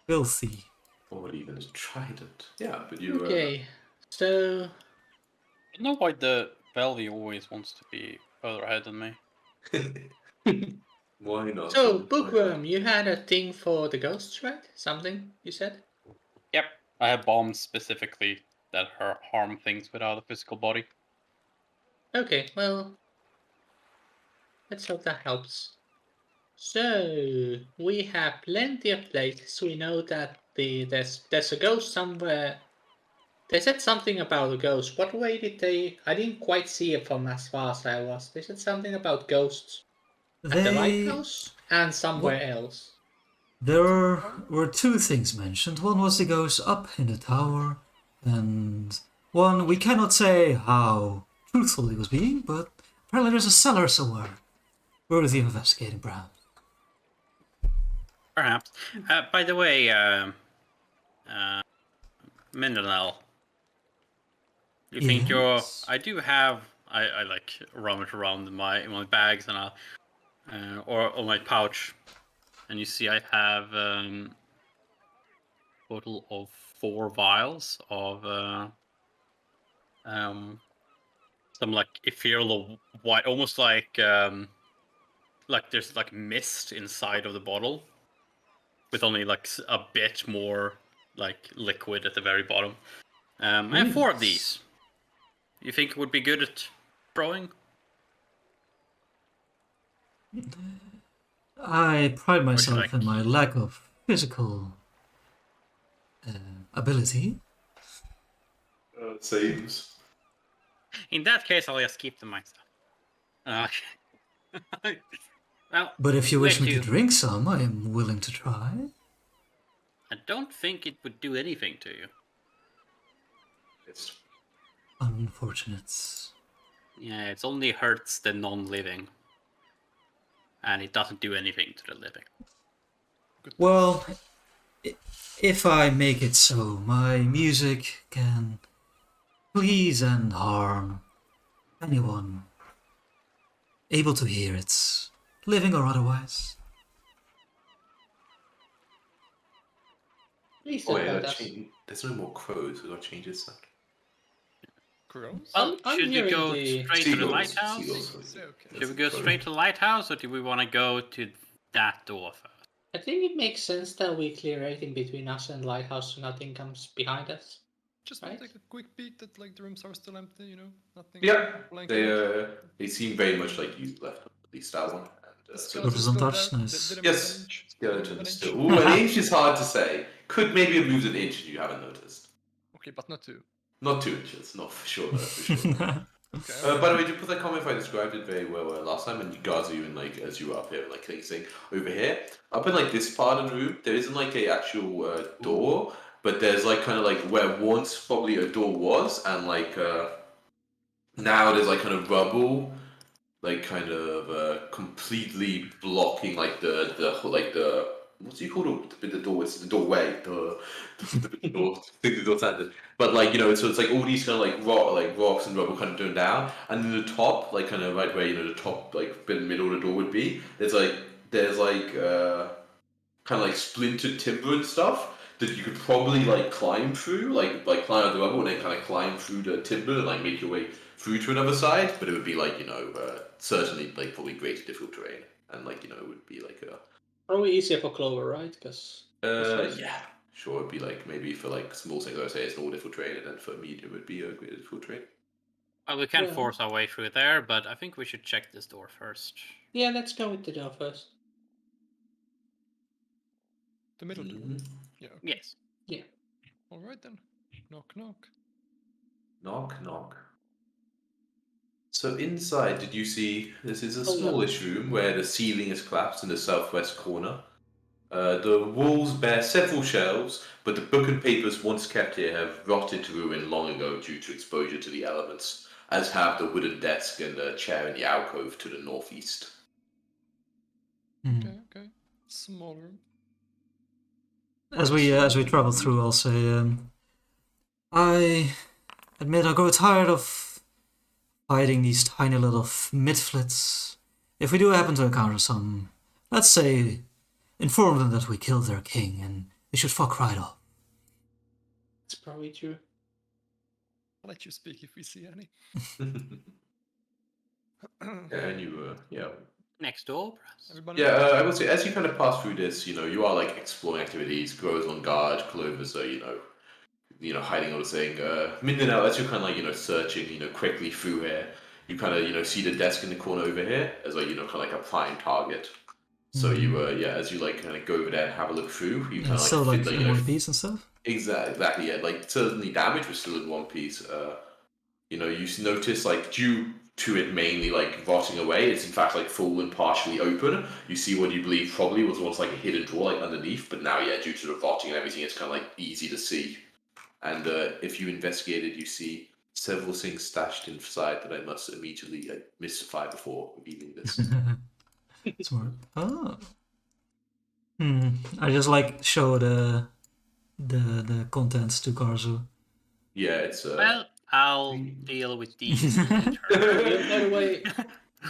Filthy. or even his trident. Yeah, but you. Okay, so I don't know why the Velvy always wants to be further ahead than me. Why not? so Why not? Bookworm, you had a thing for the ghosts, right? Something you said. Yep, I have bombs specifically that harm things without a physical body. Okay, well, let's hope that helps. So we have plenty of places. We know that there's a ghost somewhere. They said something about a ghost. What way did they? I didn't quite see it from as far as I was. They said something about ghosts at the They lighthouse and somewhere else. There were two things mentioned. One was the ghost up in the tower, and one we cannot say how truthful he was being, but apparently there's a cellar somewhere worthy of investigating, perhaps. Perhaps. By the way, Mindanel, you think you're? Yes. I do have. I like rummage around in my bags and or my pouch, and you see I have total of 4 vials of some like ethereal white, almost like there's like mist inside of the bottle, with only like a bit more like liquid at the very bottom. I have 4 of these. You think it would be good at throwing? I pride myself like- in my lack of physical ability. Seems. In that case, I'll just keep them myself. Well, But if you wish wait, me you- to drink some, I am willing to try. I don't think it would do anything to you. It's Unfortunate. Yeah, it only hurts the non-living. And it doesn't do anything to the living. Well, if I make it so, my music can please and harm anyone able to hear it, living or otherwise. Please Oh don't wait, I hurt gotta us. change. There's no more crows. I gotta change this sound. Crows? Well, I'm should we hearing go the straight to the Seagulls. lighthouse? Seagulls. Seagulls, yeah, okay. Should we go straight to the lighthouse, or do we want to go to that door first? I think it makes sense that we clear everything between us and lighthouse so nothing comes behind us. Just Right. take a quick peek that like the rooms are still empty, you know, nothing. Yeah, blanking out. they seem very much like you left, at least that one. The So skeleton Doesn't still touch, there. nice. Did it move an yes, inch? skeleton An still. inch? Ooh, an inch is hard to say. Could maybe have moved an inch if you haven't noticed. Okay, but not 2. Not 2 inches, not for sure. No, for sure. Okay. By the way, did you put that comment if I described it very well last time? And you guys are even like as you were up here, like thing over here, up in like this part of the room, there isn't like a actual door, but there's like kind of like where once probably a door was, and like now there's like kind of rubble, like kind of completely blocking like the what's you call the door? It's the doorway, the door, the door standard. But like so it's like all these kind of like rocks and rubble kind of going down, and then the top, like kind of right where the top like bit in the middle of the door would be. There's kind of like splintered timber and stuff that you could probably like climb through, like climb out the rubble and then kind of climb through the timber and like make your way through to another side. But it would be like certainly like probably greater difficult terrain, and like it would be like a Probably easier for Clover, right? Because yeah, sure, it'd be like maybe for like small things I would say it's an all difficult terrain, and then for medium it would be a greater difficult terrain. Well, we can Yeah. force our way through there, but I think we should check this door first. yeah, let's go with the door first. The middle door. Mhm. Yeah. Okay. Yes. All right then. Knock knock. Knock knock. So inside, did you see? This is a Oh, yeah. smallish room where the ceiling is collapsed in the southwest corner. The walls bear several shelves, but the book and papers once kept here have rotted to ruin long ago due to exposure to the elements, as have the wooden desk and the chair in the alcove to the northeast. Okay. Small room. As we travel through, I'll say, I admit I grow tired of fighting these tiny little Mitflits. If we do happen to encounter some, let's say, inform them that we killed their king and they should fuck right off. It's probably true. I'll let you speak if we see any. And you, Next door, perhaps? Everybody. Yeah, I would say as you kind of pass through this, you are like exploring activities. Grows on guard, Clover's hiding all the thing. Mindanao, as you're kind of like searching, quickly through here, you kind of see the desk in the corner over here as like kind of like a prime target. So you as you like kind of go over there and have a look through, you kind of Still like like in one piece and stuff. Exactly, yeah. Like certainly damage was still in one piece. You notice like due to it mainly like rotting away, it's in fact like full and partially open. You see what you believe probably was once like a hidden drawer like underneath, but now due to the rotting and everything, it's kind of like easy to see. And if you investigate it, you see several things stashed inside that I must immediately mystify before revealing this. Smart. Oh. I just like show the contents to Karzu. Yeah, it's Well, I'll deal with these in turn. By the way,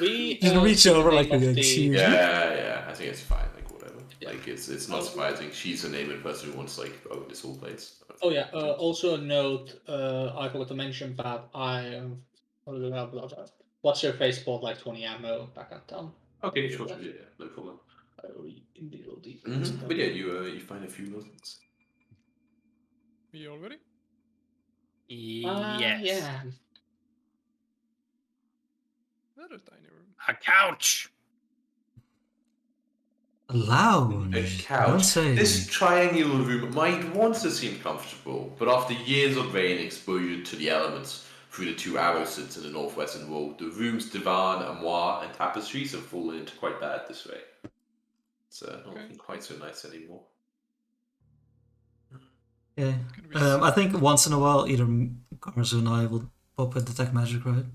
we Just reach see the over like name a of the- huge- yeah. I think it's fine. Like whatever. Yeah. Like it's not surprising. She's a named person who wants like this whole place. Oh yeah. Also a note. I forgot to mention that I am. What's your face bought like 20 ammo back at town? Okay, sure, yeah, no problem. Indeed, But yeah, you find a few little things. We all ready? Yes. Yeah. Very tiny room. A couch! A lounge. A I don't couch. say. This triangular room might once have seemed comfortable, but after years of rain and exposure to the elements through the two arrow slits in the northwestern wall, the room's divan, armoire, and tapestries have fallen into quite bad disarray. It's not looking quite so nice anymore. Yeah. Can we I think once in a while, either Karzu and I will pop with detect magic, right?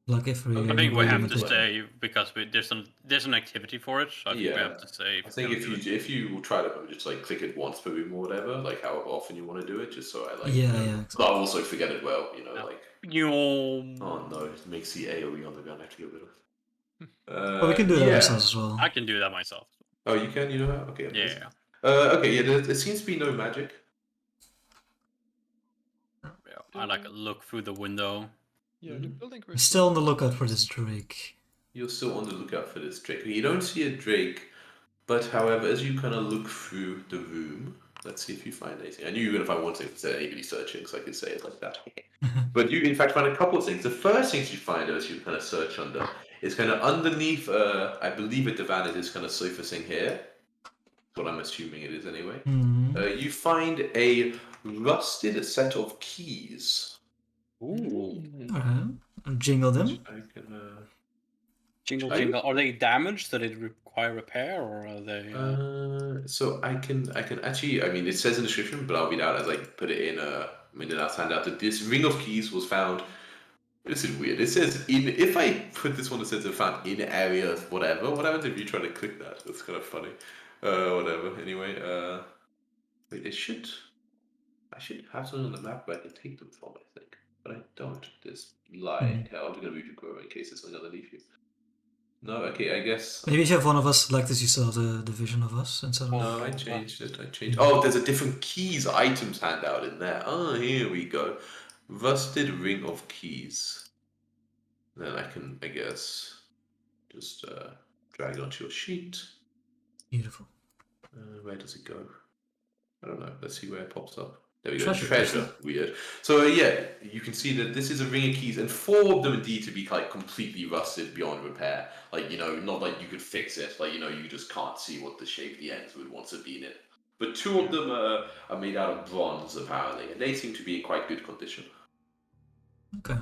Like if we. I think we have to Like- stay because there's an activity for it. So I think we Yeah. have to say. I think if you try to just like click it once per room or whatever, like how often you want to do it, just so I like. Yeah, you know, yeah, But exactly. I'll also forget it well, No. like. You. Oh no, it makes the AOE on the gun. I have to get rid of. But we can do that yeah. ourselves as well. I can do that myself. Oh, you can. You know how? Okay. amazing. Yeah. Okay. Yeah. There seems to be no magic. Yeah. I like look through the window. Yeah, the building. I'm still on the lookout for this Drake. You're still on the lookout for this Drake. You don't see a Drake, but however, as you kind of look through the room, let's see if you find anything. I knew you were going to find one thing if there anybody searching, so I could say it like that. But you, in fact, find a couple of things. The first things you find as you kind of search under is kind of underneath, I believe a divan is kind of surfacing here. What I'm assuming it is anyway. You find a rusted set of keys. Ooh. Alright. Jingle them. I can, Jingle Are you- jingle. Are they damaged? Do they require repair, or are they? So I can actually, I mean, it says in the description, but I'll read out as I put it in the last handout that this ring of keys was found. This is weird. It says if I put this one that says it found in area whatever. What happens if you try to click that? That's kind of funny. Whatever. Anyway, wait, I should have something on the map where I can take them from. I think, but I don't. This lie. I'm gonna move you over in case there's something underneath you. No, okay, I guess. Maybe if you have one of us selected, you still have the vision of us instead of. No, I changed it. Oh, there's a different keys items handout in there. Oh, here we go. Rusted ring of keys. Then I can, I guess, just drag it onto your sheet. Beautiful. Where does it go? I don't know. Let's see where it pops up. There we go. Treasure. Treasure. Weird. So yeah, you can see that this is a ring of keys, and 4 of them indeed to be like completely rusted beyond repair. Like not like you could fix it. Like you just can't see what the shape the ends would once have been in. But 2 of them are made out of bronze apparently, and they seem to be in quite good condition. Okay.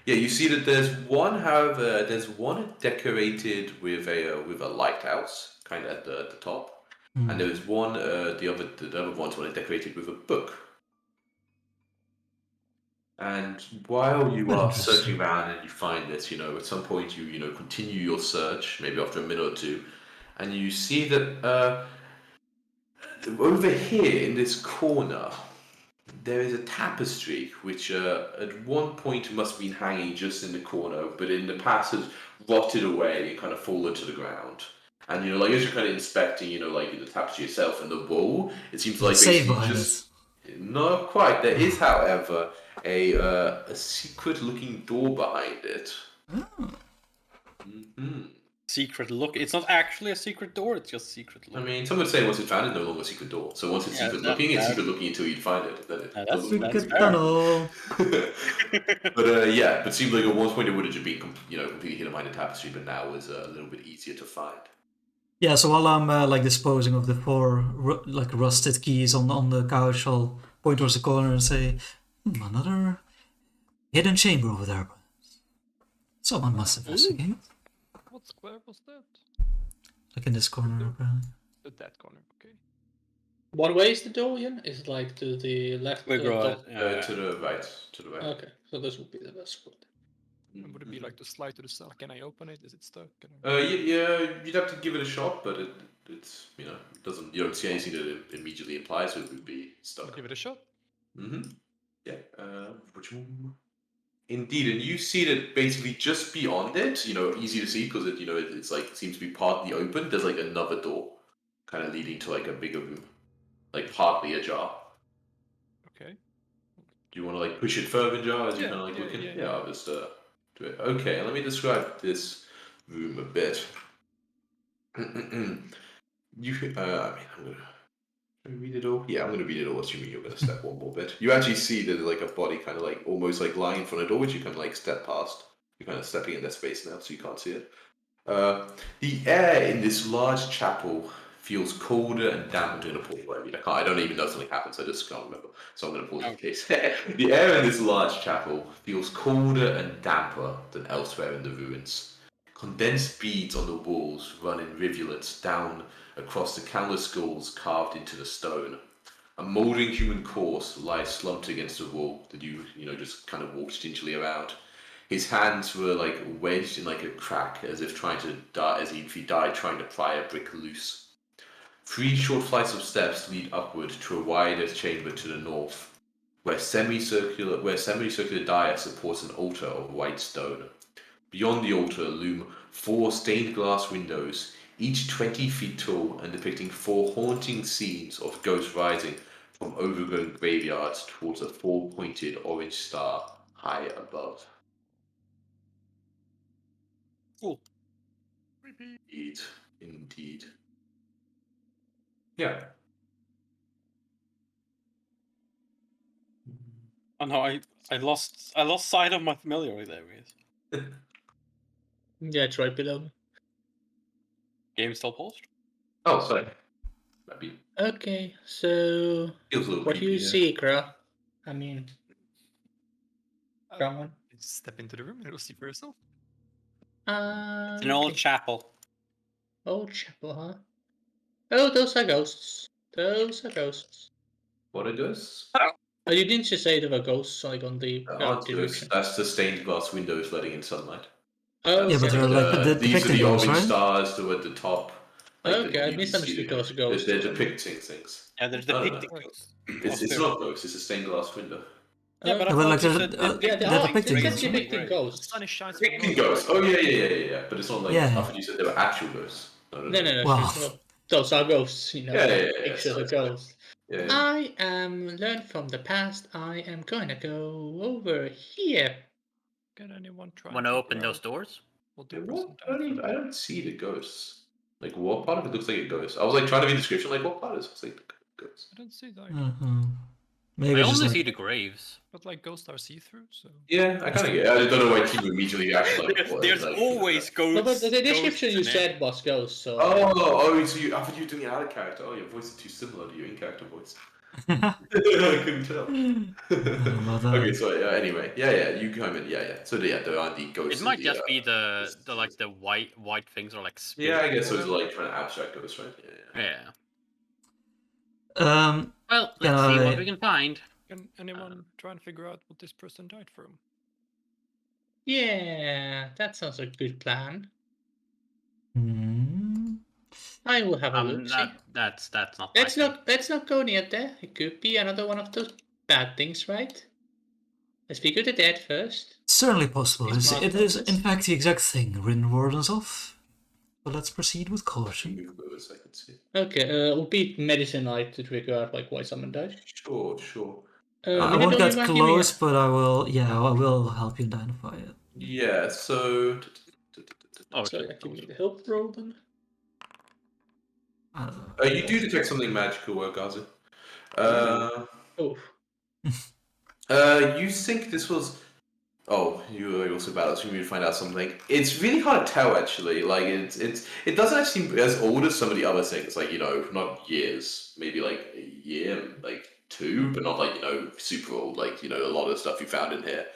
Yeah, you see that there's one. However, there's one decorated with a lighthouse, kind of at the top. And there is one, the other one's one is decorated with a book. And while you are searching around and you find this, at some point you continue your search, maybe after a minute or 2, and you see that over here in this corner, there is a tapestry which at one point must have been hanging just in the corner, but in the past has rotted away and kind of fallen to the ground. And as you're kind of inspecting, the tapestry itself and the wall, it seems like Save basically behind just not quite. There is, however, a secret-looking door behind it. Secret look. It's not actually a secret door. It's just secret look. I mean, some would say once it's found, it's no longer a secret door. So once it's secret looking, it's secret looking until you find it. Then it that's doesn't look Secret fair. tunnel. But it seemed like at one point it would have just been completely hidden behind the tapestry, but now is a little bit easier to find. Yeah, so while I'm disposing of the 4 rusted keys on the couch, I'll point towards the corner and say, another hidden chamber over there. Someone must investigate. What square was that? Like in this corner, apparently. That corner. Okay. What way is the door again? Is it like to the left? We go top? To the right. Okay, so this would be the best spot. And would it be like to slide to the side? Can I open it? Is it stuck? Can I... Yeah, you'd have to give it a shot, but it's it doesn't. You don't see anything that it immediately implies it would be stuck. Give it a shot. Yeah. Indeed, and you see that basically just beyond it, easy to see because it's like it seems to be partly open. There's like another door, kind of leading to like a bigger room, like partly ajar. Okay. Do you want to like push it further ajar as you kind of like looking? Yeah. I'll just do it. Okay, let me describe this room a bit. I mean, I'm gonna. Should I read it all? Yeah, I'm going to read it all, assuming you're going to step one more bit. You actually see that there's like a body kind of like almost like lying in front of the door, which you can like step past. You're kind of stepping in their space now, so you can't see it. The air in this large chapel feels colder and damper in a pool. I mean, I don't even know if something happens, I just can't remember. So I'm going to pause in case. The air in this large chapel feels colder and damper than elsewhere in the ruins. Condensed beads on the walls run in rivulets down across the countless skulls carved into the stone. A mouldering human corpse lies slumped against a wall that you just kind of walked gingerly around. His hands were like wedged in like a crack, as if trying to die, if he died trying to pry a brick loose. 3 short flights of steps lead upward to a wider chamber to the north, where semicircular dia supports an altar of white stone. Beyond the altar loom 4 stained glass windows, each 20 feet tall and depicting 4 haunting scenes of ghosts rising from overgrown graveyards towards a 4-pointed orange star high above. Cool. Indeed. Yeah. Oh no, I lost sight of my familiar areas. Yeah, it's right below me. Game still paused? Oh, sorry. Maybe. Okay, so Feels a little what do you creepy, yeah. see, Gra? I mean, Uh, Rowan? Step into the room and you'll see for yourself. It's an old Okay. chapel. Old chapel, huh? Oh, those are ghosts. Those are ghosts. What are ghosts? Oh, you didn't just say there were ghosts like on the Aren't ghosts. description. That's the stained glass windows letting in sunlight. Oh, Yeah, but okay. they're like These are depicting the ghosts, orange right? stars that were at the top. Like Okay, I you can see misunderstood the those ghosts. ghosts. They're depicting things. Yeah, they're No, no, depicting no. ghosts. It's not ghosts. It's a stained glass window. Yeah, but I Yeah, but thought like you they're, said Yeah, they they're are. depicting It says ghosts, right? depicting The ghosts. sun is shining through the Depicting window. ghosts. Oh yeah. But it's not like Yeah. I thought you said they were actual ghosts. No. Wow. Sure. Those are ghosts, you know. Yeah, Pictures sorry, of ghosts. Yeah. I am learned from the past. I am gonna go over here. Can anyone try? Want to open those doors? What the Yeah, person what? I don't see the ghosts. Like, what part of it looks like a ghost? I was like trying to read the description, like, what part is looks like a ghost? I don't see that. Maybe I just only like, see the graves. But like ghosts are see-through, so Yeah, I kind of get it. I don't know why Team immediately actually like, what, There's like, always ghosts. No, but the description ghosts you in there. said was ghosts, so. Oh, so I thought you were doing it out of character. Oh, your voice is too similar to your in-character voice. I couldn't tell. Okay, so anyway, you come in, So there are the ghosts. It might just be the white things are like spirits. Yeah, I guess it was like trying to abstract ghosts, right? Yeah. Um, Well, let's see what we can find. can anyone try and figure out what this person died from? Yeah, that sounds like a good plan. hmm. I will have a look. That's not. Let's not go near there. It could be another one of those bad things, right? Let's figure the dead first. Certainly possible. It's It is, in fact, the exact thing written wardens of. But let's proceed with caution. Okay, we'll beat medicine night to figure out like why someone died. Sure. I won't get close, but I will. Yeah, I will help you identify it. Yeah. So. Oh, So I give me the help roll then. You do detect something magical, Gaza. Oh. You think this was? Oh, you also about to find out something. It's really hard to tell, actually. Like it doesn't actually seem as old as some of the other things. Like not years, maybe like a year, like 2, but not like super old. Like a lot of the stuff you found in here.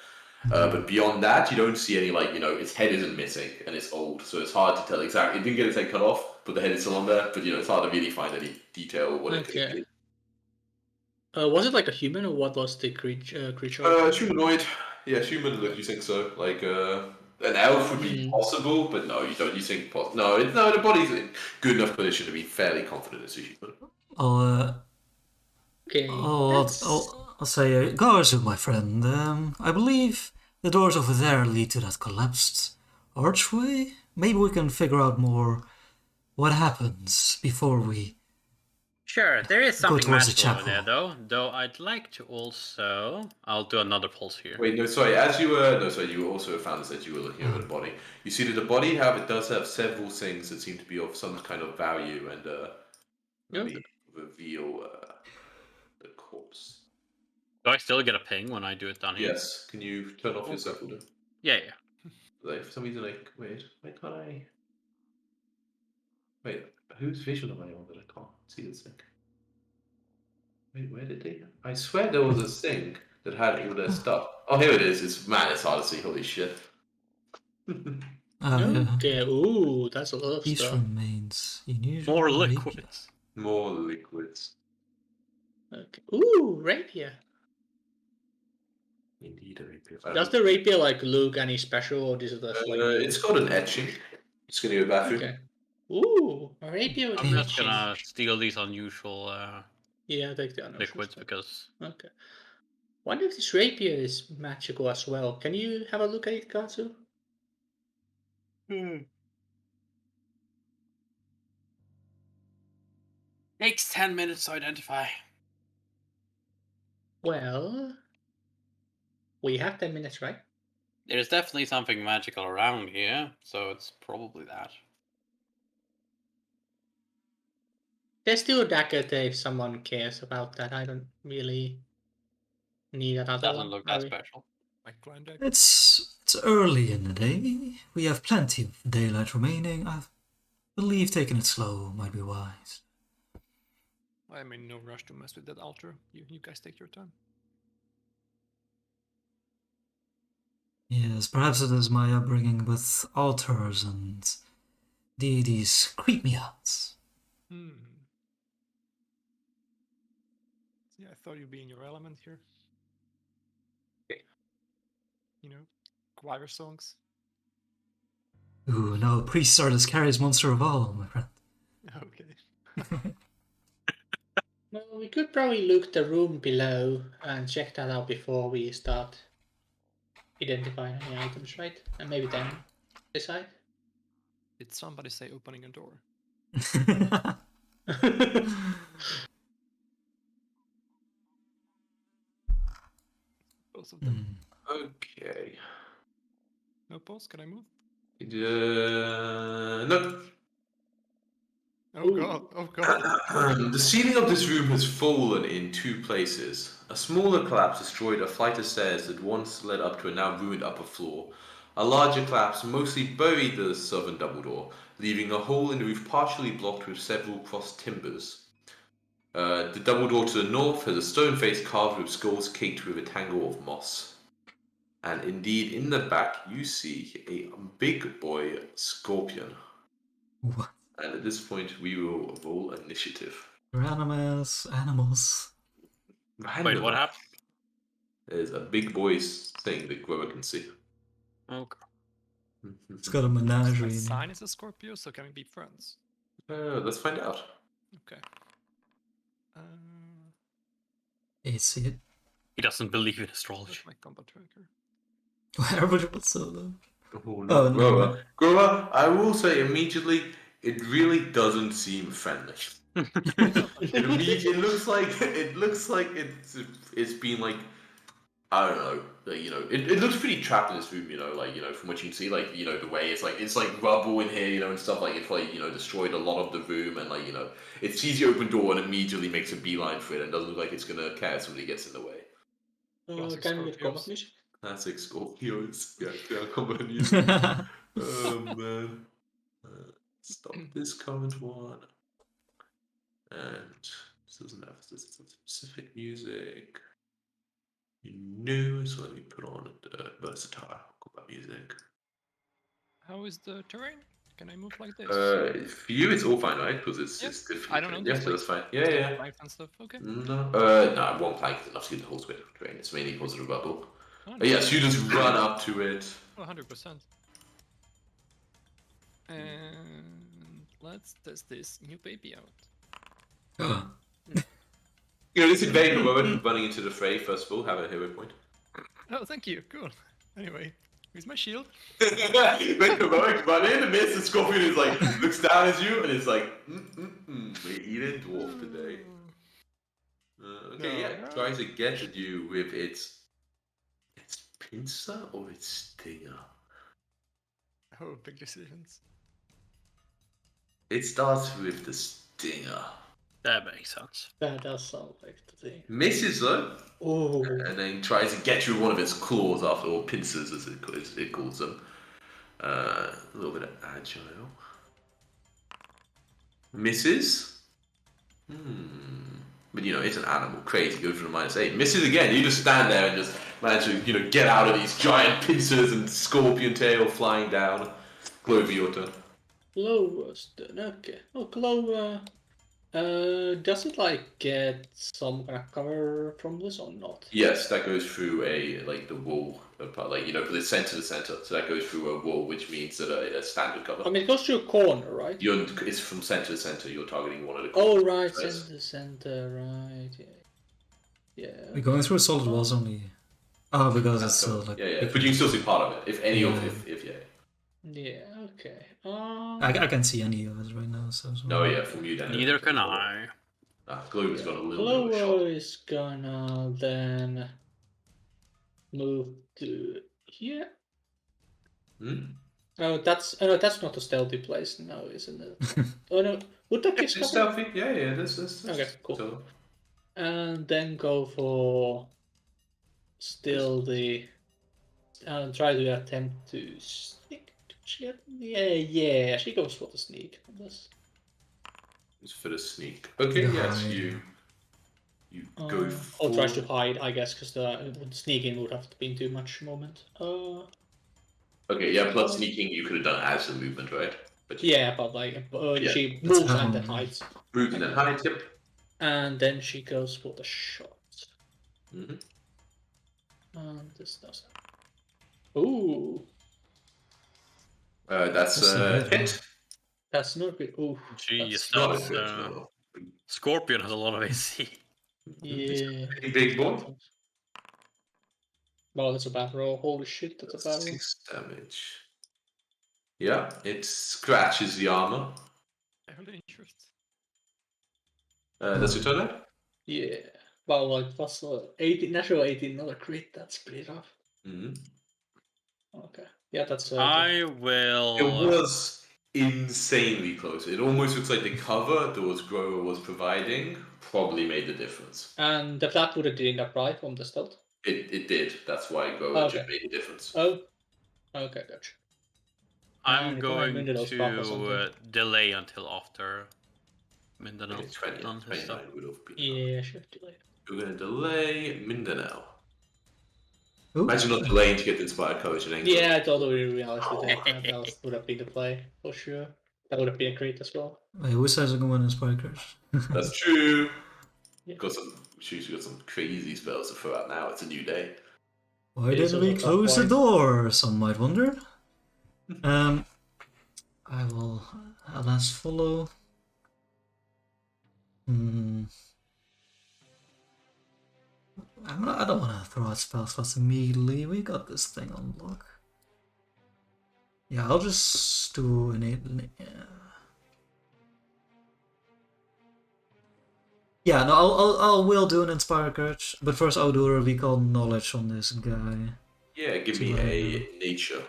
But beyond that, you don't see any like its head isn't missing and it's old, so it's hard to tell exactly. It didn't get its head cut off, but the head is still on there. But it's hard to really find any detail of what it could be. Was it like a human or what was the creature? Humanoid. Yeah, humanoid. You think so? Like an elf would be possible, but no, you don't. You think no? The body's in good enough condition to be fairly confident it's a human. Okay. I'll say, Garzu, my friend. I believe the doors over there lead to that collapsed archway. Maybe we can figure out more what happens before we. Sure, there is something magical over chapel. there, though I'd like to also. I'll do another pulse here. Wait, no, sorry. As you were, you also found this as you were looking over the body. You see that the body, however, does have several things that seem to be of some kind of value, and let me reveal the corpse. Do I still get a ping when I do it down here? Yes. Can you turn off your scaffolder? Yeah. Like for some reason, like wait, why can't I? Wait, whose visual am I on that I can't see this thing? Wait, where did they? I swear there was a thing that had all their stuff. Oh, here it is. It's hard to see. Holy shit. Okay. Ooh, that's a lot of These stuff. remains. More liquids. More liquids. Okay. Ooh, rapier. Indeed, a rapier. Does the rapier like look any special, or is it just like? It's got an etching. It's gonna go bathroom. Okay. Ooh, a rapier with I'm just etching. gonna steal these unusual Yeah, take the unusual liquids stuff. because Okay. Wonder if this rapier is magical as well. Can you have a look at it, Katsu? takes 10 minutes to identify. Well, we have 10 minutes, right? There's definitely something magical around here, so it's probably that. There's still a dagger there if someone cares about that. I don't really need another Doesn't one. look I that mean- special. My clan deck. It's early in the day. We have plenty of daylight remaining. I believe taking it slow might be wise. I'm in no rush to mess with that altar. You guys take your time. Yes, perhaps it is my upbringing with altars and deities creep me out. Yeah, I thought you'd be in your element here. Okay. You know, choir songs. Ooh, no, priests are the scariest monster of all, my friend. Okay. Well, we could probably look the room below and check that out before we start identifying any items, right? And maybe then decide. Did somebody say opening a door? Both of them. Okay. No pulse? Can I move? No. Oh god, oh god. The ceiling of this room has fallen in two places. A smaller collapse destroyed a flight of stairs that once led up to a now ruined upper floor. A larger collapse mostly buried the southern double door, leaving a hole in the roof partially blocked with several crossed timbers. The double door to the north has a stone face carved with skulls caked with a tangle of moss. And indeed, in the back, you see a big boy scorpion. What? And at this point, we will roll initiative. Animals. Wait, what happened? There's a big boy thing that Grover can see. Okay. It's got a My menagerie in here. sign is a Scorpio, so can we be friends? Let's find out. Okay. It's it. He doesn't believe in astrology. Where's my combat tracker? Where would it so low? Oh, Oh, no. no. Grover, I will say immediately, it really doesn't seem friendly. It looks like it's been like, I don't know, it looks pretty trapped in this room, from what you can see, the way it's like rubble in here, and stuff, like it's like, destroyed a lot of the room, and it sees the open door and immediately makes a beeline for it, and doesn't look like it's gonna care if somebody gets in the way. Classic Can we get Scorpios. combat music? Classic Scorpios. Yeah, combat music. Oh man. Stop this current one. And this doesn't have specific music. No, so let me put on the versatile combat music. How is the terrain? Can I move like this? For you it's all fine, right? Because it's Yes. different. I don't know, Yeah, just so like- that's fine. Yeah. Life and stuff. Okay. No, one plank is enough to get the whole square of terrain. It's mainly because of the rubble. Oh, Yeah, so you just run up to it. 100%. And let's test this new baby out. This is very heroic, running into the fray, first of all, have a hero point. Oh, thank you. Cool. Anyway, here's my shield. Very heroic, run in, miss, and Scorpion is like, looks down at you, and is like, we're eating dwarf today. No. Tries to get at you with its pincer or its stinger. Oh, big decisions. It starts with the stinger. That makes sense. That does sound like the thing. Misses though, Oh, and then tries to get you with one of its claws after, or pincers as it calls them. A little bit of agile. Misses. But it's an animal. Crazy. Go for the -8. Misses again. You just stand there and just manage to get out of these giant pincers and scorpion tail flying down. Clover, your turn. Clover's done. Okay. Oh, Clover. Does it like get some kind of cover from this or not? Yes, that goes through the wall, like the center to center. So that goes through a wall, which means that a standard cover. I mean, it goes to a corner, right? It's from center to center. You're targeting one of the. Oh, right, corners. center, right. Yeah. We're going through solid walls only. Oh, because it's still like. Yeah. But you can still see part of it. If any Yeah. of if yeah. Yeah. Okay. I can't see any of it right now, so. No, yeah, from you then. Neither can I. Glover's got a little bit of a Glover shot. is gonna then move to here. Oh, that's not a stealthy place now, isn't it? Oh no, would that give It's cover? stealthy. Yeah. This. Okay, cool. So, And then go for still the try to attempt to sneak. Yeah. She goes for the sneak on this. it's for the sneak. Okay, yes, Hide. you go for. Or tries to hide, I guess, because the sneaking would have been too much moment. Okay, yeah. Plus sneaking, you could have done as a movement, right? But Yeah, but like Yeah. she moves and how- then hides, moved and then hide. Yep. and then she goes for the shot. Mhm. And this does that. Ooh, That's That's a hit, hit. that's not good. Ooh, Jeez, that's Not a that's hit. No. Scorpion has a lot of AC. yeah. Pretty big boy. Wow, that's a bad roll. Holy shit, that's a bad roll. 6 damage. Yeah, it scratches the armor. Heavily injured. That's your turn. Yeah. Wow, like plus 18, natural 18, not a crit. That's pretty rough. Mm-hmm. Okay. Yeah, that's. I will. It was insanely close. It almost looks like the cover that Grower was providing probably made the difference. And the flat would have didn't apply from the stealth. It did. That's why Grower Okay. just made a difference. Oh. Okay, gotcha. I'm you going can those buff or something. to delay until after Mindanao Okay, 20, done his stuff. 29 would have been. Yeah, sure. Delay. We're going to delay Mindanao. Ooh. Imagine not delaying to get the inspired coach in England. Yeah, I totally realized that would have been the play for sure. That would have been a crit as well. Wait, who says I'm going to Inspire Curse? That's true. Yeah. Got some crazy spells to throw out now. It's a new day. Why It is did we also a tough close the point. door? Some might wonder. I will last follow. I don't want to throw out spell slots immediately. We got this thing on lock. Yeah, I'll just do innate. Yeah, no, I will do an Inspire Courage, but first I'll do a Recall Knowledge on this guy. Yeah, give me a nature.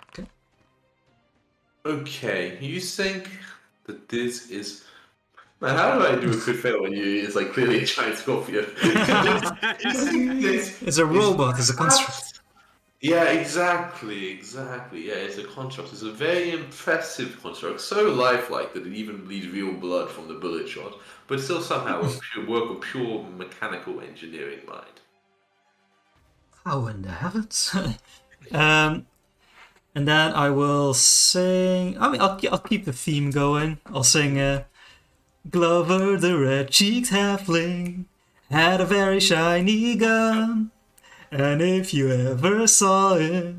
Okay. Okay, you think that this is... Man, how do I do a crit fail when it's like clearly a giant scorpion? It's a robot, it's a construct. Yeah, exactly. Yeah, it's a construct. It's a very impressive construct. So lifelike that it even bleeds real blood from the bullet shot, but still somehow a work of pure mechanical engineering mind. How in the heavens? And then I will sing. I mean, I'll keep the theme going. I'll sing. Glover the red-cheeked halfling had a very shiny gun, and if you ever saw it,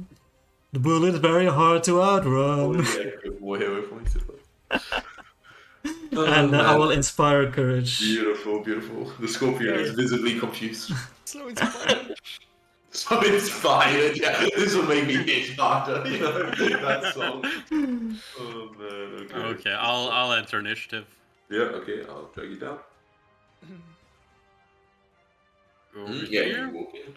the bullet's very hard to outrun. Yeah, good war hero points. And I will inspire courage. Beautiful. The scorpion is visibly confused. Slow inspired. So inspired, yeah. This will make me hit harder, you know, that song. Oh man, okay. Okay, I'll enter initiative. Yeah, okay, I'll drag you down. Go over Yeah, here. you walk in.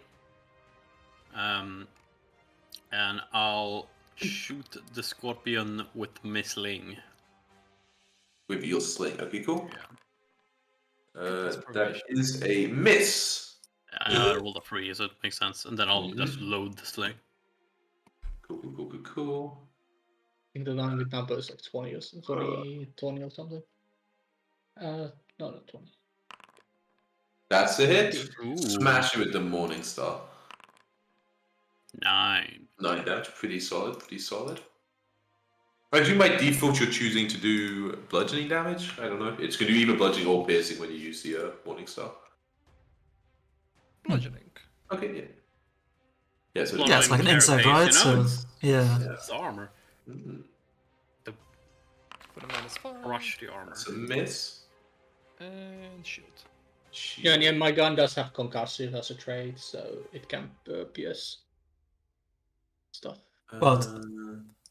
And I'll shoot the scorpion with my sling. With your sling, okay, cool. Yeah. That is a miss. I rolled a 3, so it makes sense. And then I'll just load the sling. Cool. I think the line with number is like 20 or something. 20 or something. No, not 20. That's a hit. Ooh. Smash it with the Morning Star. 9. 9 damage, pretty solid. I assume by default you're choosing to do bludgeoning damage. I don't know. It's going to do either bludgeoning or piercing when you use the Morning Star. Bludgeoning. Okay, yeah. Yeah, so Yeah, it's like an Bludgeoning insect, right? carapace, you know, So yeah. It's armor. The For the -5. rush the armor. it's a miss. And shield. Yeah, and my gun does have concussive as a trait, so it can pierce stuff. Well,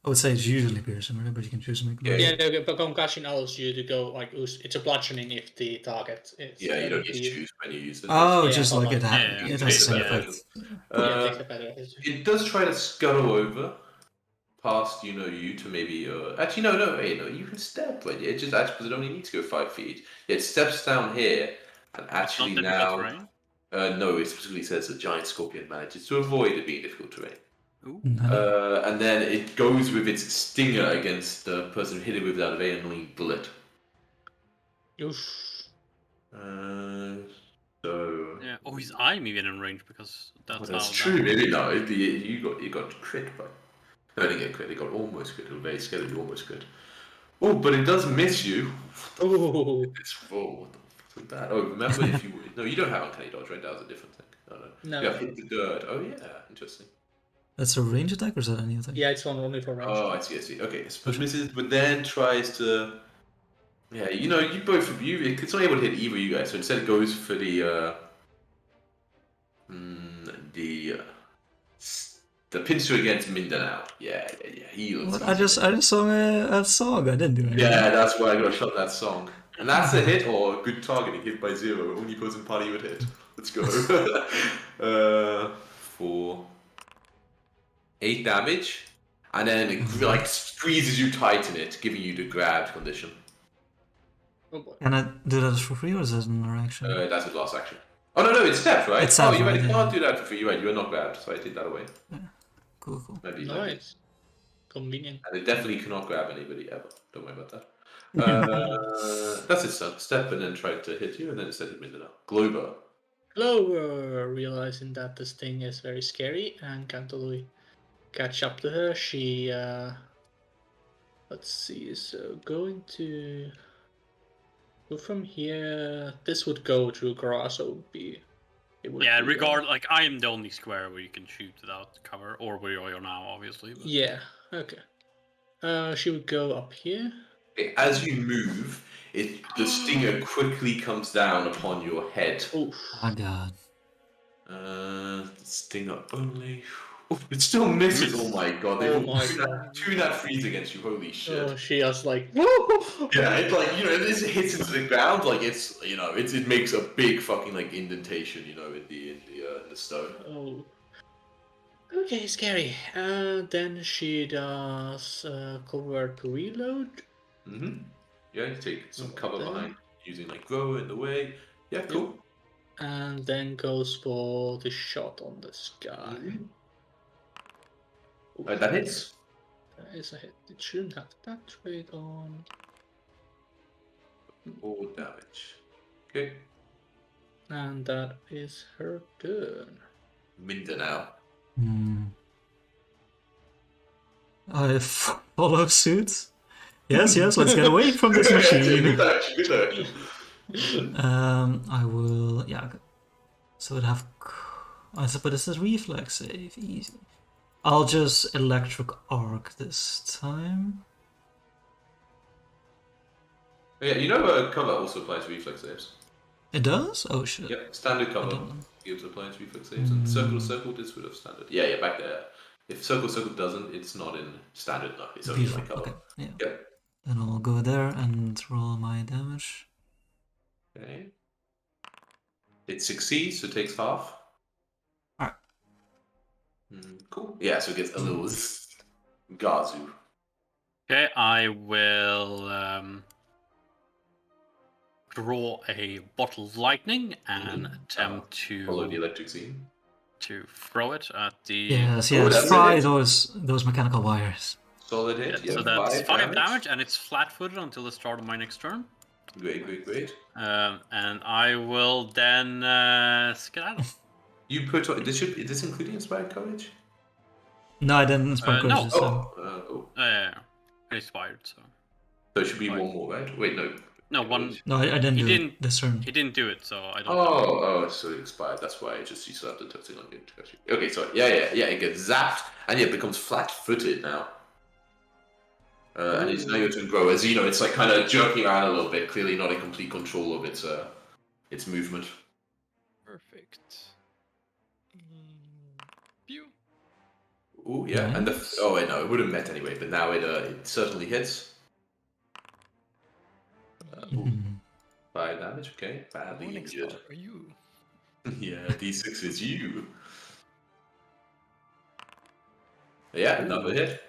I would say it's usually piercing, right? But you can choose to make it. Yeah, but concussion allows you to go like it's a bludgeoning if the target is. Yeah, you don't get to choose when you use it. Oh, Yeah, just like it yeah, has the takes same the better effect. takes the better. It does try to scuttle over past, you to maybe. Actually, no, wait, no. You can step, but it just actually because it only needs to go 5 feet. Yeah, it steps down here, and actually Not difficult now. terrain? No, it specifically says a giant scorpion manages to avoid it being difficult terrain. Ooh. And then it goes with its stinger against the person who hit it with that very annoying bullet. Oof. So. Yeah. Oh, he's eyeing me within range because that's That's how. true. Maybe no. You got crit, but no, I didn't get crit. It got almost crit. It was very scared of you almost crit. Oh, but it does miss you. Oh. It's full. What the fuck is that? Oh, remember if you no, you don't have uncanny dodge, right? That was a different thing. No. You have hit the dirt. Oh yeah, interesting. That's a range attack, or is that any attack? Yeah, it's only for range. Oh, I see. Okay, so it misses, but then tries to. Yeah, you both of you. It's not able to hit either of you guys, so instead it goes for the pincer against Mindanao. Yeah. He looks. What? I just saw a song. I didn't do anything. Yeah, that's why I got shot that song. And that's a hit or good targeting, hit by 0. Only person party would hit. Let's go. For 8 damage, and then it like squeezes you tight in it, giving you the grabbed condition. Oh boy. Can I do that for free, or is that an action? That's his last action. Oh no, it's stepped, right? It's stepped, you right, yeah. can't do that for free. You're right, you are not grabbed, so I take that away. Cool. Maybe. Nice. Convenient. And it definitely cannot grab anybody ever. Don't worry about that. That's its step, and then try to hit you, and then instead hit Mindanao. Glober. Clover, realizing that this thing is very scary and can't totally catch up to her, she let's see, so going to go from here. This would go through grass, so it would Yeah, be, like I am the only square where you can shoot without cover, or where you're now, obviously. But... Yeah, okay. She would go up here. As you move, the stinger quickly comes down upon your head. Oh, My God. Stinger only. Oh, it still misses. Oh my god! They Oh rolled my two nat threes against you. Holy shit! she was like, Yeah, it's like this hits into the ground. Like it makes a big fucking like indentation. In the stone. Oh. Okay, scary. Then she does convert to reload. Yeah, you take some cover Okay. behind using like grow in the way. Yeah, cool. And then goes for the shot on this guy. That hits. That is a hit. It shouldn't have that trait on. 4 damage. Okay. And that is her turn. Mindanao. I follow suit. Yes, let's get away from this machine. Good action. I will. Yeah. So it have. But this is reflex save. Easy. I'll just electric arc this time. Yeah, cover also applies to reflex saves. It does? Oh shit. Yep, standard cover don't know. gives applies to reflex saves, and circle this would have standard. Yeah, back there. If circle doesn't, it's not in standard. No, it's only Beautiful. like cover. Okay. Yeah. Yep. Then I'll go there and roll my damage. Okay. It succeeds, so it takes half. Alright. Cool. Yeah, so it gets a little Gazu. Okay, I will draw a bottle of lightning and attempt Follow the electric scene. to throw it at the. Yes, that's fry it. those mechanical wires. Solid hit. So that's 5 damage, and it's flat-footed until the start of my next turn. Great. And I will then skedaddle. You put this including inspired courage? No, I didn't inspire no. courage this time. Yeah. expired, so. So it should be one more, right? Wait, no. No, one. No, I didn't He do didn't. it this turn. He didn't do it, so I don't know. Oh, so it expired. That's why you still have the touching on you. Okay, sorry. Yeah. It gets zapped, and it becomes flat-footed now. And it's now your turn to grow. As you know, it's like kind of jerking around a little bit. Clearly, not in complete control of its movement. Perfect. Pew. Oh yeah, and Nice. oh wait, no, it would have met anyway. But now it certainly hits. Ooh, 5 damage. Okay, badly Morning injured. Star, are you? Yeah, D6 is you. Yeah, another hit.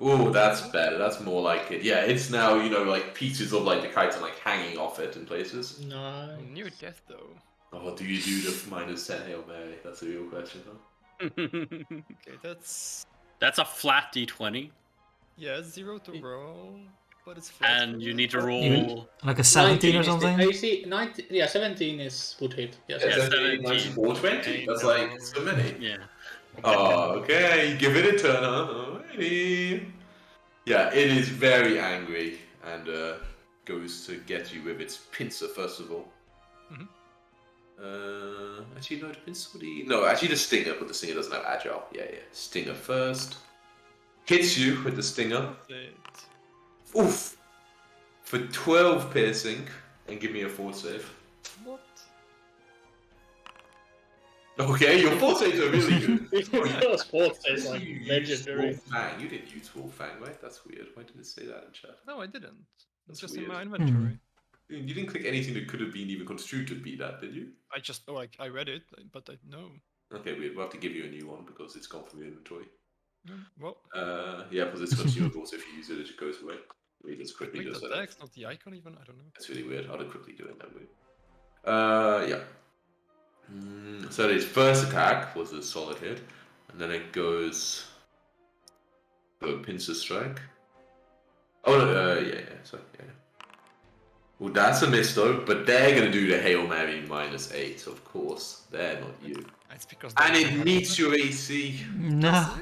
Oh, that's better. That's more like it. Yeah, it's now, like pieces of like the kite are like hanging off it in places. No. Near death though. Oh, do you do the -10 Hail Mary? That's a real question, huh? Okay, that's That's a flat d20, 0 to roll, but it's flat. and you need to roll. You- Like a 17 or something? AC 19, yeah, 17 is would hit. Yes. Yeah, Yeah, 17, 17. 19, 20. That's like so many. Yeah. Oh, okay. Give it a turn, huh? Alrighty. Yeah, it is very angry and goes to get you with its pincer first of all. Mhm. Actually, no, the pincer. No, actually, the stinger, but the stinger doesn't have agile. Yeah. Stinger first. Hits you with the stinger. It. Oof. For 12 piercing, and give me a fort save. What? Okay, your fort saves are really good. Those sports is like You used legendary. Wolfang. You didn't use Wolfang, right? That's weird. Why did it say that in chat? No, I didn't. That's It's just in my weird. inventory. You didn't click anything that could have been even construed to be that, did you? I just I read it, but I no. Okay, we'll have to give you a new one because it's gone from your inventory. Well, Yeah, because it's consumable, so if you use it, it goes away. We just quickly click do the that. text, not the icon even. I don't know. That's really weird. I'll quickly do it that way. Yeah. So its first attack was a solid hit, and then it goes a pincer strike. Oh no, yeah. Sorry, yeah. Well, that's a miss though, but they're gonna do the Hail Mary -8, of course. They're not you. It's because. And it meets your AC. Nah.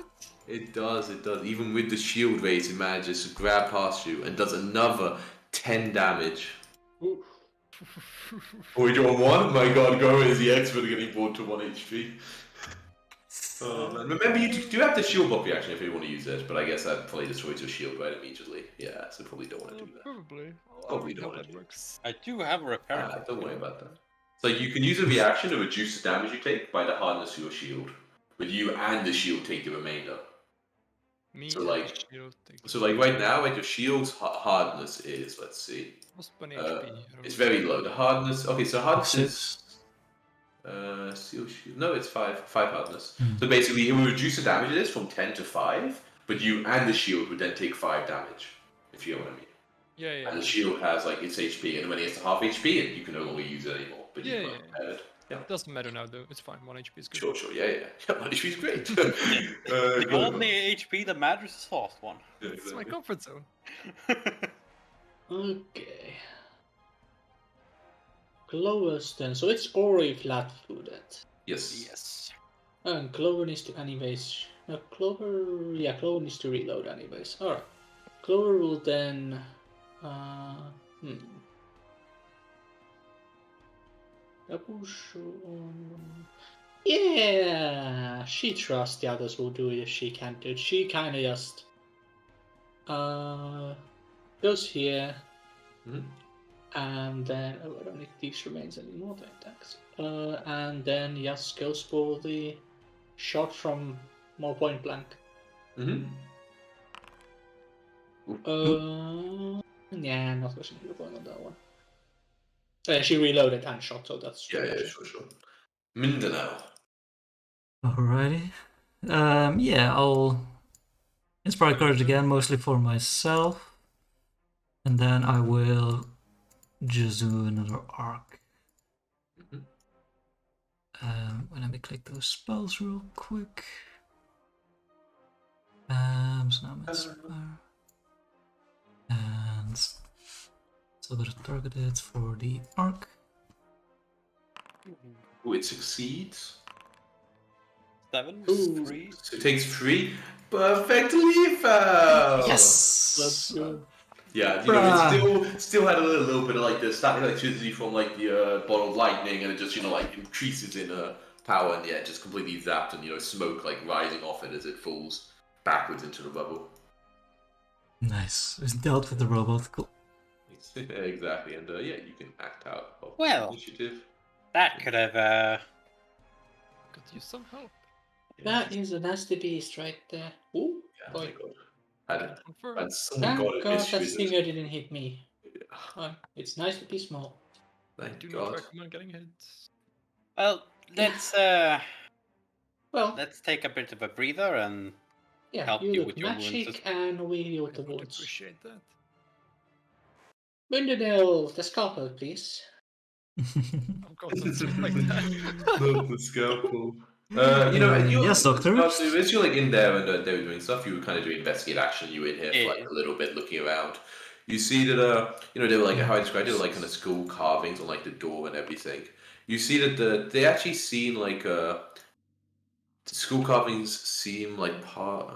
It does. Even with the shield raise, it manages to grab past you and does another 10 damage. Oh, you're on 1? My god, Goro is the expert at getting brought to 1 HP. Oh man. Remember, you do have the shield buff reaction if you want to use it, but I guess that probably destroys your shield right immediately. Yeah, so probably don't want to do that. Probably. Probably I don't how wanna that do works. I do have a repair. Don't worry about that. So you can use a reaction to reduce the damage you take by the hardness of your shield, but you and the shield take the remainder. Me So, and like- the shield take So like right now, like your shield's hardness is, let's see, What's 1 HP? I don't it's know. very low. The hardness, okay, so hardness is 6. steel shield. No, it's 5 hardness. So basically, it will reduce the damage of this from 10 to 5, but you and the shield would then take 5 damage, if you know what I mean. Yeah. And the shield has like its HP, and when it gets to half HP, you can no longer use it anymore. But Yeah, you've got repaired. It doesn't matter now though. It's fine. 1 HP is good. Sure, yeah. One HP is great. The Good. only HP that matters is last one. Yeah, It's my exactly. comfort zone. Okay. Clover's then. So it's already flat-footed. Yes. Yes. And Clover needs to anyways. No, Clover. Yeah, Clover needs to reload anyways. Alright. Clover will then. Double shot. Yeah, she trusts the others will do it if she can't do it. She kind of just goes here, and then I don't need these remains anymore. Thanks. And then just goes for the shot from more point blank. Yeah, not going to go on that one. She reloaded and shot, so that's Yeah, sure. Mindanao. Alrighty. Yeah, I'll Inspire Courage again, mostly for myself. And then I will just do another arc. Let me click those spells real quick. So now I'm Inspire. And so I'm gonna target it for the arc. Ooh, it succeeds. 7, Ooh. 3. So it takes 3. Perfectly fell. Yes. Let's go. Yeah, it still had a little bit of like the static electricity from like the ball of lightning, and it just like increases in power, and yeah, it just completely zapped, and smoke like rising off it as it falls backwards into the bubble. Nice. It's dealt with the robot. Cool. Exactly, and yeah, you can act out of Well. initiative. That could have. Could use some help. That is a nasty beast right there. Ooh, Yeah, boy. my God. Had Confirm. someone got Thank a God that mystery. stinger didn't hit me. It's nice to be small. Thank Do God. not recommend getting hit. Well, let's Well, let's take a bit of a breather and yeah, help you you look with your wounds. magic and we deal with I the would wounds. appreciate that. Windernell, the scalpel, please. Of course, don't say it like that. Not the scalpel. Yes, doctor. As you're like in there and they were doing stuff, you were kind of doing investigate action. You were in here for like Yeah. a little bit, looking around. You see that they were like how I described it, like kind of skull carvings on like the door and everything. You see that they actually seem like skull carvings seem like part.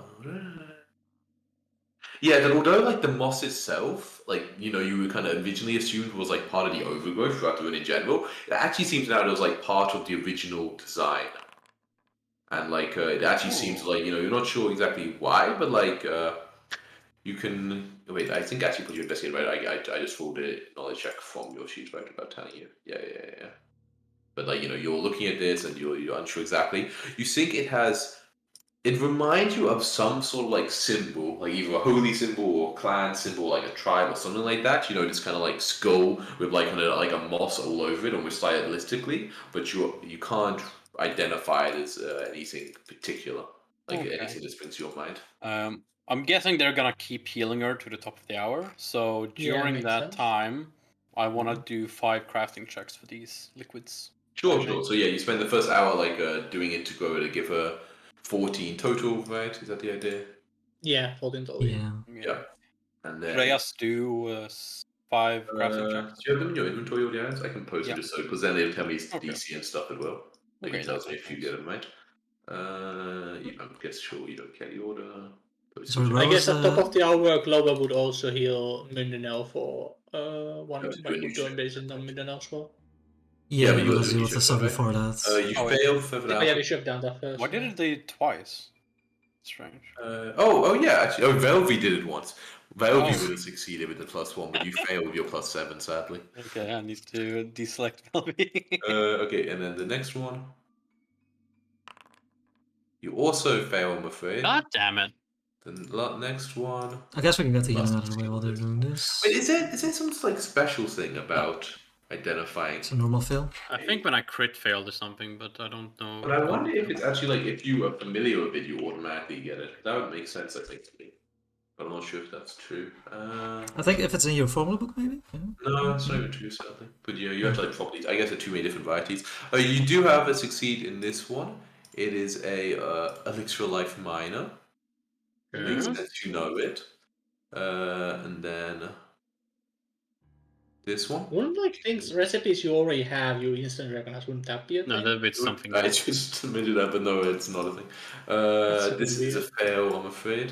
Yeah, that although like the moss itself, like you would kind of originally assumed was like part of the overgrowth throughout the rune in general, it actually seems now it was like part of the original design, and like it actually seems like you're not sure exactly why, but like you can wait. I think actually put you investigate right. I just rolled a knowledge check from your sheet right about telling you. Yeah. But like you're looking at this and you're unsure exactly. You think it has. It reminds you of some sort of like symbol, like either a holy symbol or clan symbol, like a tribe or something like that. This kind of like skull with like like a moss all over it, almost stylistically, but you can't identify it as anything particular, like anything that springs to your mind. I'm guessing they're gonna keep healing her to the top of the hour. So during makes that sense. time, I want to do 5 crafting checks for these liquids. Sure. Okay. So yeah, you spend the first hour like doing it to go to give her 14 total, right? Is that the idea? Yeah, 14 total. Yeah. And then Should I just do 5 crafting checks? do you have them in your inventory audience? I can post them just so because then they'll tell me Okay. DC and stuff as well. Like Okay, it tells that me makes if you sense. get them right. I guess sure you don't carry order. Sorry, I what guess was at top of the hour, Glover would also heal Mindanao for one to do a new turn check. based on Mindanao as well. Yeah, but you but gotta let's do do a what new the check, stuff right? before that. You Oh, failed for Yeah, that. we should have done that first. Why did it twice? Strange. Oh yeah, actually, Velvy did it once. Velvy Oh. would have succeeded with the +1, but you failed with your +7, sadly. Okay, I need to deselect Melby. Okay, and then the next one. You also fail, I'm afraid. God damn it. The next one. I guess we can get the healing Must out of the way while they're doing this. Wait, is there some like special thing about identifying? It's a normal fail. I think when I crit failed or something, but I don't know. But I wonder if it's actually like if you are familiar with it, you automatically get it. That would make sense, I think, to me. But I'm not sure if that's true. I think if it's in your formula book, maybe. Yeah. No, it's not even true, sadly. But yeah, you have to like properties. I guess there are too many different varieties. You do have a succeed in this one. It is a elixir of life minor. Makes sense, you know it. And then this one. Wouldn't like things recipes you already have you instant recognize, wouldn't that be a No, thing? that'd be something I else. just admitted that, but no, it's not a thing. so This is a fail, I'm afraid.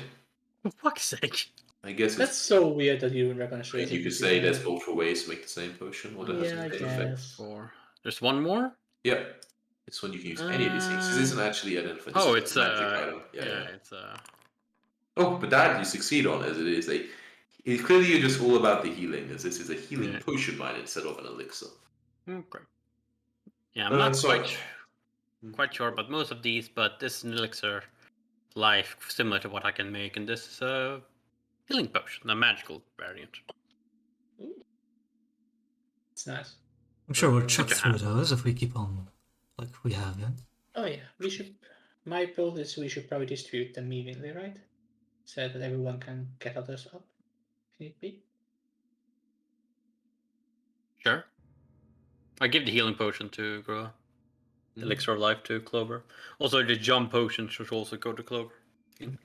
For fuck's sake. I guess That's it's. so weird that you wouldn't recognize I think you could recipes say have. there's multiple ways to make the same potion, or that has Yeah, I the same effect. guess. 4. There's one more? Yep. It's when you can use any of these things. This isn't actually identified. This Oh, is it's a magic item. Yeah. it's Oh, but that you succeed on, as it is a. It's clearly you're just all about the healing, as this is a healing potion mine instead of an elixir. okay. Yeah, I'm not so- quite sure about most of these, but this is an elixir life similar to what I can make, and this is a healing potion, a magical variant. It's nice. I'm sure we'll check Okay. through those if we keep on like we have, yeah. Oh yeah, we should. My build is we should probably distribute them evenly, right? So that everyone can get others up if need be. Sure. I give the healing potion to Groa. The elixir of life to Clover. Also, the jump potion should also go to Clover. Healing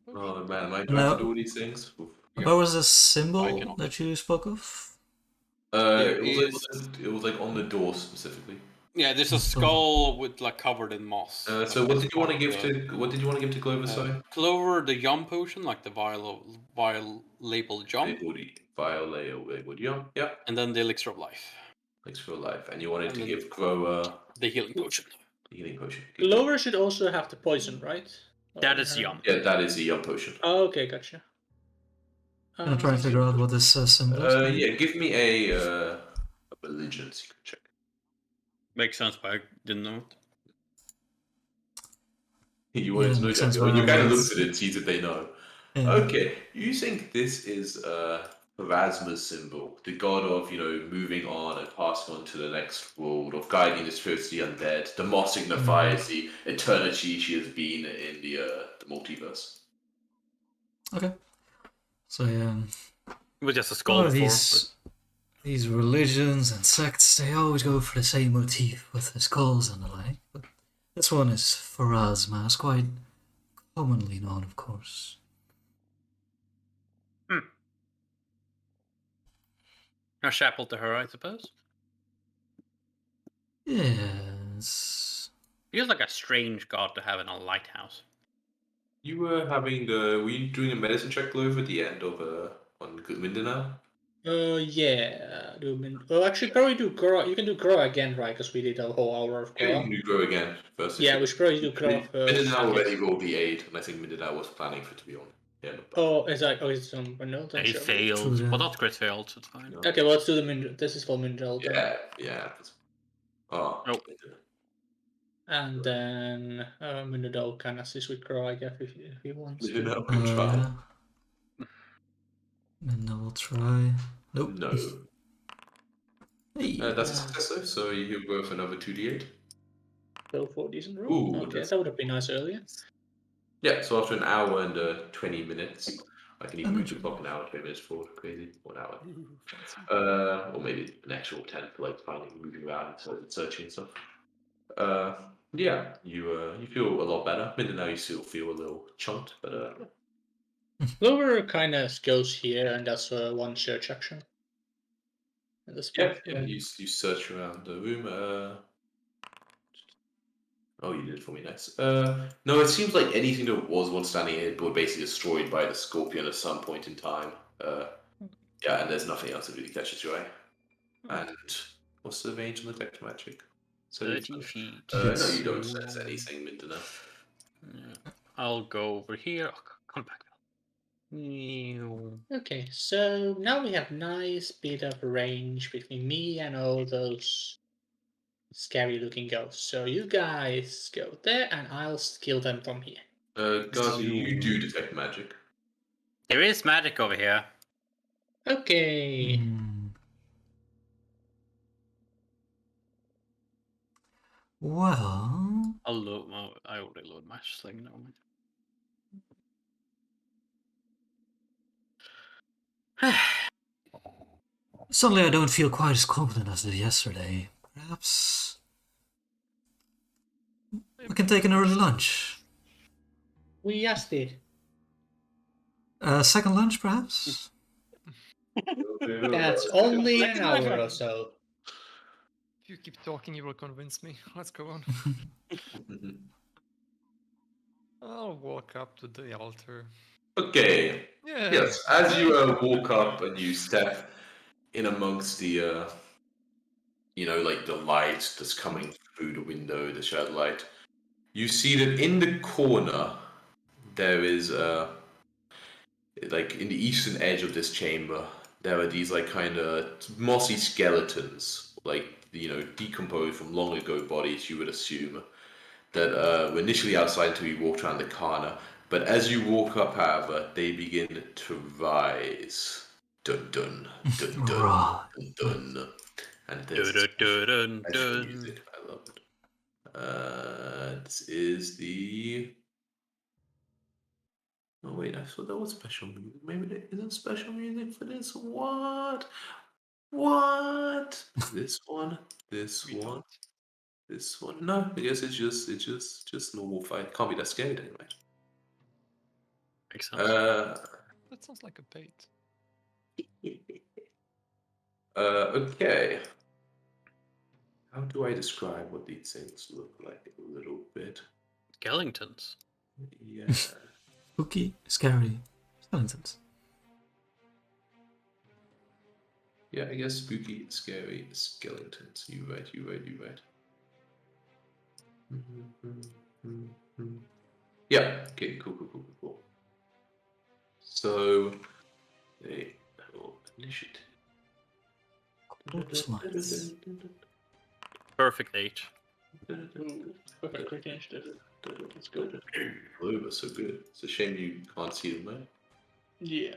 potion. Oh man, am I trying No. to do all these things? Oof. What was the I symbol cannot. that you spoke of? It was like on the door specifically. Yeah, there's a Install. skull with like covered in moss. So what did you want to give to Clover? Sorry, Clover, the yum potion, like the vial labeled yum, Labeled Yum. Yeah. and then the elixir of life, Thanks for life. And you wanted And to then- give Grower the healing potion. the healing potion. Glover should also have the poison, right? That Or is her- yum. Yeah, that is the Yum potion. Oh, okay, gotcha. Gonna try and figure out what this symbol is. maybe? Yeah, give me a religion secret check. Makes sense, but I didn't know it. You wanted to know makes that. sense You why kind of it's- looked at it and see that they know. Yeah. Okay, you think this is Pharasma's symbol, the god of, moving on and passing on to the next world, of guiding the spirits of the undead. The moss signifies the eternity she has been in the multiverse. Okay. So yeah, With just a a skull lot of before. these religions and sects, they always go for the same motif with the skulls and the like. But this one is Pharasma. It's quite commonly known, of course. A chapel to her, I suppose. Yes. Feels like a strange god to have in a lighthouse. You were were you doing a medicine check, Clover, at the end of on Mindanao? Yeah. Well, actually, probably do grow. You can do grow again, right? Because we did a whole hour of Yeah, you grow. can do grow again first. Yeah, we should probably do grow first. Mindanao in already case- rolled the 8, and I think Mindanao was planning for it to be on. Yeah, not bad. Oh, is that? Oh, it's on Mineral. Then He sure. failed, True but that. not crit failed, so it's fine. Yeah. Okay, well, let's do the Mineral. This is for Mineral. Yeah. Oh. Nope. And then Mineral can assist with grow, I guess, if he wants. to. Mindanao can try. Yeah. And then we'll try. Nope. No. Hey. That's a success though, so you go for another 2d8. Go for a decent roll. Ooh, Okay, that's- that would have been nice earlier. Yeah, so after an hour and 20 minutes, I can even move the Energy. clock an hour, 20 minutes forward. Crazy. 1 hour. Ooh, fancy. Or maybe an actual 10 for like finding, moving around, and searching and stuff. Yeah, you feel a lot better. Mindanao, you still feel a little chunked, but Clover kind of goes here and does one search action. At this yeah, point. you search around the room. Oh, you did it for me, nice. No, it seems like anything that was once standing here were basically destroyed by the scorpion at some point in time. Yeah, and there's nothing else that really catches your eye. And what's the range on the detect magic? 30 feet. No, you don't sense anything, Mindanao. Yeah. I'll go over here. Oh, come back. Okay, so now we have nice bit of range between me and all those scary looking ghosts. So you guys go there and I'll kill them from here. Gazi, you do detect magic. There is magic over here. Okay. Well, I'll load. Oh, I already load my sling now. suddenly I don't feel quite as confident as I did yesterday. Perhaps we can take an early lunch. We just did. Second lunch, perhaps? That's only an hour or so. If you keep talking, you will convince me. Let's go on. I'll walk up to the altar. Okay. Yeah. Yes, as you walk up and you step in amongst the, like the light that's coming through the window, the shadow light, you see that in the corner there is, like in the eastern edge of this chamber, there are these like kind of mossy skeletons, like decomposed from long ago bodies, you would assume, that were initially outside until you walked around the corner. But as you walk up, however, they begin to rise. Dun dun dun dun Right. dun dun. And this Dun, special dun. music. I love it. This is the. Oh wait, I thought that was special music. Maybe there isn't special music for this. What? What? This one. This We one. don't. This one. No, I guess it's just normal fight. Can't be that scared anyway. Makes sense. That sounds like a bait. Okay. How do I describe what these things look like a little bit? Skellingtons. Yeah. Spooky, scary skeletons. Yeah, I guess spooky, scary skeletons. You right. Yeah. Okay. Cool. So, a little initiative. Corpse lights. Perfect 8. Perfect crit initiative. That's good. Clover, so good. It's a shame you can't see them there. Yeah.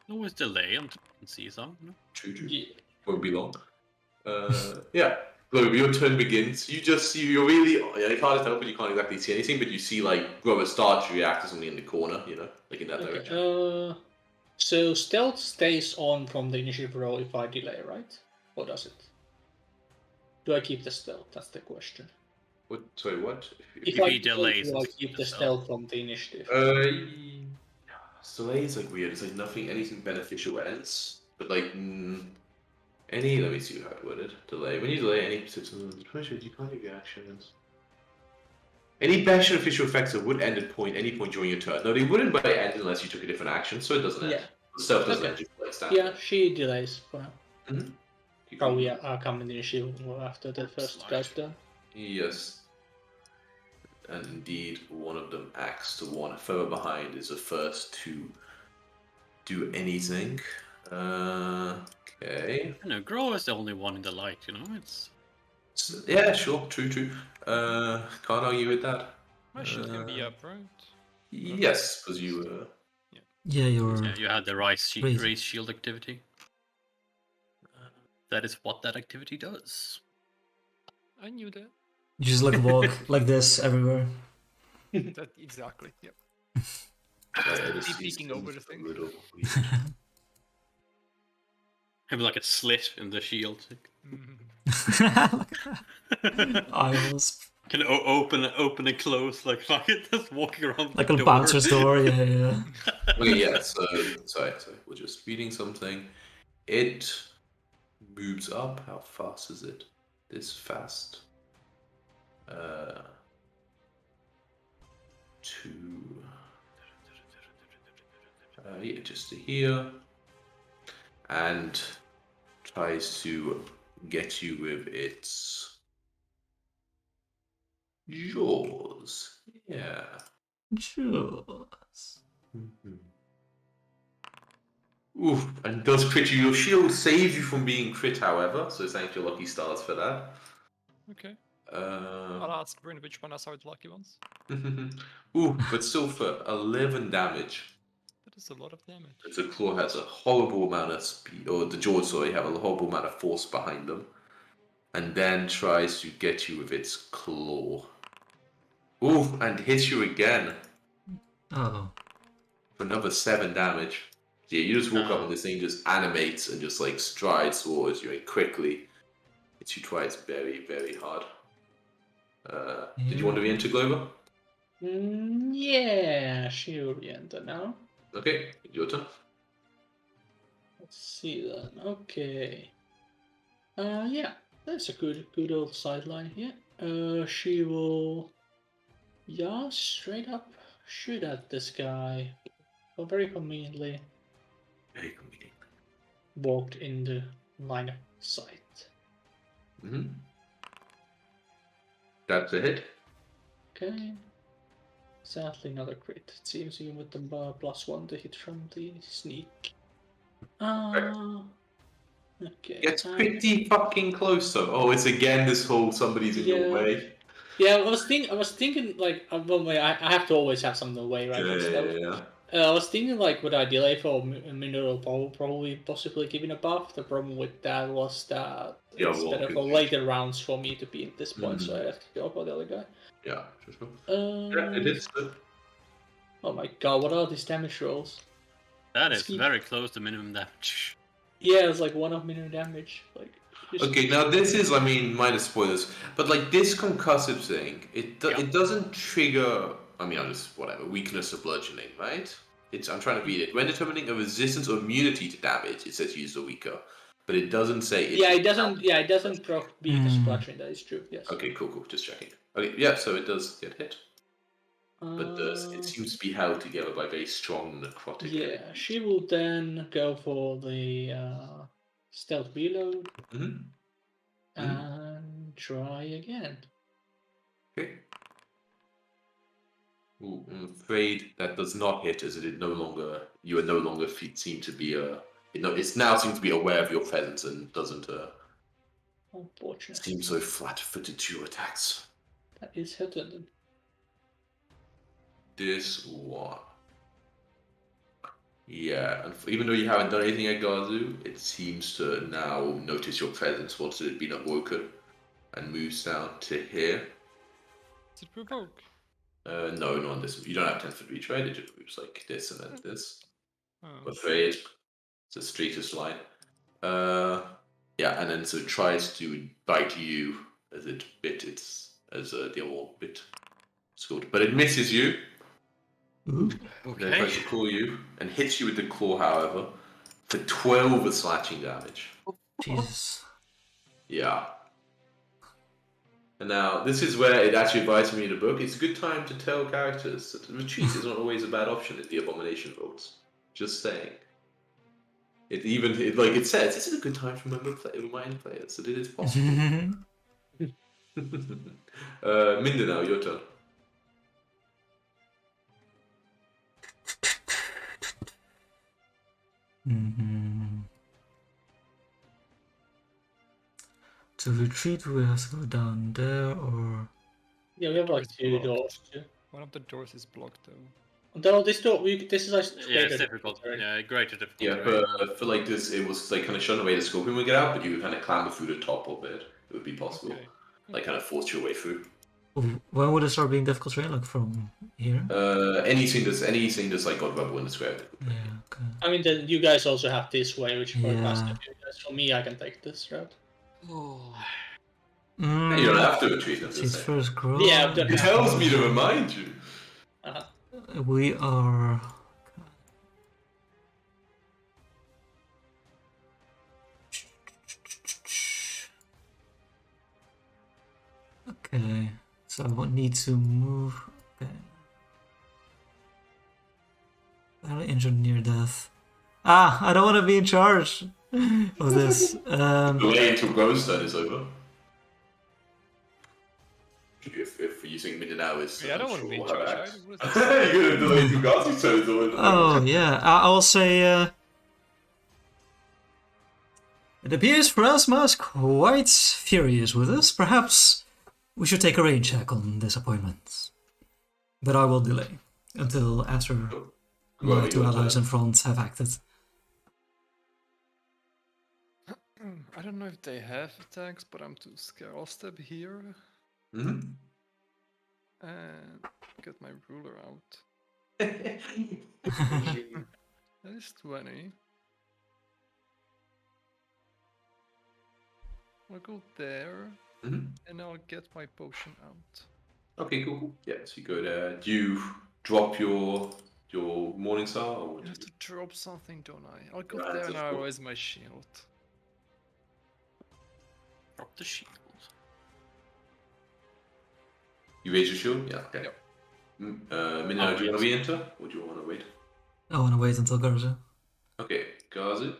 Always delay until you can see some. No? True. Yeah. Won't be long. Yeah. Clover, your turn begins. You're really, it's hard to tell, but you can't exactly see anything, but you see, like, Grover start to react to something in the corner, like in that direction. Okay. So stealth stays on from the initiative roll if I delay, right? Or does it? Do I keep the stealth? That's the question. What? Sorry, what? If I he delays, do I it's keep the the stealth from the initiative? Delay is like weird. It's like anything beneficial ends, but like any. Let me see how it worded. Delay. When you delay any particular pressure, you can't take actions. Any beneficial effects that would end at any point during your turn. No, they wouldn't by end unless you took a different action, so it doesn't end. Yeah. The stuff doesn't Okay. end just like standard. Yeah, she delays for now. Mm-hmm. Probably come in the initiative after the first guy's done. Yes. And indeed, one of them acts to one. Further behind is the first to do anything. Okay. No, Grow is the only one in the light, It's Yeah, sure. True. Can't argue with that. My shield can be up, right? Yes, because you. Yeah, you're. you had the raise Crazy. shield activity. That is what that activity does. I knew that. You just like walk like this everywhere. That exactly. Yep. Keep peeking over the thing. Have like a slit in the shield. Eyeballs. Can open and close like it just walking around Like the a door. bouncer's door, yeah. Okay, yeah. So sorry. We're just reading something. It moves up. How fast is it? This fast. Yeah, just to here, and tries to get you with its jaws. Yeah. Jaws. Oof, and does crit you. Your shield saves you from being crit, however, so thank your lucky stars for that. Okay. I'll ask Bryn which one are the lucky ones. Ooh, but still for 11 damage. That is a lot of damage. The claw has a horrible amount of speed, or the jaws, sorry, have a horrible amount of force behind them. And then tries to get you with its claw. Ooh, and hits you again. Oh. For another 7 damage. Yeah, you just walk up and this thing just animates and just like strides towards you and quickly hits you twice very, very hard. Did you want to re-enter, Glover? Yeah, she'll re-enter now. Okay, your turn. Let's see then. Okay. Yeah, that's a good old sideline here. She will, straight up shoot at this guy. Well, very conveniently Very convenient. walked in the line of sight. That's a hit. Okay. Sadly, not a crit. It seems even with the +1 to hit from the sneak. Okay. It's pretty fucking close though. Oh, it's again this whole somebody's in your way. Yeah, I was thinking like, well, I have to always have something in the way, right? Yeah. I was thinking like, would I delay for a minute or probably possibly giving a buff? The problem with that was that it's better for later rounds for me to be at this point, so I have to go for the other guy. Yeah, sure. Yeah, it is. Oh my god, what are these damage rolls? That is very close to minimum damage. Yeah, it's like 1 of minimum damage. Like. Okay, now this is, I mean, minus spoilers, but like this concussive thing, it doesn't trigger, I mean, weakness or bludgeoning, right? I'm trying to read it. When determining a resistance or immunity to damage, it says use the weaker. but it doesn't say. It doesn't. Yeah, it doesn't proc beat the splattering. That is true. Yes. Okay, cool. Just checking. Okay, yeah, so it does get hit. But it seems to be held together by very strong necrotic. Yeah, she will then go for the stealth reload and try again. Okay. Ooh, I'm afraid that does not hit, as you are no longer seem to be it now seems to be aware of your presence and doesn't Unfortunately, seem so flat-footed to your attacks. that is her turn. This one. Yeah, and even though you haven't done anything at Gazu, it seems to now notice your presence once it had been awoken and moves down to here. Does it provoke? No, not on this. You don't have 10-foot reach, right? It just moves like this and then this. Oh. But it's the straightest line. Yeah, and then so it tries to bite you as it bit the old bit scored. But it misses you. Ooh. Then tries to claw you and hits you with the claw, however, for 12 of slashing damage. Jesus. Yeah. And now, this is where it actually advises me in the book. It's a good time to tell characters that retreat is not always a bad option if the Abomination votes. Just saying. It says, this is a good time to remind players that it is possible. Mindanao, your turn. To retreat, we have to go down there, or... Yeah, we have like two doors too. One of the doors is blocked though. Though this door, this is like Yeah, it's difficult. Yeah, greater difficulty. Yeah, but for like this, it was like kind of showing a way the scorpion would get out, but you would kind of clamber through the top of it. It would be possible. Okay. Like kind of force your way through. When would it start being difficult terrain? Like from here? Anything that's like got rubble in the square. Yeah, okay. I mean, then you guys also have this way, which is probably faster Yeah. for you guys. For me, I can take this route. Oh. You don't have to retreat. I'm She's just saying. first grow. Yeah, I've done It tells me to remind you. We are... Okay, so I won't need to move. Okay. Battle injured near death. I don't want to be in charge of this. The way until Grove's turn is over. If using Mindanao is... Yeah, I don't want to be in charge. Right? What is You're gonna delay until Gazi's turn is over. Oh, yeah. I'll say... It appears Phrasma is quite furious with us. Perhaps we should take a rain check on this appointment. But I will delay until after my two allies in front have acted. I don't know if they have attacks, but I'm too scared. I'll step here Mm-hmm. and get my ruler out. That is 20. I'll go there, and I'll get my potion out. Okay, cool. Yeah, so you go there. Do you drop your Morning Star? Or I have to drop something, don't I? I'll go Yeah, there just and I'll go. raise my shield. Drop the shield. You raise your shield? Yeah, okay. Yep. Minna, do you want to re-enter? Or do you want to wait? I want to wait until Garza. Okay, Gazi.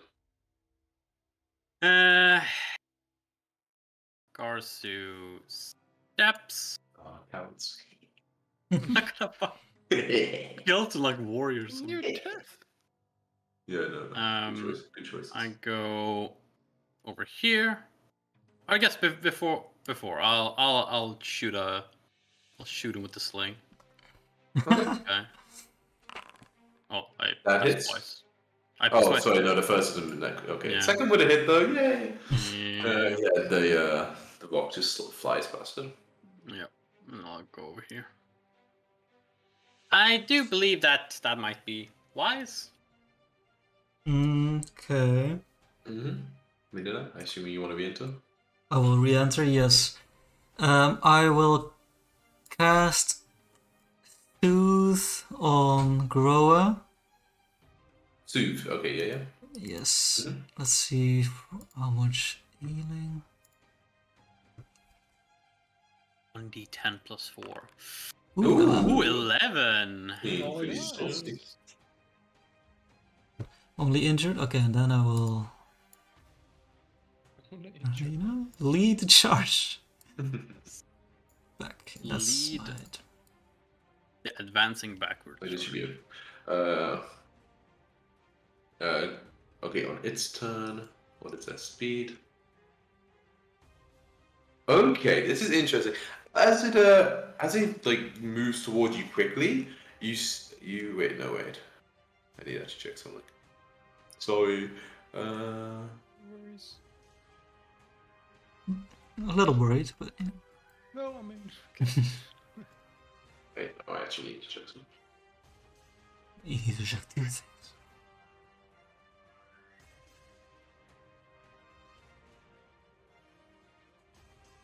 Garzu steps. Counts. I'm not gonna fuck. Kill to like warriors. Near death. Yeah, no. Good choice. I go over here. I guess before I'll shoot him with the sling. Okay. Oh, That that's hits? twice. Sorry, no, the first is in the neck. Okay, Yeah. second would have hit though. Yay! Yeah. The rock just sort of flies past him. Yep. And I'll go over here. I do believe that might be wise. Okay. Midina, I assume you want to re-enter? I will re-enter, yes. I will cast Soothe on Groa. Soothe. Okay, yeah. Yes. Let's see how much healing. 1d10 plus 4. Ooh, Ooh, 11. 11! Nice. Only injured? Okay, and then I will, Only injured. you know, lead the charge. Back. That's Lead. right. Yeah, advancing backwards. Like this should be it. Okay, on its turn, what is that speed? Okay, this is interesting. As it like moves towards you quickly, you wait. No, wait. I need to check something. Sorry. Worries. A little worried, but yeah. No, I mean, okay. Wait, no, I actually need to check something. You need to check two things.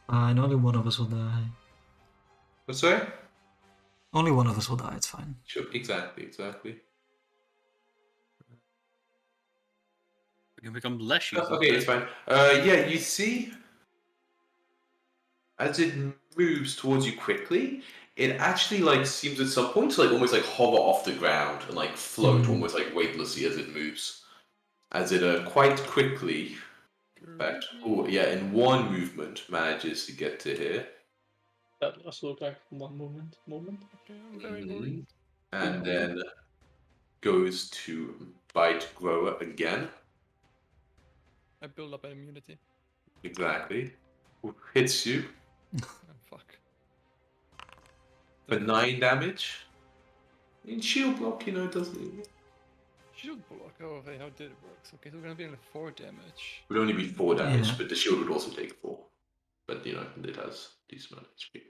Fine, only one of us will die. What's sorry? Only one of us will die, it's fine. Sure, exactly. We can become less Oh, useless. okay, it's fine. Yeah, you see, as it moves towards you quickly, it actually like seems at some point to like almost like hover off the ground and like float almost like weightlessly as it moves. As it quite quickly, in fact, oh yeah, in one movement manages to get to here. That does look like one movement. Okay, I'm very worried. And then goes to bite Grower again. I build up an immunity. Exactly. Hits you Oh, fuck. for 9 damage. In shield block, you know, doesn't. Shield block. Oh, hey, how did it work? Okay, so we're gonna be only 4 damage. Would only be 4 damage, Yeah. but the shield would also take 4. But you know, it has decent amount of HP.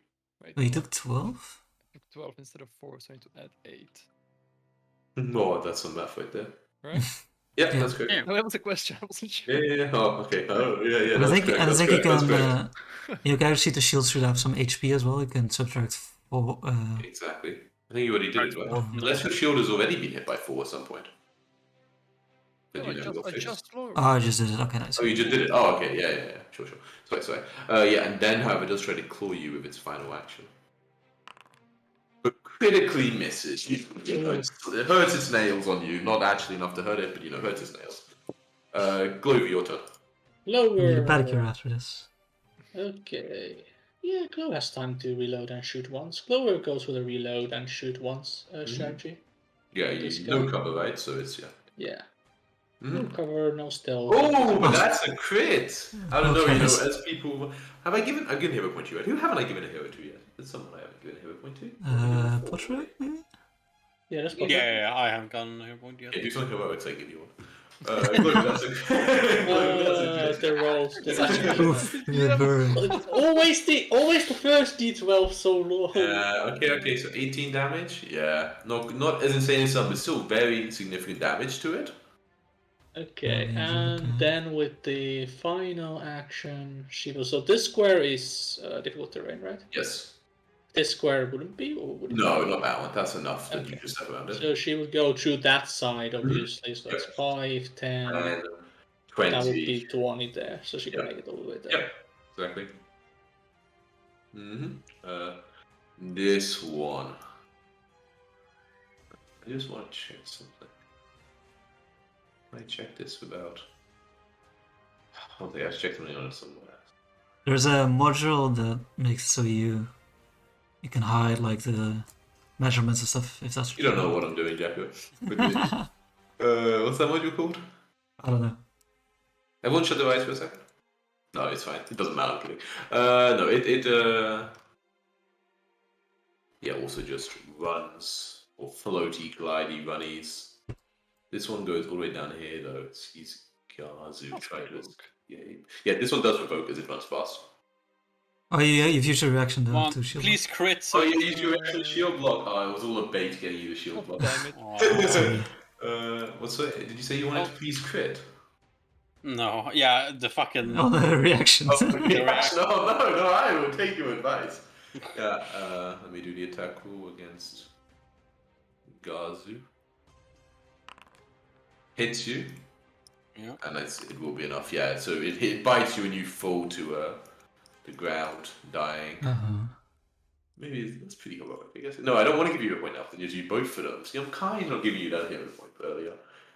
Wait, Oh, you no, took 12? I took 12 instead of 4, so I need to add 8. Oh, that's some math right there. Right? Yeah, Yeah. that's correct. Yeah. No, that was a question. I wasn't sure. Yeah. Oh, okay. Oh, yeah. And I That's think, correct. and I That's think you correct. That's can, correct. you guys see the shield should have some HP as well. You can subtract 4. Exactly. I think you already did it, right? Right. Unless your shield has already been hit by 4 at some point. But No, you never got I fixed. just lowered. Oh, I just did it. Okay, nice. Oh, you just did it. Oh, okay. Yeah. Sure. Sorry. Yeah, and then, however, it does try to claw you with its final action, but critically misses. You know, it hurts its nails on you. Not actually enough to hurt it, but you know, hurts its nails. Glover, your turn. You need a Lower. pedicure after this. Okay. Yeah, Glow has time to reload and shoot once. Glower goes with a reload and shoot once strategy. Yeah, This you no guy? cover, right? So it's yeah. Yeah. Mhm. No cover, no stealth. Oh, but that's a crit! I don't know, you know, Okay. as people... I've given a hero point to yet? Who haven't I given a hero to yet? There's someone I haven't given a hero point to. Portrait, maybe? Yeah, that's Yeah, possible. I haven't gotten a point yet. Yeah, do something about it, I give you one. Look, that's a... Look, The rolls. Oof, the burn. always the first D12 so low. okay, so 18 damage? Yeah, not as insane as some, but still very significant damage to it. Okay, Yeah, and okay. then with the final action, she goes. So this square is difficult terrain, right? Yes. This square wouldn't be, or would it? No, not that one. That's enough that you Okay. just step around it. So she would go through that side, obviously. So that's 5, 10. And 20. That would be 20 there, so she can Yep. make it all the way there. Yep, exactly. This one. I just want to check something. I check this without. I don't think I checked something on it somewhere. There's a module that makes it so you can hide like the measurements and stuff if that's what You don't know what I'm doing, Jacko. What's that module called? I don't know. Everyone shut their eyes for a second. No, it's fine. It doesn't matter. I'm kidding. No, it yeah, also just runs or floaty, glidey, runnies. This one goes all the way down here though. He's Gazu Trident. Yeah, this one does revoke as it runs fast. Oh, yeah, you've used your reaction Come though on, to shield. please crit. Oh, you used your actual shield block. Oh, it was all a bait getting you the shield block. Damn it. Aw. What's that? Did you say you wanted to please crit? No, yeah, the fucking. Oh, the reactions. No, I will take your advice. Yeah, let me do the attack roll against Gazu. Hits you. Yeah. And it will be enough. Yeah. So it bites you and you fall to the ground, dying. Maybe that's pretty heroic, I guess. No, I don't want to give you a point now. Then you both for them. See, I'm kind of giving you that hero point earlier.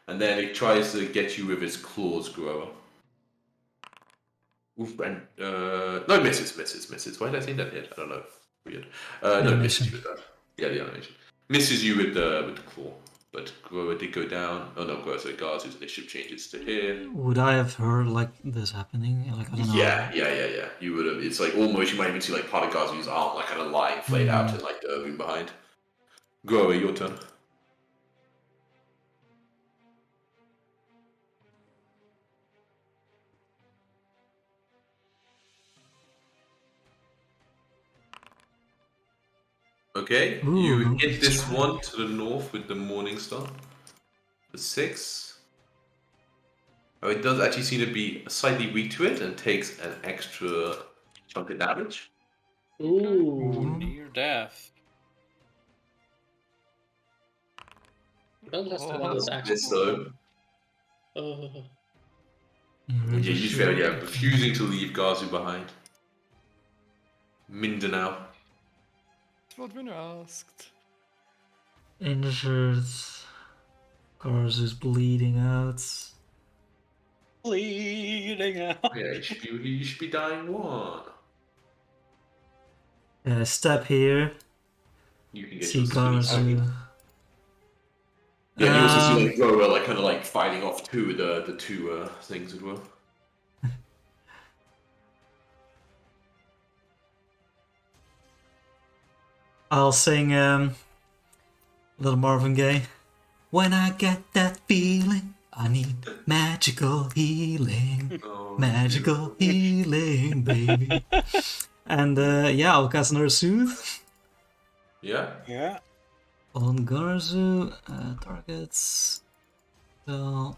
And then it tries to get you with its claws, Grower. Oof, and no, misses. Why did I say that yet? I don't know. Weird. No, misses you with that. Yeah, the animation. Misses you with the claw. But Grower did go down. Oh no, Grower, so Garzu's initiative changes to here. Would I have heard like this happening? Like I don't know. Yeah. You would have. It's like almost. You might even see like part of Garzu's arm, like kind of lying flayed out, and like the room behind. Grower, your turn. Okay, you hit this one to the north with the Morning Star. The 6. Oh, it does actually seem to be slightly weak to it and takes an extra chunk of damage. Ooh. Near death. Well, that's the one that's actually. This though. Oh. Yeah, you fail, refusing to leave Garzu behind. Mindanao. That's what Winner asked. Injured. Garzu's bleeding out. Bleeding out. Yeah, you should be dying one. Step here. You can get See your Garzu. Yeah, you also see like Grower like kind of like fighting off the two things as well. I'll sing Little Marvin Gaye. When I get that feeling, I need magical healing. Magical healing, baby. And yeah, I'll cast another Soothe. Yeah? Yeah. On Garzu, targets. So,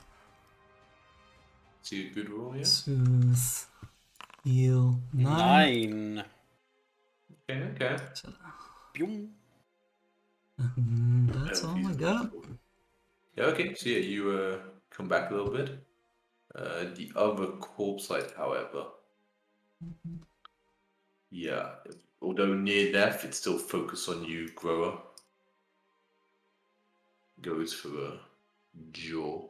See a good roll, yeah? Soothe. Heal. 9. 9. Okay. Boom. That's all I got. Yeah, okay. So yeah, you come back a little bit. The other corpse site, however. Yeah. Although near death, it's still focused on you, Grower. Goes for a jaw.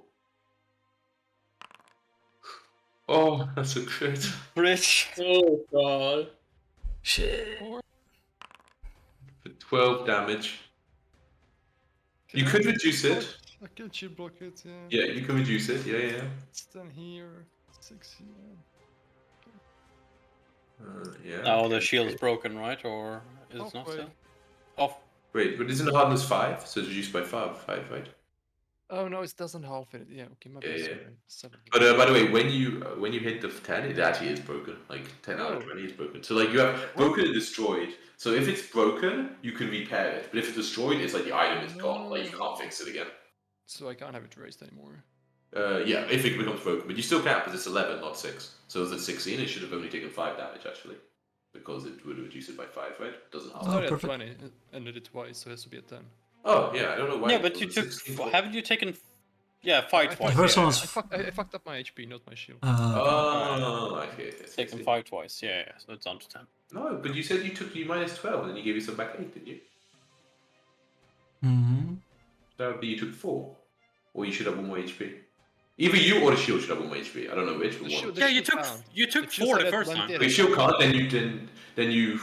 Oh, that's a crit. Rich. Oh god. Shit. For 12 damage. You could reduce it. I can shield block it, yeah. Yeah, you can reduce it. Yeah. It's 10 here, 6 here. Yeah. Oh, okay. the shield's broken, right? Or is it not Halfway. still? Off. Wait, but isn't the hardness 5? So it's reduced by 5, right? Oh no, it doesn't half it. Yeah, okay, my bad. Yeah. Sorry. 7. But by the way, when you hit the 10, it actually is broken. Like 10 out of Oh. 20 is broken. So like you have broken and destroyed. So if it's broken, you can repair it. But if it's destroyed, it's like the item is gone. Like you can't fix it again. So I can't have it raised anymore. Yeah, if it becomes broken, but you still can because it's 11, not 6. So if it's 16, it should have only taken 5 damage actually, because it would reduce it by 5, right? Doesn't I half. thought it had perfect. 20 and did it twice, so it has to be a 10. Oh yeah, I don't know why. Yeah, it but you was took. 16. Haven't you taken? Yeah, 5 I twice. The first yeah. one was. I fucked up my HP, not my shield. Oh, okay. Taken 5 twice. Yeah, so it's down to 10. No, but you said you took you minus 12 and then you gave yourself back 8, didn't you? Mm-hmm. That would be you took 4. Or you should have 1 more HP. Either you or the shield should have 1 more HP. I don't know which, but The one. shield- Yeah, you shield took can't. you took The shield 4 said the that first one time. did. If the shield can't, then you.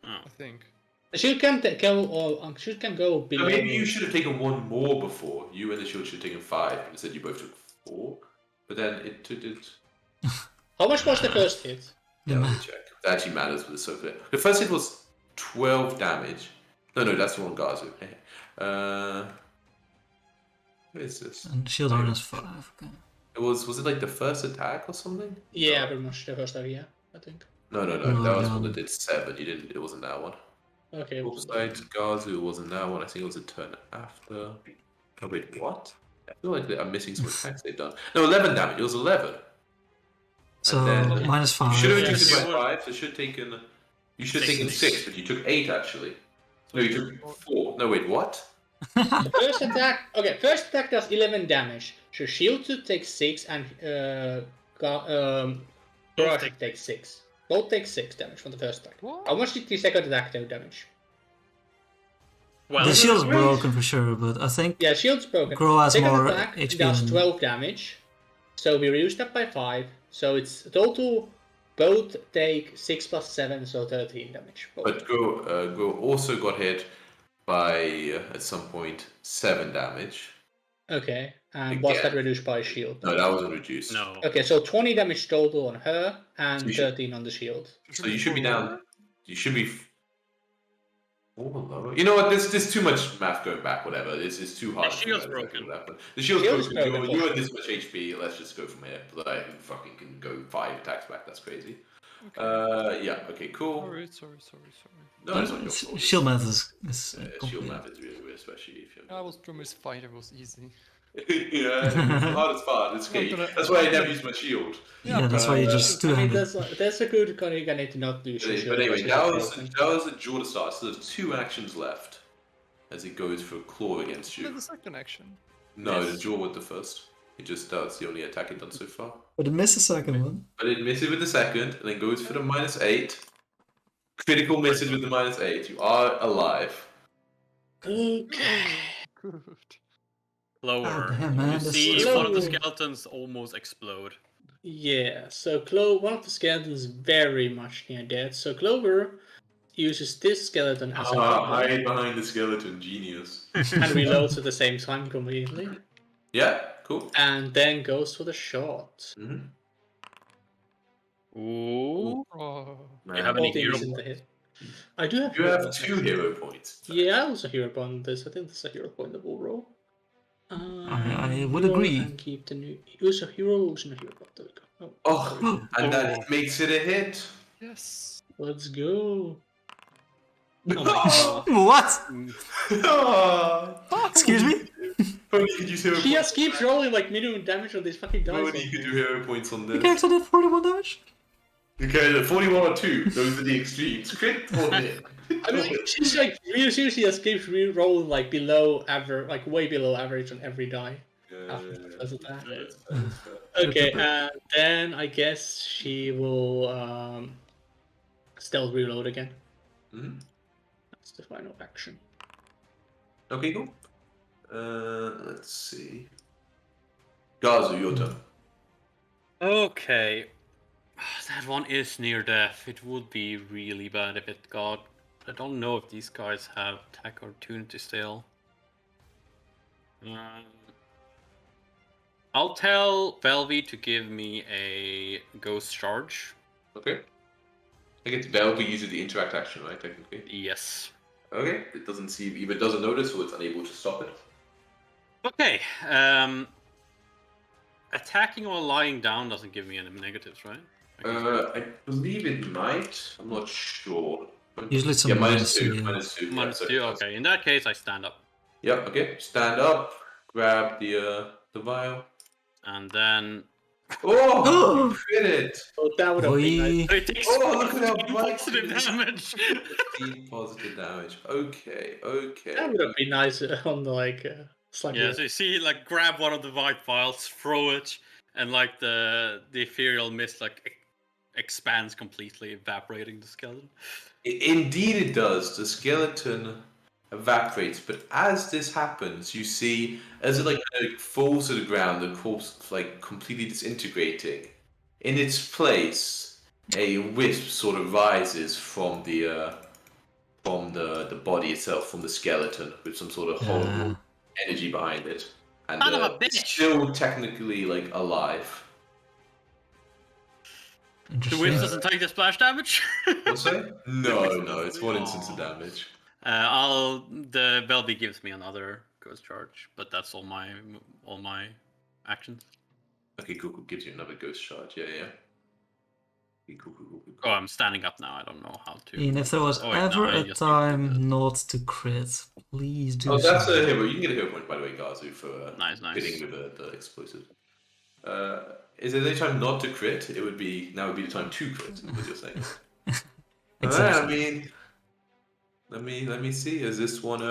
Oh. I think. The shield can go or shield can go below. Maybe you should have taken 1 more before. You and the shield should have taken 5, but instead you both took 4. But then it took it. How much was the first hit? Yeah, let me check. It actually matters with the so clear. The first hit was 12 damage. No, that's the one Garzu. What is this? And shield hardness 5. Okay. It was it like the first attack or something? Yeah, pretty much the first area, I think. No. No, That was no. one that did 7. You didn't. It wasn't that one. Okay. Besides Garzu, wasn't that one. I think it was a turn after. Oh wait, what? I feel like I'm missing some attacks they've done. No, 11 damage. It was 11. So then- minus 5. You should have reduced Yes. it by 5. So you should have taken. You should have taken 6, but you took 8 actually. No, you took 4. No, wait, what? First attack. Okay, first attack does 11 damage. So shield takes 6 and Garage takes 6. Both take 6 damage from the first attack. What? How much did the second attack do damage? Well, The shield's great. broken for sure, but I think Yeah, shield's broken. Grow has Second more attack HP does than- 12 damage. So we reduce that by 5. So it's total. Both take 6 plus 7, so 13 damage. Both. But Go also got hit by at some point 7 damage. Okay, and was that Again. reduced by shield? No, that wasn't reduced. no. Okay, so 20 damage total on her and You should- 13 on the shield. So you should be down. You should be. Lower. You know what? There's too much math going back. Whatever. This is too hard. The to shield's figure out exactly broken. what happened. The shield's Shield's broken. broken. You're at this much HP. Let's just go from here. But I fucking can go 5 attacks back. That's crazy. Yeah. Okay. Cool. Sorry. No, it's not your fault. Shield math is Shield complete. math is really weird, especially if you're. I was Drummer's fighter was easy. Yeah, it's the hardest part. It's key. That's why I never use my shield. Yeah, that's why you just I mean, two-handed. that's a good kind of need to not do shield. But anyway, because that it's was a draw to start. So there's 2 actions left as it goes for claw against But you. the second action. No, the draw with the first. That's the only attack it done so far. But it missed the second one. But it misses with the second, and then goes for the -8. Critical misses with the -8. You are alive. Okay. Good. Lower. God damn, man, You this see is- one of the Slow. skeletons almost explode. Yeah, so one of the skeletons is very much near dead. So Clover uses this skeleton as a weapon Hide behind the skeleton, genius. and reloads at the same time completely. Yeah, cool. And then goes for the shot. Mm-hmm. Ooh. Oh. You have any 14 hero is in the points? hit. I do have You hero have points, 2 actually. hero points. Yeah, I also hero point on this. I think this is a hero point that will roll. I would Roll agree. And keep the new. Use a hero, use a hero point. There we go. Oh, and that makes it a hit. Yes. Let's go. Oh my god. What? Ah. Excuse me? Only could use hero She points. just keeps rolling like minimum damage on these fucking dice. Only you could do hero points on The this. character did 41 damage? Okay, the 41 or 2. Those are the extremes. Crit or hit. I mean, she's like really seriously just keeps rolling like below average, like way below average on every die. After the first attack. Okay, and then I guess she will stealth reload again. Mhm. That's the final action. Okay, cool. Let's see. Gazu, your turn. Okay. That one is near death. It would be really bad if it got. I don't know if these guys have attack opportunity still. I'll tell Velvy to give me a ghost charge. Okay. I guess Velby uses the interact action, right? Technically. Yes. Okay. It doesn't see either doesn't notice or it's unable to stop it. Okay. Attacking while lying down doesn't give me any negatives, right? I believe it might. I'm not sure. Usually it's a yeah, minus -2. two, yeah. -2. yeah, Minus sorry, 2. that's- Okay. In that case, I stand up, Yep. Okay. Stand up. Grab the vial. and then Oh! You crit it. Oh, that would have been nice. Boy. it takes Oh, look at how 15 bright positive it is. damage. 15 positive damage. Okay. Okay. That would have been nice on the like slightly. Yeah, so you see, like, grab one of the white vials, throw it, and like the ethereal mist like expands completely, evaporating the skeleton. Indeed, it does. The skeleton evaporates, but as this happens, you see as it like falls to the ground, the corpse like completely disintegrating. In its place, a wisp sort of rises from the body itself, from the skeleton, with some sort of horrible energy behind it, and Son of a it's bitch! still technically like alive. The Interesting. wisp doesn't take the splash damage. What's that? No, it's 1 instance of damage. The Velby gives me another ghost charge, but that's all my actions. Okay, cool. Gives you another ghost charge. Yeah. Okay, cool. Oh, I'm standing up now. I don't know how to. Ian, if there was Oh, wait, no, ever I a just time not to crit, please do Oh, that's so. a hero. You can get a hero point, by the way, Gazu, for Nice. hitting with the explosive. Is there any time not to crit? Now would be the time to crit, is what you're saying. I Exactly. mean, Let me see. Is this one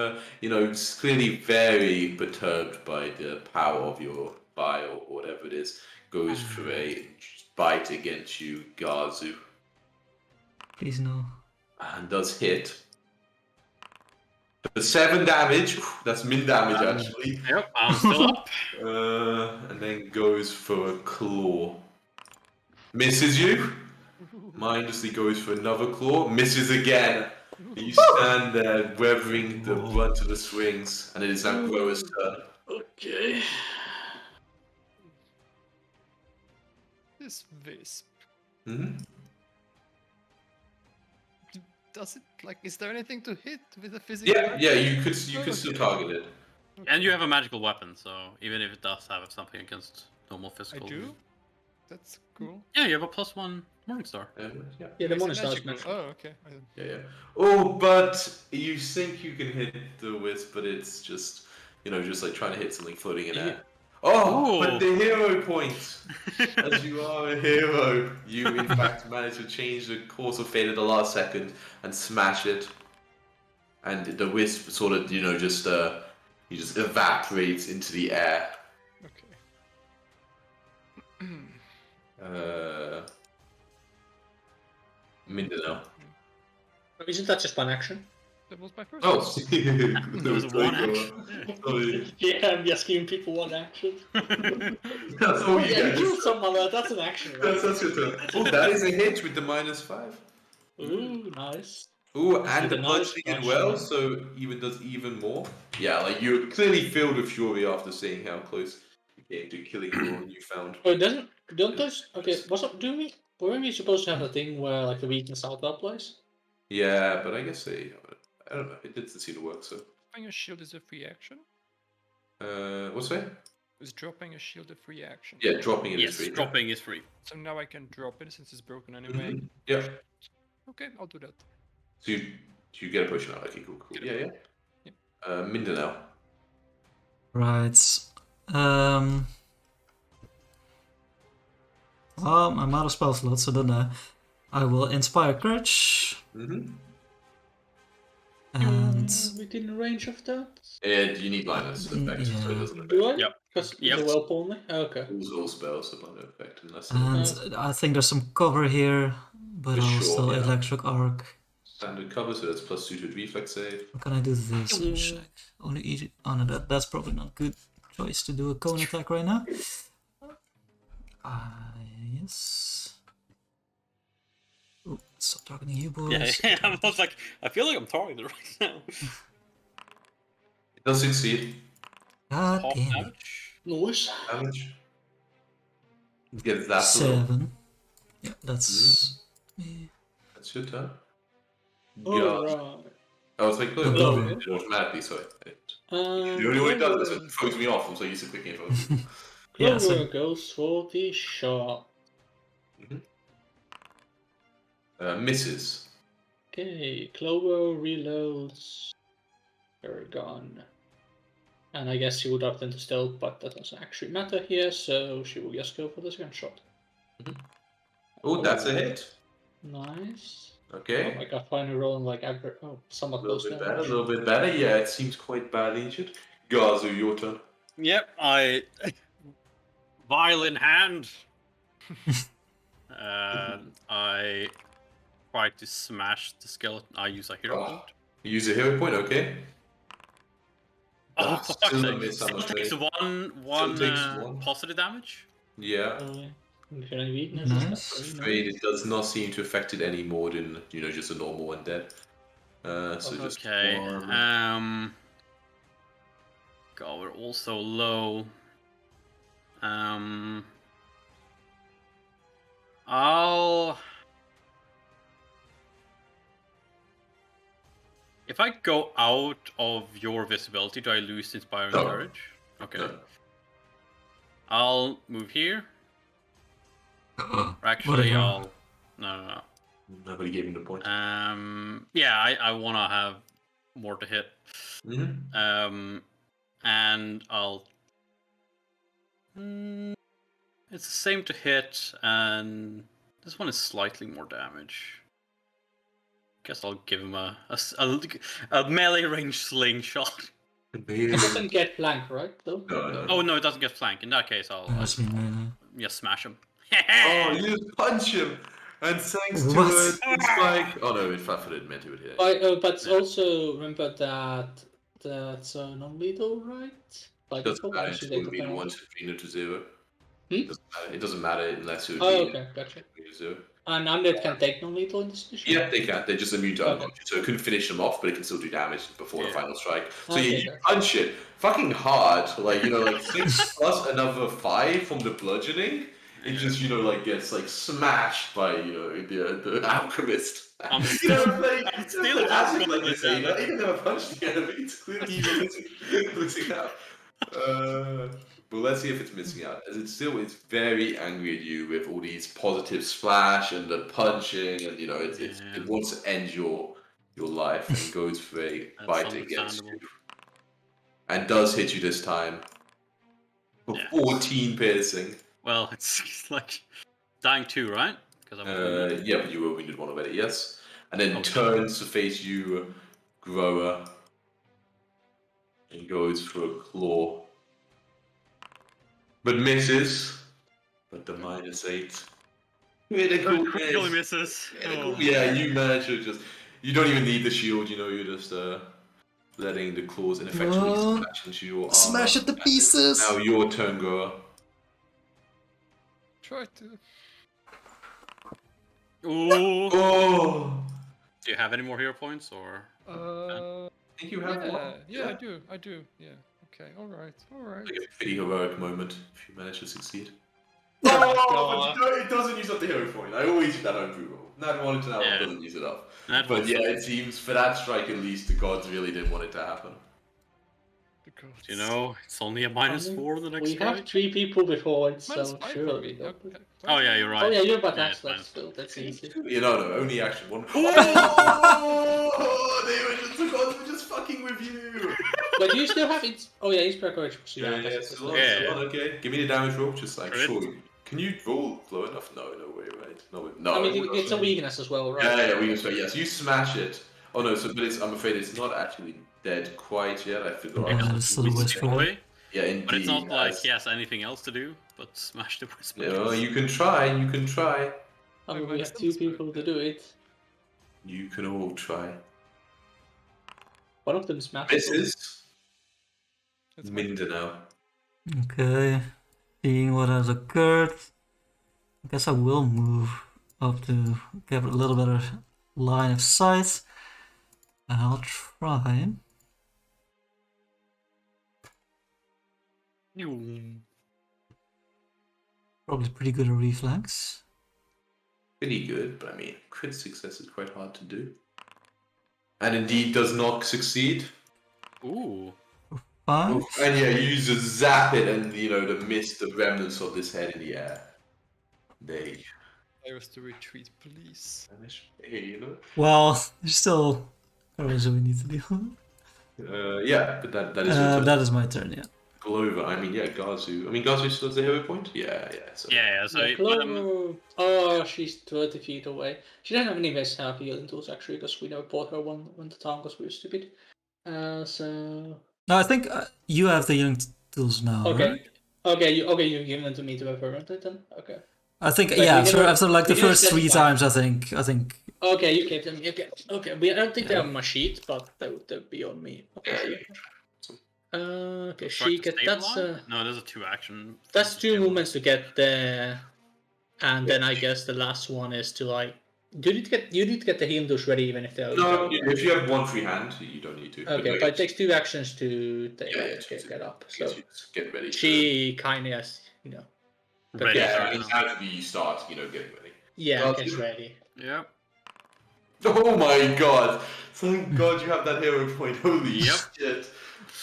it's clearly very perturbed by the power of your bile or whatever it is. Goes for a bite against you, Gazu, Please no. and does hit. For 7 damage. That's min damage actually. Yep, I'm still up. And then goes for a claw. Misses you. Mindlessly goes for another claw. Misses again. You stand there, weathering the brunt of the swings, and it is now Grower's turn. Okay. This wisp. Mm-hmm. Does it is there anything to hit with a physical? Yeah, you could still target it. And you have a magical weapon, so even if it does have something against normal I physical. do. That's cool. Yeah, you have a +1 Morningstar. Yeah, the Makes it monster is magical. magical. Oh, okay. Yeah. Oh, but you think you can hit the wisp, but it's just just like trying to hit something floating in air. Oh, Ooh. but the hero point. As you are a hero, you in fact manage to change the course of fate at the last second and smash it. And the wisp sort of, just evaporates into the air. Okay. Mindanao. Isn't that just one action? That was my first. Oh, There was one action. Sorry. Yeah, I'm just giving people one action. That's all you Yeah, you get. killed someone, that's an action, right? That's your turn. Oh, that is a hit with the -5. Ooh, nice. Ooh, Just and with the a nice bludgeoning as punch, well, yeah. so does even more. Yeah, like you're clearly filled with fury after seeing how close you came to killing your newfound. Oh, don't those, okay, weren't we supposed to have a thing where, like, the weakness outlaw plays? Yeah, but I guess I don't know, it didn't seem to work, so. Dropping a shield is a free action. What's that? Is dropping a shield a free action? Yeah, dropping it is Yes, free. dropping is free. So now I can drop it since it's broken anyway. Mhm. Yeah. Okay, I'll do that. So you get a potion out. Okay, cool. Get a Yeah. Yep. Mindanao. Right. I'm out of spell slots, so then I will inspire courage. Mm-hmm. And Within range of that? You need blindness effect, so it doesn't affect. Do I? Yep. Because Yep. it's a whelp only? Okay. All spells have no effect unless and I think there's some cover here, but For I'll sure, still yeah. electric arc. standard cover, so that's plus suited reflex save. Or can I do this? Let me check. Only easy. Oh no, that's probably not good choice to do a cone attack right now. Yes. Ooh, stop talking to you boys. Yeah, I was like, I feel like I'm targeted right now. It does succeed. God Half damn it. damage. Nice. Damage. Get that below. 7. Yeah, that's me. That's your turn. Alright. I was like, Go. no, it automatically, so the only way it does is Clover, it throws me off, I'm so used to clicking it. Yeah, Clover so- goes for the shot. Misses. Okay, Clover reloads her gun. And I guess she would opt into stealth, but that doesn't actually matter here, so she will just go for the second shot. Oh, that's a hit. Nice. Oh Okay. my god, finally rolling like somewhat A little close bit better, a damage. little bit better. Yeah, it seems quite badly injured. Gazu, your turn. Yep, I vial in hand. I try to smash the skeleton. I use a hero point. You use a hero point, okay. Oh, That's fuck's still a sake. miss, I'm Still takes afraid. one takes one. positive damage. Yeah. If any weaknesses, Nice. that's very Afraid nice. it does not seem to affect it any more than just a normal undead. So just Okay. one. God, we're also low. I'll. If I go out of your visibility, do I lose Inspiring No. Courage? Okay. No. I'll move here. Or What a actually, hero. I'll. No. Nobody gave him the point. Yeah, I want to have more to hit. And I'll. It's the same to hit, and this one is slightly more damage. Guess I'll give him a melee range slingshot. It doesn't get flank, right? Though. No. Oh no, it doesn't get flank. In that case, I'll That's me. just smash him. Oh, you just punch him, and thanks to What? a spike. Oh no, it flatfooted meant to hit. But also remember that that's non-lethal, right? Like It doesn't matter. actually It they will be the could- one to 0. Hmm? It doesn't matter unless it would Oh, be okay, gotcha. 0. And undead can take non-lethal in this position. Yeah, they can. They're just immune to Okay. unconscious, so it couldn't finish them off, but it can still do damage before the Yeah. final strike. So Okay, you okay. punch it fucking hard, like 6 plus another 5 from the bludgeoning. It just gets smashed by the alchemist. I'm Like, I'm just still the acid like with this. He that. can never punch the enemy. It's clearly missing out. But let's see if it's missing out. As it's very angry at you with all these positive splash and the punching, and it wants to end your life and goes for a That's bite against understandable. you, and does hit you this time for Yeah. 14 piercing. Well, it's like dying 2, right? Because Yeah, but you were wounded 1 already. Yes, and then Okay. turns to face you, Grower, and goes for a claw. But misses. But the -8. Critical Really miss. misses. Critical- Oh. Yeah, you manage to just. You don't even need the shield, you're just letting the claws ineffectually Well, smash into your armor. Smash it to pieces! Now your turn, Grower. Try to. Ooh. Oh! Do you have any more hero points or? Uh, I think you have one. yeah, I do. Yeah. Okay. All right. Like a pretty heroic moment if you manage to succeed. God. But it doesn't use up the hero point. I always use that on Google. Not wanted to know Yeah. doesn't use it up. That But was yeah, it seems for that strike at least the gods really didn't want it to happen. Because it's only a -4 the next We have strike. 3 people before it, so -5 surely. for me. they'll- Okay. Oh yeah, you're right. Oh yeah, you're about Yeah, axe, it's fine. that's still that's easy. No, only action one. Oh, the gods were just fucking with you. But you still have it. Oh yeah, he's courage. Yeah, still on, Yeah. still on, okay. Give me the damage roll, just like Crit. sure. Can you roll low enough? No way, right? No. I mean, it's a weakness as well, right? Yeah, we can say yes. You smash it. Oh no, I'm afraid it's not actually dead quite yet. I forgot. Yeah, it's still a whisper. Destroy, Yeah, indeed. but it's not like yes. he has anything else to do but smash the whisper. Yeah, you can try. I mean, we have 2 people to do it. You can all try. One of them smashed. Misses. That's fine. Mindanao. Okay, seeing what has occurred, I guess I will move up to get a little better line of sight. And I'll try. Probably pretty good at reflex. Pretty good, but I mean, crit success is quite hard to do. And indeed does not succeed. Ooh. 5. And yeah, you just zap it, and the mist, the remnants of this head in the air. They There's the retreat, please. vanish. Hey, Well, there's still courage that we need to deal with. Yeah, but that is your turn. That is my turn, yeah. Glover. I mean, yeah, Gazu. I mean, Gazu still has the hero point? Yeah. So. Yeah, so Yeah, Clover. Oh, she's 30 feet away. She doesn't have any best half healing tools actually, because we never bought her one at the time because we were stupid. So No, I think you have the young tools now, okay, right? you've given them to me to have permanent then. Okay. I think, Like, yeah, we can- after like the we can first 3 specify. times, I think. Okay, you gave them. Okay. I don't think they have my sheet, but they'll be on me. Okay. Okay, she Strike to get that's stabilize? No, there's a 2 action. that's 2 movements to get there, and then I guess the last one is to like. You need to get the healing tools ready even if they're. No, if you have one free hand, you don't need to. Okay, but it takes 2 actions to get up. So So get ready. she kind of has, Ready Yeah, right it's now. how to you start, getting ready. yeah, gets ready. Yeah. Oh my god! Thank god you have that hero point. Holy Yep. shit!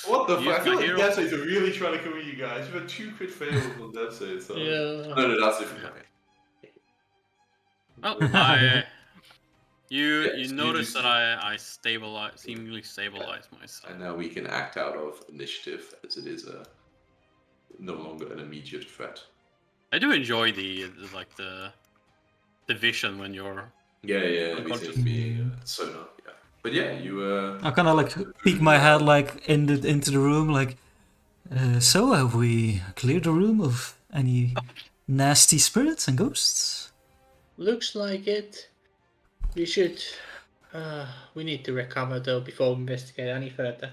What the Use fuck? I feel my like hero Death Saves are really trying to kill you guys. You've had 2 crit fails on Death Saves. So. Yeah. No, that's different. Yeah. Oh, you Yes, you notice do. that I seemingly stabilize myself. And now we can act out of initiative as it is no longer an immediate threat. I do enjoy the vision when you're Yeah, everything Unconscious. being sonar. Yeah, but yeah, you. I kind of like peek my head like into the room, like. So have we cleared the room of any nasty spirits and ghosts? Looks like it. We should. We need to recover though before we investigate any further.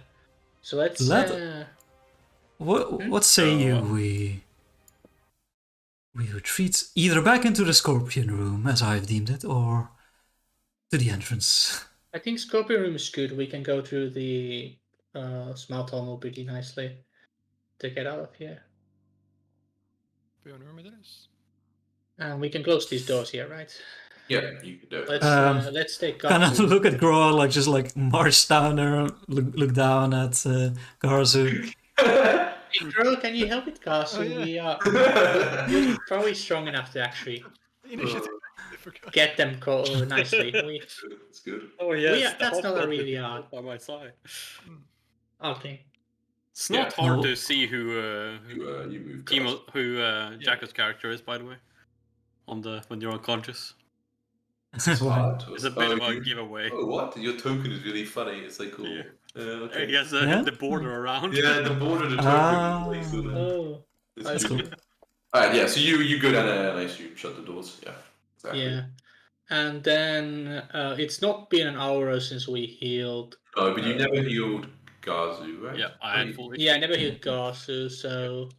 So let's. What say you we retreat either back into the Scorpion room, as I've deemed it, or to the entrance? I think Scorpion room is good. We can go through the small tunnel pretty nicely to get out of here. Bjorn room it is. And we can close these doors here, right? Yeah, you can do it. Let's take Kind of Garzu. look at Groa, like just like march down there, look down at Garzu. Hey, Gro, can you help with Garzu? Oh, yeah. We are we're probably strong enough to actually Initiative. I forgot. get them nicely. It's good. Oh yes, Yeah, that's not a really hard by my side. thing. It's not Yeah. hard No. to see who You move. Jacko's character is, by the way. When you're unconscious. Wow. It's a bit of a giveaway. Oh, what? Your token is really funny. It's like cool. Yeah. Okay. He has Yeah? the border around. Yeah, the border, the token. Ah. Is like, Oh, it's that's really cool. good. Alright, yeah. So you go down there and I assume shut the doors. Yeah. Exactly. Yeah. And then it's not been an hour since we healed. Oh, but you never healed Gazu, right? Yeah, I had full. Yeah, I never healed Garzu, so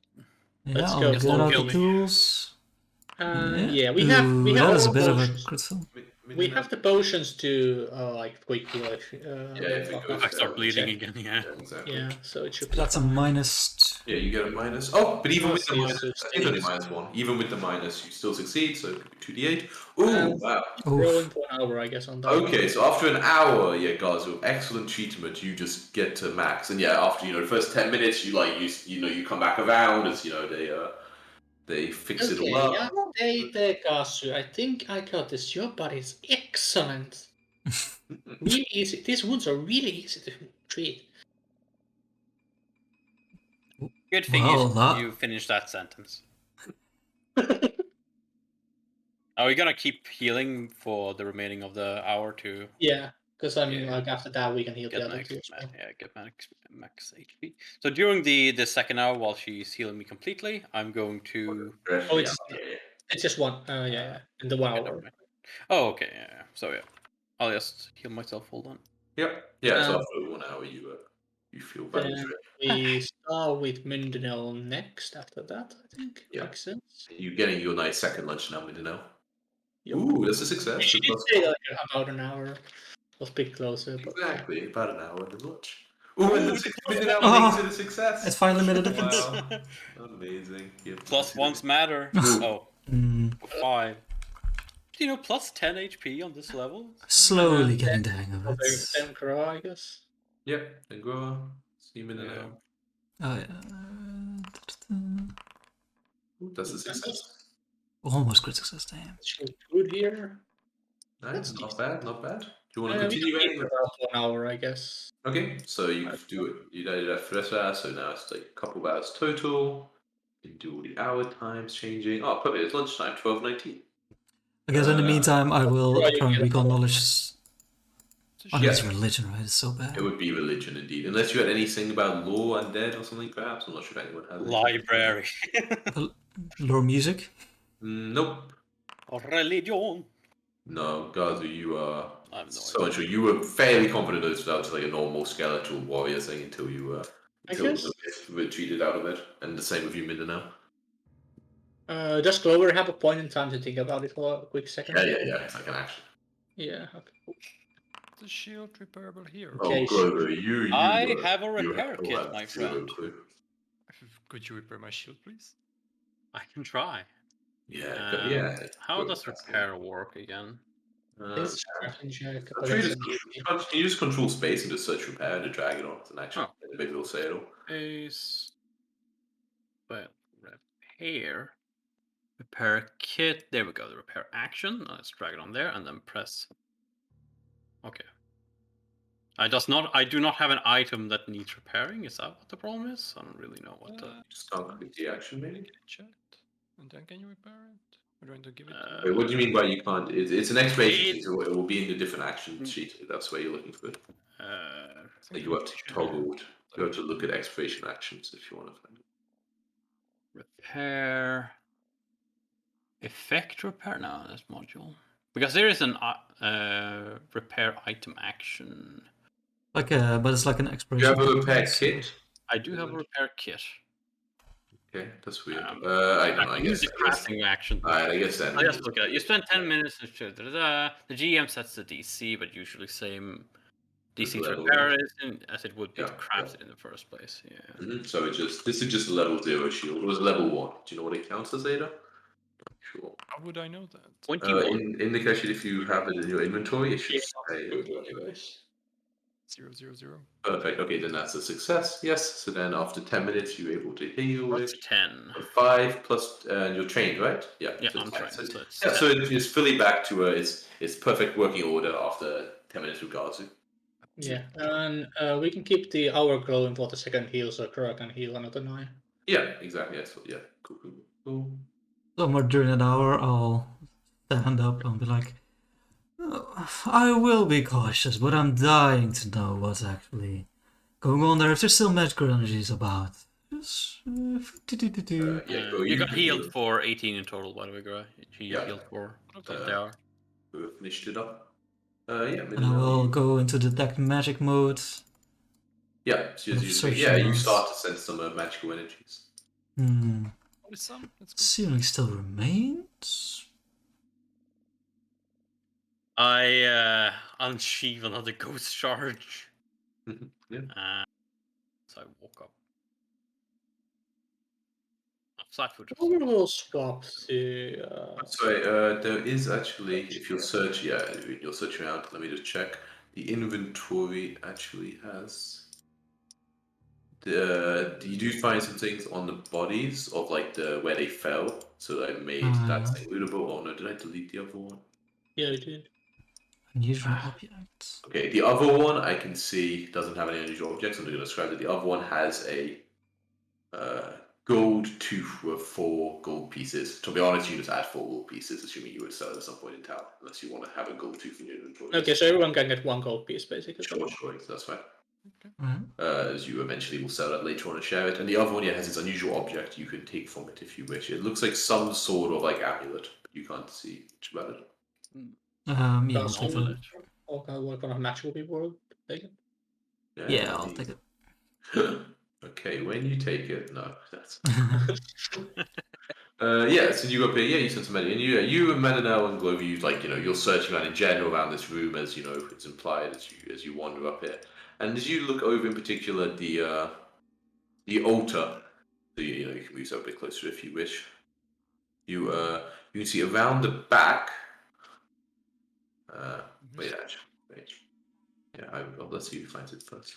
Yeah, Let's I'll go get for out kill the me. tools. yeah, we have Ooh, that all is a the bit of a potions. critical. We have the potions to like quick heal. if it goes I start down, bleeding check. again. Yeah. Yeah, exactly. Yeah, so it should be. That's a minus. Yeah, you get a minus. Oh, but even with the Plus minus, the it's only saves. -1. Even with the minus, you still succeed, so it could be 2d8. Ooh, wow. Rolling for an hour, I guess, on that. Okay, so after an hour, yeah, guys, with excellent treatment, you just get to max, and yeah, after the first 10 minutes, you come back around as they fix it all up. Yeah, they Garzu. I think I got this job, but it's excellent. Really easy. These wounds are really easy to treat. Good thing you finished that sentence. Are we gonna keep healing for the remaining of the hour to Yeah, because I mean, like after that, we can heal the get other max, two. as well. get max HP? So during the second hour, while she's healing me completely, I'm going to. Oh, it's just one. Yeah, in the 1 Okay, hour. never mind. Oh, okay. Yeah. So yeah, I'll just heal myself. Hold on. Yep. Yeah, so after 1 hour, you feel Then better. we start with Mindanao next after that, I think. Yeah. Makes sense. You're getting your nice second lunch now, Mindanao. Yep. Ooh, that's a success. She did say like about an hour. Was a bit closer, but Exactly, about an hour and a lunch. Ooh, and the 6 Mindanao Oh, makes it a success. It finally made a difference. Wow. Amazing. Yeah, Plus ones matter. Oh, 5. Plus 10 HP on this level. Slowly getting the hang of it. Same Crow, I guess. Yep, and go see Mindanao. Oh, yeah. Ooh, that's a success. Almost crit success, damn. Should good here. Nice, That's not bad, not bad. Do you want to We continue can keep adding? it about 1 hour, I guess. Okay, so you could do it. You did that for so now it's like a couple of hours total. You can do all the hour times changing. Oh, perfect. It's lunchtime, 12:19. I guess in the meantime, I will Right, you try and get recall it. knowledge. Oh, Yeah. it's religion, right? It's so bad. It would be religion indeed, unless you had anything about law and dead or something. Perhaps I'm not sure if anyone has. anything. Library. Lore music. Nope. Religion. No, Gazu, you are I have no so unsure. You were fairly confident that this was just like a normal skeletal warrior thing until you guess. were cheated out of it, and the same with you, Mindanao. Does Clover have a point in time to think about it for a quick second? Yeah. It's like an action. Yeah, okay. The shield repairable here. Okay, Oh, Grover, you. I have a you repair kit, have my zero friend. clue. Could you repair my shield, please? I can try. Yeah. How does repair work again? This crafting check. I'm sure you just control space and just search repair to drag it on as an action. Oh. And maybe it'll say it all. Space. But repair kit. There we go. The repair action. Let's drag it on there and then press. Okay. I do not have an item that needs repairing. Is that what the problem is? I don't really know what the. Just can't complete the action, maybe. Chat. And then can you repair it? We're going to give it. Wait, what do you mean by you can't? It's an exploration sheet, so it will be in a different action sheet. If that's where you're looking for it. Like you have to toggle. You have to look at exploration actions if you want to find it. Repair. Effect repair? No, that's module. Because there is an repair item action. But it's like an Do exploration. you have a repair so- kit? I do have a repair kit. Okay, that's weird. Um, I don't know. I I can use guess. the crafting action. I guess then. I just look at it. You spend 10 minutes to show the GM sets the DC, but usually same DC to level, repair it as it would be to Yeah, craft yeah. it in the first place. Yeah. Mhm. So this is just a level 0 shield. It was level 1. Do you know what it counts as, Ada? Sure. How would I know that? 21. In the case if you have it in your inventory, it should Yeah, say. good anyways. 000. Perfect. Okay, then that's a success. Yes. So then after 10 minutes, you're able to heal Plus it. 10. 5 plus, you're trained, right? Yeah. Yeah, so I'm it's 10. trained, So, so it's yeah, 10. so it's fully back to its perfect working order after 10 minutes with Garzu. Yeah, and we can keep the hour glowing for the second heal, so Kura can heal another 9. Yeah, exactly. That's what, yeah. Cool. Somewhere during an hour, I'll stand up and be like, "Oh, I will be cautious, but I'm dying to know what's actually going on there. If there's still magical energies about. Just, You got healed for 18 in total, by the way, Gra. He Yeah. healed for top of the hour. We finished it up. Yeah, And I will go into detect magic mode. Yeah, so Of you searching start to sense some magical energies. What is some? Let's go. Ceiling still remains. I unsheathe another ghost charge. Yeah. So I walk up. Flatfoot. We will swap to. Sorry, there is actually, if you'll search, you'll search around. Let me just check. The inventory actually has. You do find some things on the bodies of like where they fell, so I made that thing lootable. Oh no, did I delete the other one? Yeah, we did. Unusual objects. Okay, the other one I can see doesn't have any unusual objects. I'm going to describe it. The other one has a gold tooth with 4 gold pieces. To be honest, you just add 4 gold pieces, assuming you would sell it at some point in town, unless you want to have a gold tooth in your inventory. Okay, so everyone can get 1 gold piece, basically. Sure, that's fine. Okay. As you eventually will sell that later on and share it. And the other one, has this unusual object you can take from it if you wish. It looks like some sort of like amulet, but you can't see much about it. Yeah, I'll That's take all it. Okay, what kind of magical people will take it? Yeah, I'll take it. Okay, when you take it, no, that's. So you go up here, you sent some money, and you and Melanel and Glover, you're searching around in general around this room, as it's implied as you wander up here, and as you look over in particular the altar, so you can move so a bit closer if you wish. You can see around the back. Wait. Let's see who finds it first.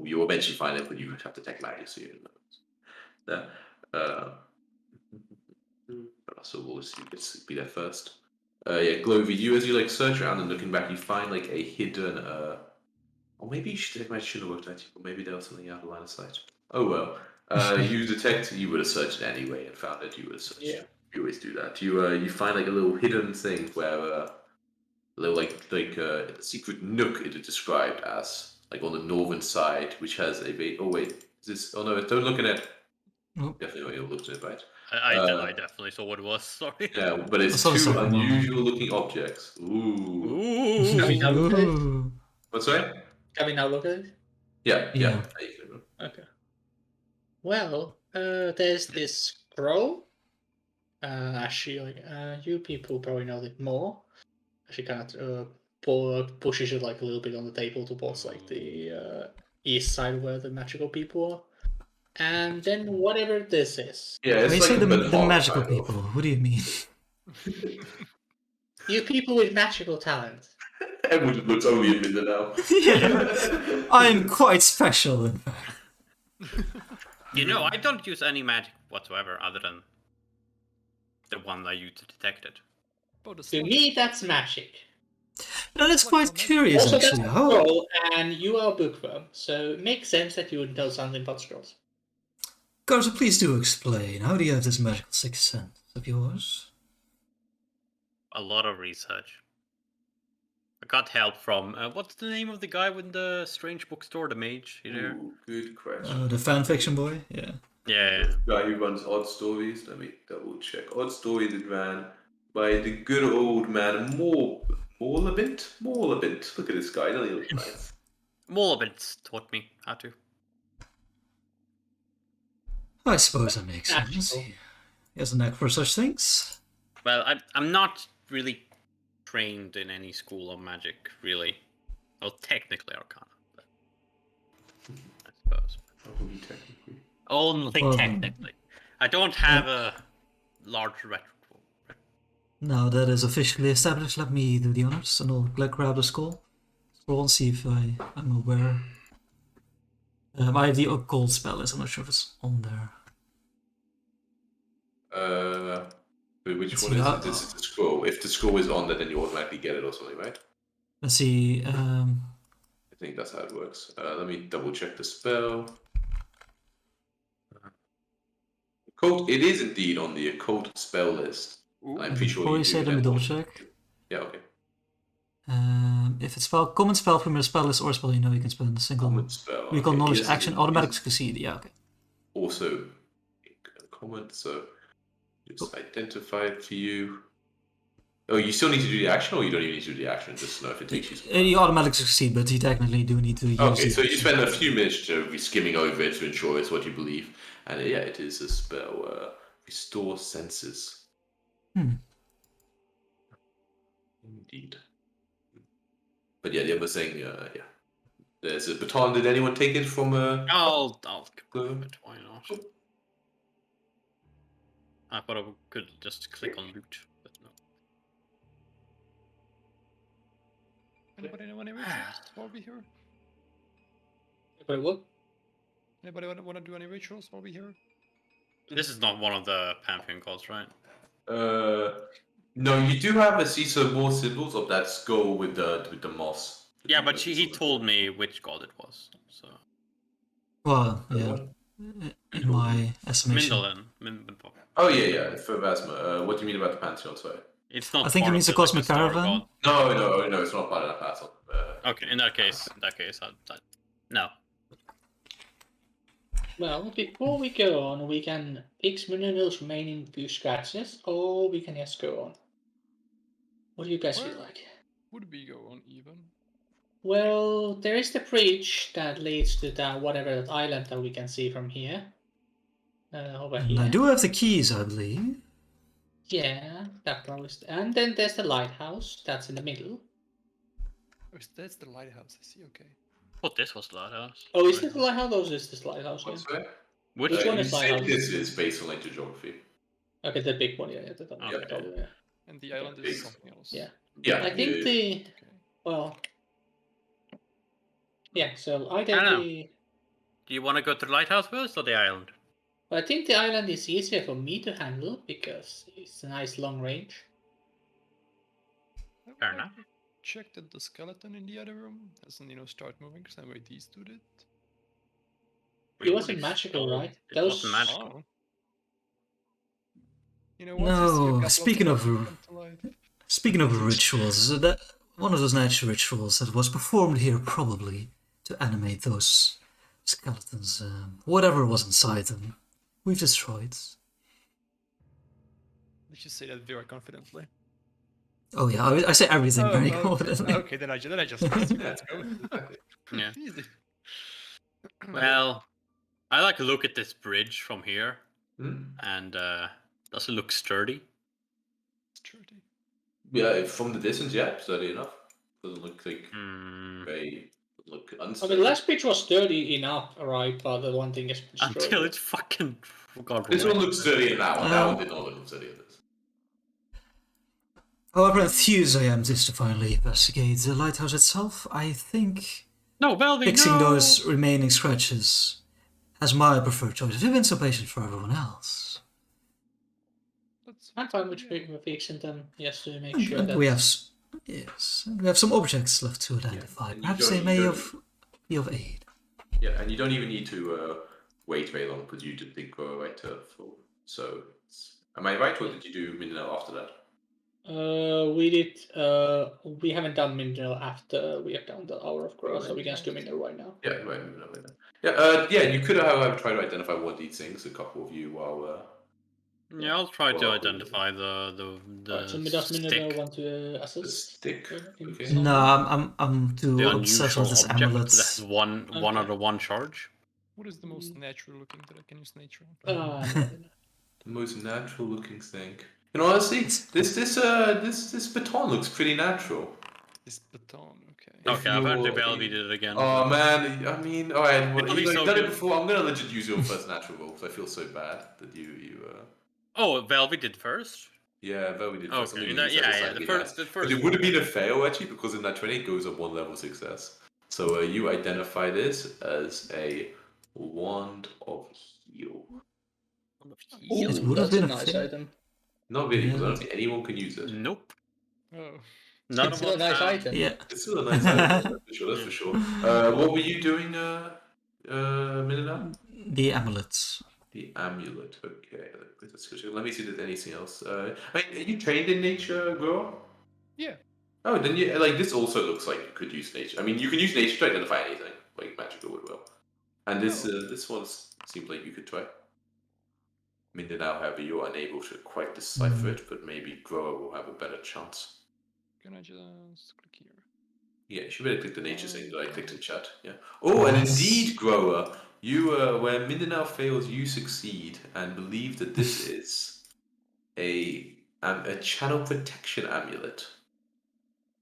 You'll eventually find it, but you have to take magic, so you don't know. So we'll see who be there first. Glovey, you as you search around and looking back, you find a hidden. Or maybe you should have worked at you, or maybe there was something out of line of sight. Oh well. You detect. You would have searched anyway and found it. You would have searched. Yeah. You always do that. You find a little hidden thing where a little a secret nook it is described as on the northern side, which has a oh wait, is this? Oh no, don't look at it. Nope. Definitely you'll look at it, right? I definitely saw what it was. Sorry. Yeah, but it's I saw the 2 second one. unusual looking objects. Ooh. Can we now look at it? Ooh. What's that? Can we now look at it? Yeah. Yeah. Okay. Well, there's this scroll. Actually, you people probably know it more. She kind of pushes it a little bit on the table towards the east side where the magical people are. And then whatever this is. Yeah, When it's you say the Belmont magical kind of. people, what do you mean? You people with magical talent. Everyone looks only admit it now. Yeah, I'm quite special, in fact. I don't use any magic whatsoever other than the one I use to detect it. To me, that's magic. That is quite curious, Also, that's actually. a How? scroll, and you are a bookworm, so it makes sense that you would know something about scrolls. Garza, please do explain. How do you have this magical sixth sense of yours? a lot of research. I got help from what's the name of the guy with the strange bookstore, the mage? You there? Ooh, good question. The fanfiction boy, yeah. Yeah. The guy who runs Odd Stories. Let me double check. Odd Stories is ran by the good old man Morlabint. Morlabint. Look at this guy. Doesn't he look nice? Morlabits taught me how to. I suppose that makes sense. Natural. He has a knack for such things. Well, I'm not really trained in any school of magic, really. Well, technically Arcana, but I suppose. Probably technically. Only Well, technically. I don't have a large repertoire. Now that is officially established, let me do the honors and I'll grab the scroll and see if I'm aware. I have the occult spell list, I'm not sure if it's on there. Wait, which Let's one see, is it? This is the scroll. If the scroll is on there, then you automatically get it or something, right? Let's see. I think that's how it works. Let me double check the spell. Occult, it is indeed on the occult spell list. I'm pretty sure before you you say, do let me that double also. check. Yeah, okay. If it's common spell from your spell list or spell you know you can spend a single Common spell. recall okay. knowledge Yes, action it automatically is succeed. Yeah, okay. Also, common, so just identify it for you. Oh, you still need to do the action, or you don't even need to do the action? Just know if it takes you some time. You automatically succeed, but you technically do need to use Okay, the so you action. spend a few minutes skimming over it to ensure it's what you believe. And yeah, it is a spell. Restore senses. Indeed. But yeah, the other thing, yeah. There's a baton. Did anyone take it from I'll grab Glue? it, why not? I thought I could just click on loot, but no. Anybody know any rituals while we're here? But what? Anybody want to do any rituals while we're here? This is not one of the Pantheon gods, right? No, you do have a see some more symbols of that skull with the moss. Yeah, but he told me which god it was, so... Well, yeah. In my estimation. Mindalen. Oh yeah, for Vasma. What do you mean about the Pantheon? Sorry. It's not I think it part means of the Cosmic Star Caravan. God. No, it's not part of that Pantheon. Okay, in that case, no. Well, before we go on, we can fix Munino's remaining few scratches, or we can just go on. What do you guys feel like? Would we go on even? Well, there is the bridge that leads to that whatever island that we can see from here. Over And here. I do have the keys, I believe. Yeah, that goes. And then there's the lighthouse that's in the middle. Oh, that's the lighthouse. I see. Okay. Oh, this was the lighthouse. Oh, is this the lighthouse or is this the lighthouse? What's Yeah? that? Which one is you said lighthouse? this is based on like geography. Okay, the big one. Yeah, Okay. yeah. And the island big. is something else. Yeah. Yeah, I think the Okay. well. Yeah, so I I don't know. the. Do you want to go to the lighthouse first or the island? I think the island is easier for me to handle because it's a nice long range. I would Fair like enough. to check that the skeleton in the other room doesn't, start moving. Same way these two did. It wasn't magical, right? It wasn't magical. Oh. Once you see a No, couple speaking them of come to life. Speaking of rituals, that one of those natural rituals that was performed here probably to animate those skeletons, whatever was inside them, we've destroyed. Did you say that very confidently? Oh yeah, I say everything very okay. confidently. Okay, then I just trust you. Let's go. Yeah. Easy. Well, I like to look at this bridge from here, Hmm? and does it look sturdy? Sturdy. Yeah, from the distance, yeah, sturdy enough. Doesn't look like Hmm. very look I unsteady. mean, the last bridge was sturdy enough, right? But the one thing is destroyed. Until it's fucking got This wrecked. one looks sturdy now. That one did not look sturdy in this. However enthused I am just to finally investigate the lighthouse itself, I think No, Velvy, fixing no! those remaining scratches has my preferred choice. If you've been so patient for everyone else. I'm fine with fixing them, just to make And, sure and that we have we have some objects left to identify. and you Perhaps don't- they you may don't- be of aid. Yeah, and you don't even need to wait very long because you did go right to full. So, am I right, or did you do Mindanao after that? We did. We haven't done mineral after we have done the hour of growth, so we can just do mineral right now. Yeah, right. Yeah, you could, however, try to identify one of these things. A couple of you, while Yeah, I'll try to Well, identify the So does mineral stick, want to the assist? stick. in Okay. some No, way? I'm too the obsessed with unusual this object that amulets. has one Okay. out of one charge. What is the most natural looking that I can use nature on? No. The most natural looking thing. You know, honestly, this baton looks pretty natural. This baton, okay. If Okay, apparently you're- Velvy did it again. Oh so- man, I mean, all right. Well, It'll be you've so done it good. before. I'm gonna legit use your first natural roll because I feel so bad that you. Oh, Velvy did first. Yeah, Velvy did first. I'm Okay, gonna use that yeah, as yeah. like The a first, nice. the But first. it would have been a fail actually because in that 20 it goes up one level success. So you identify this as a wand of heal. It would have That's a been a nice fail. item. Not really, because I Yeah. don't think anyone can use it. Nope. Oh, None It's of still a us nice have. item. Yeah. It's still a nice item, that's for sure. That's for sure. What were you doing, Minina? The amulets. The amulet. Okay, that's good. Let me see if there's anything else. Are you trained in nature, girl? yeah. Oh, then you like this. Also looks like you could use nature. I mean, you can use nature to identify anything, like magical would will. And this this one seems like you could try. Mindanao, however, you are unable to quite decipher it, but maybe Grower will have a better chance. Can I just click here? Yeah, you should better click the nature thing that I clicked in chat. Yeah. Oh, and indeed, Grower, you where Mindanao fails, you succeed, and believe that this is a channel protection amulet.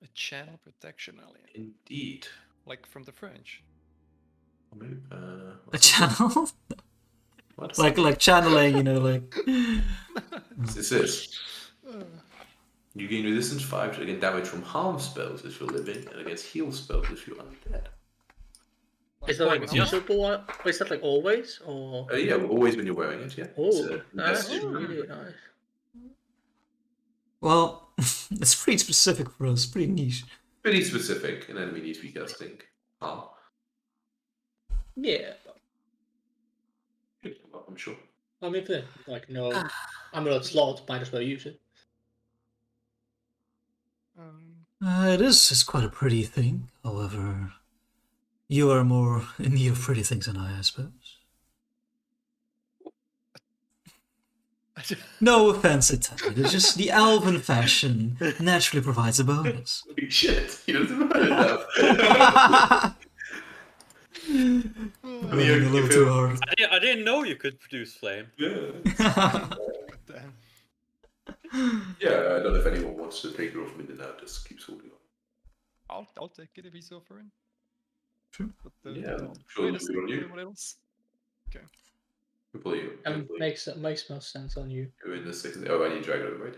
A channel protection alien. Indeed. Like from the French. Maybe, A what's that? channel? What? like channeling, you know, like. This is. You gain resistance 5 against damage from harm spells if you're living, and against heal spells if you're undead. Is that like Yeah. usable? Or is that like always? Or Yeah, always when you're wearing it, yeah. oh, That's that's really nice. Well, it's pretty specific for us, pretty niche. pretty specific. An enemy needs to be casting harm. Yeah. Well, I'm sure. I mean, if they like no amulet slot, might as well use it. It's quite a pretty thing. However, you are more in need of pretty things than I suppose. No offense intended. It's just the elven fashion naturally provides a bonus. Holy shit, he doesn't know that. Going a little too hard. I didn't know you could produce flame. Damn. Yeah, I don't know if anyone wants to take it off Mindanao, just keeps holding on. I'll take it if he's offering. Sure. But, Yeah, no. sure, Wait, it's good on you. anyone else? Okay. Makes most sense on you. You're in the second. Oh, I need Dragon Override,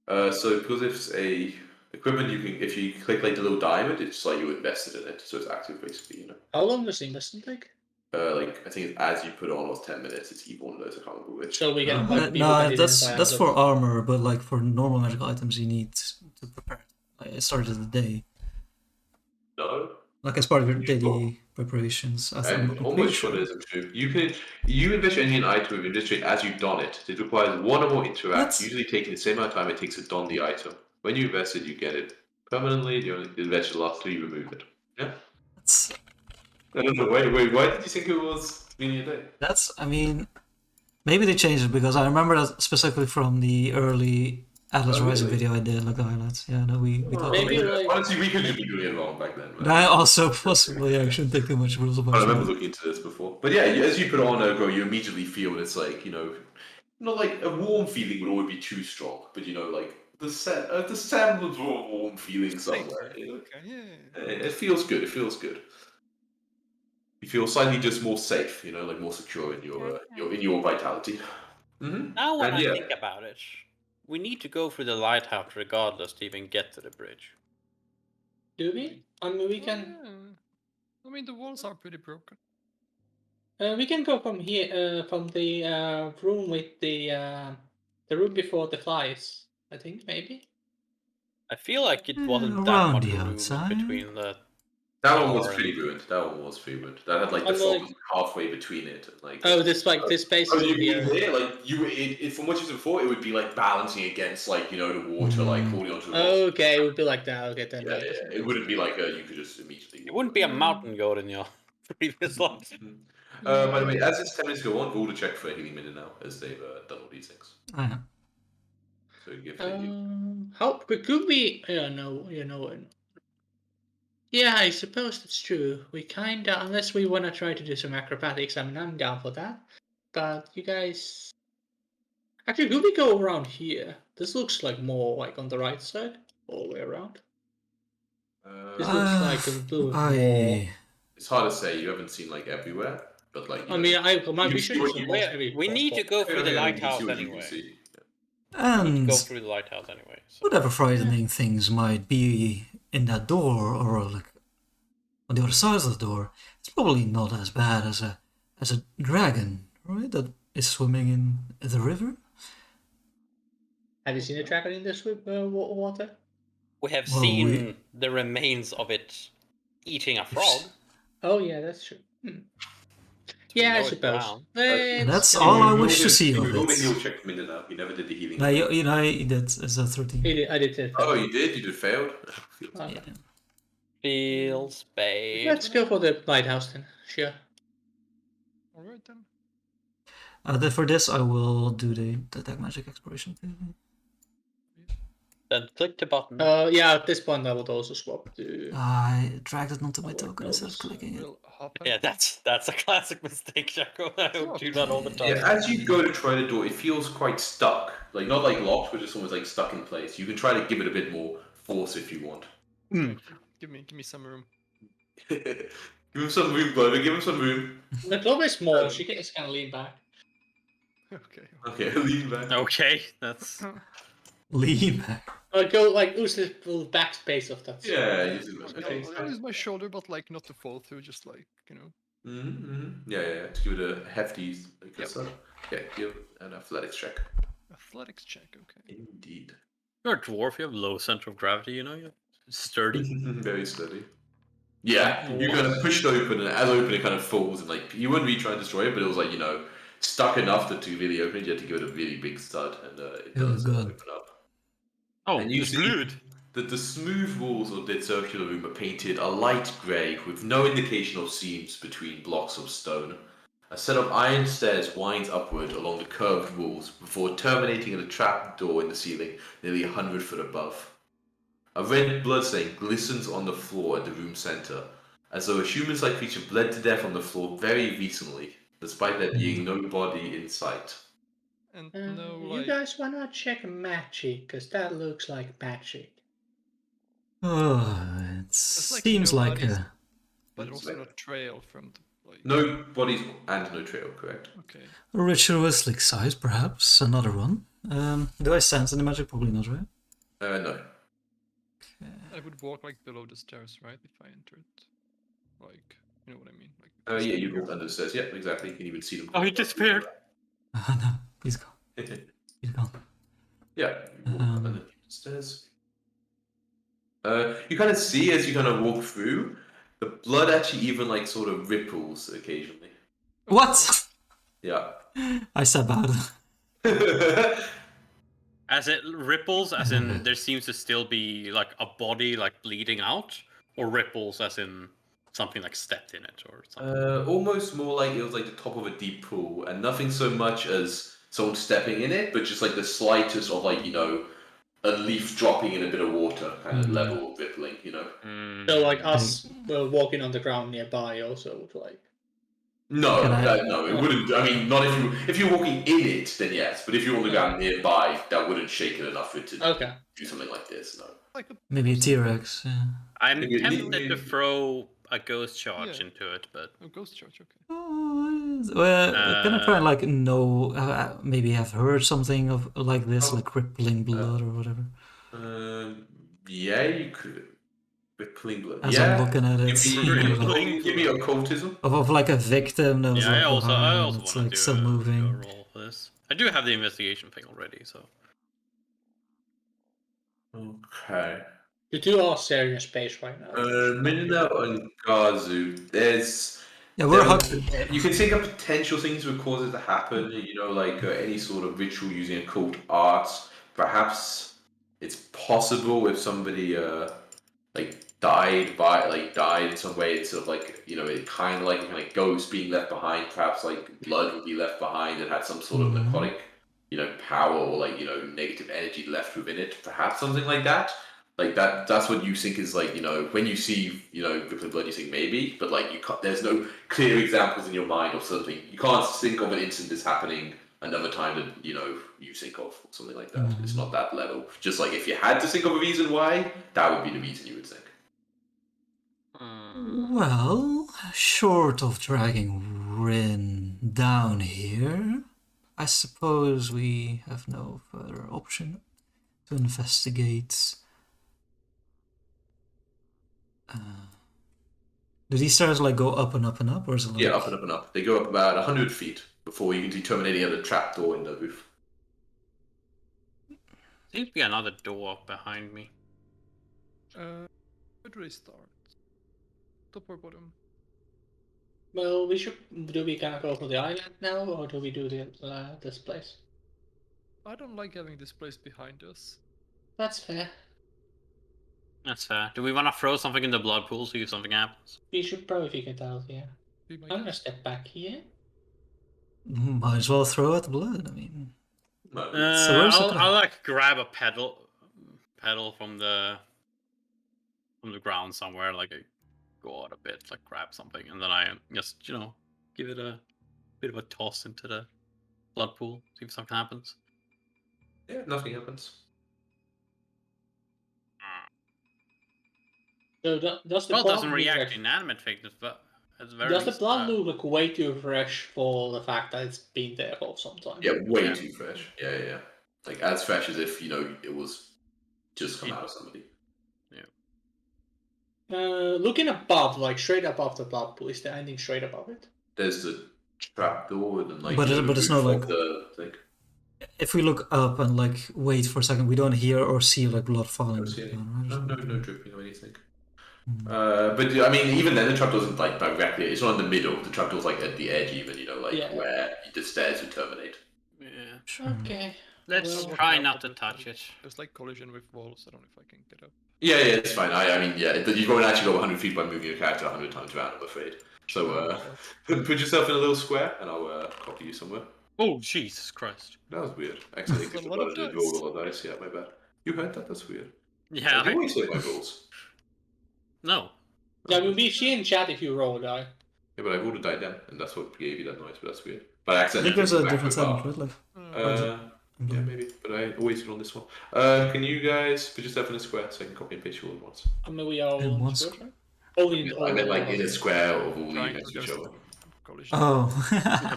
yeah. So because it's a equipment, you can if you click like the little diamond, it's like you invested in it, so it's active basically. You know. How long does the investment take? Like I think as you put on was 10 minutes. It's either one of those. I can't remember which. So we can like people No, can that's identify for amulet. armor, but like for normal magical items, you need to prepare. Like, it started the day, No. like as part of your daily preparations. I think. I'm I'm pretty almost sure sure. it is true. You invest any item with industry as you don it. It requires one or more interacts, That's- usually taking the same amount of time it takes to don the item. When you invest it, you get it permanently. The only invest the last 3, remove it. Yeah. That's I don't know. Wait. Why did you think it was beginning of the day? That's, I mean, maybe they changed it because I remember that specifically from the early Atlas Oh, Rising really? video I did, like the highlights. Yeah, no, we talked Maybe about it. like Honestly, we could just be doing it wrong back then. Man. I also possibly, I shouldn't take too much rules about I remember it. looking into this before. But yeah, as you put on Ogro, you immediately feel it's like, you know, not like a warm feeling would always be too strong, but you know, like the semblance of a warm feeling somewhere. You know? Okay, yeah. It feels good. It feels good. You feel slightly just more safe, you know, like more secure in your vitality. Mm-hmm. Now when And I yeah. think about it, we need to go through the lighthouse regardless to even get to the bridge. do we? I mean we can Yeah. I mean, the walls are pretty broken. we can go from here from the room with the room before the flies. I think maybe. I feel like it wasn't that Around much the room in outside. between the That one was Or- pretty ruined. That one was pretty ruined. That had like the I'm frog like- halfway between it. And, like, Oh, this space oh, is you in mean here. here? Like from what you said before, it would be like balancing against like the water, like holding onto the rocks. Okay, it would be like that. Okay, then. Yeah, it wouldn't be like you could just immediately. It wouldn't be a mountain goat in your previous life. By the way, as this 10 minutes go on, roll to check for a healing minute now, as they've done all these things. So you give How could we? Yeah, I suppose that's true. We kinda, unless we wanna try to do some acrobatics. I mean, I'm down for that. But you guys, actually, could we go around here? This looks like more like on the right side, all the way around. This looks like a little more. It's hard to say. You haven't seen like everywhere, but like. I mean, my you vision see is what you- almost every. We need to go through the you can lighthouse see what you can anyway. see. And Go through the lighthouse anyway. So. whatever frightening things might be in that door or like on the other side of the door, it's probably not as bad as a dragon, right? That is swimming in the river. Have you seen a dragon in this water? We have Well, seen the remains of it eating a frog. Oh yeah, that's true. we Yeah, I know it's suppose. brown. And that's Let's- all I You wish to rolled see you of rolled a it. heal check for minute now. You never did the healing. No, that's a 13. I did it. Oh, you did? You did failed? Okay. Yeah. Feel spade. Let's go for the lighthouse then. Sure. Alright then. Then for this, I will do the attack magic exploration. Then click the button. Yeah, at this point I would also swap to. I dragged it onto my Alright, token now instead of this clicking it. will happen. Yeah, that's a classic mistake, Jacko. I don't do that all the time. Yeah, as you go to try the door, it feels quite stuck. Like, not like locked, but just almost like stuck in place. You can try to give it a bit more force if you want. Give me some room. Give him some room, brother. Give him some room. The club is small. She can just kind of lean back. Okay. Okay, lean back. Okay, that's Lean back. Or go like use the full backspace of that. Yeah, use it. Okay, Okay. I'll use my shoulder, but like not to fall through, just like Yeah. To give it a hefty. Yep. Yeah, give an athletics check. athletics check. Okay. Indeed. you're a dwarf. You have low center of gravity. You're sturdy. Very sturdy. Yeah, you kind of pushed open, and as open, it kind of falls, and like you wouldn't really try and destroy it, but it was like stuck enough that to really open it, you had to give it a really big stud, and it does good. open up. Oh, And you it's see glued. that the smooth walls of the circular room are painted a light grey with no indication of seams between blocks of stone. A set of iron stairs winds upward along the curved walls before terminating at a trap door in the ceiling nearly 100 foot above. A red bloodstain glistens on the floor at the room's center, as though a human-like creature bled to death on the floor very recently, despite there being no body in sight. And no You like. guys wanna check magic? Cause that looks like magic. Oh, it like seems like nobody's- a. But also no trail from the like. No bodies and no trail, correct? Okay. Ritualistic site, perhaps. Another one. Do I sense any magic? Probably not, right? No. I would walk like below the stairs, right? If I entered. Like, you know what I mean? Like. Yeah, you walk under the stairs. Yep, exactly. You can even see them. Oh, he disappeared. No, he's gone. He's gone. Yeah, you walk under the stairs. You kind of see as you kind of walk through, the blood actually even like sort of ripples occasionally. What? Yeah. I step out. As it ripples, as in there seems to still be like a body like bleeding out, or ripples as in something like stepped in it or something. Almost more like it was like the top of a deep pool, and nothing so much as someone stepping in it, but just like the slightest of like a leaf dropping in a bit of water kind of level of rippling. So like us walking on the ground nearby also would like. No, Can I- no, it wouldn't. I mean, not if you're walking in it, then yes. But if you're on the ground nearby, that wouldn't shake it enough for it to Okay. do something like this. No. Like a Maybe a T-Rex. Yeah. I'm Maybe- tempted to throw a ghost charge Yeah. into it, but ghost church. Okay. Well, can I try and know? Maybe have heard something of like this, like rippling blood or whatever. Yeah, you could. Rippling blood. As Yeah. I'm looking at it, Give me occultism. of like a victim that was yeah, like I also behind, want it's to like do still a moving. roll for this. I do have the investigation thing already, so Okay. The two are sharing a space right now. Minna and Gazu, Yeah, we're you can think of potential things that would cause it to happen. You know, like any sort of ritual using occult arts. Perhaps it's possible if somebody died in some way. It's sort of like it kind of like ghost being left behind. Perhaps like blood would be left behind and had some sort of necrotic power or negative energy left within it. Perhaps something like that. Like that's what you think is when you see Rippling Blood, you think maybe, but you can't, there's no clear examples in your mind of something. You can't think of an incident that's happening another time that you think of or something like that. It's not that level. Just like if you had to think of a reason why, that would be the reason you would think. Well, short of dragging Rin down here, I suppose we have no further option to investigate. Do these stairs go up and up and up, or is it Yeah, up and up and up. They go up about 100 feet before you can determine any other trapdoor in the roof. Seems to be another door behind me. Good restart. Top or bottom? Well, do we kind of go for the island now, or do we do this place? I don't like having this place behind us. That's fair. That's fair. Do we want to throw something in the blood pool, see if something happens? We should probably figure it out, yeah. Be my I'm gonna guest. step back here. Might as well throw out the blood. I mean, the worst that could I'll grab a pedal from the ground somewhere, go out a bit, grab something, and then I just give it a bit of a toss into the blood pool, see if something happens. Yeah, nothing happens. So does the Well, it blood doesn't look react like- to inanimate things, but at the very Does the least, blood look way too fresh for the fact that it's been there for some time? Yeah, way Yeah. too fresh. Yeah. As fresh as if it was just come out of somebody. Looking above, straight above the blood pool, is there anything straight above it? There's the trapdoor and But it's not roof of the thing. if we look up and wait for a second, we don't hear or see blood falling. Don't see any. down, right? No dripping or anything. But I mean, even then, the trapdoor isn't directly. It's not in the middle. The trapdoor's at the edge, even Yeah. where the stairs would terminate. yeah. Sure. Okay. Let's Well, try not to touch it. There's collision with walls. I don't know if I can get up. Yeah, it's fine. I mean, yeah, you won't actually go 100 feet by moving your character 100 times around, I'm afraid. So, put yourself in a little square, and I'll copy you somewhere. Oh, Jesus Christ. That was weird. Actually, That's a I lot of did dice. roll a dice. Yeah, my bad. You heard that? That's weird. Yeah, I always say my rolls. No. Yeah, we've seen in chat if you roll a die. Yeah, but I rolled a die then, and that's what gave you that noise, but that's weird. But I I accidentally. think there's a back different the bar. setting, right? Yeah, maybe. But I always roll on this one. Can you guys put yourself in a square so I can copy and paste you all at once? I mean, we are all In on one square, square? right? Only in I meant in a square of all of you Trying next to to each just other. collision. Oh.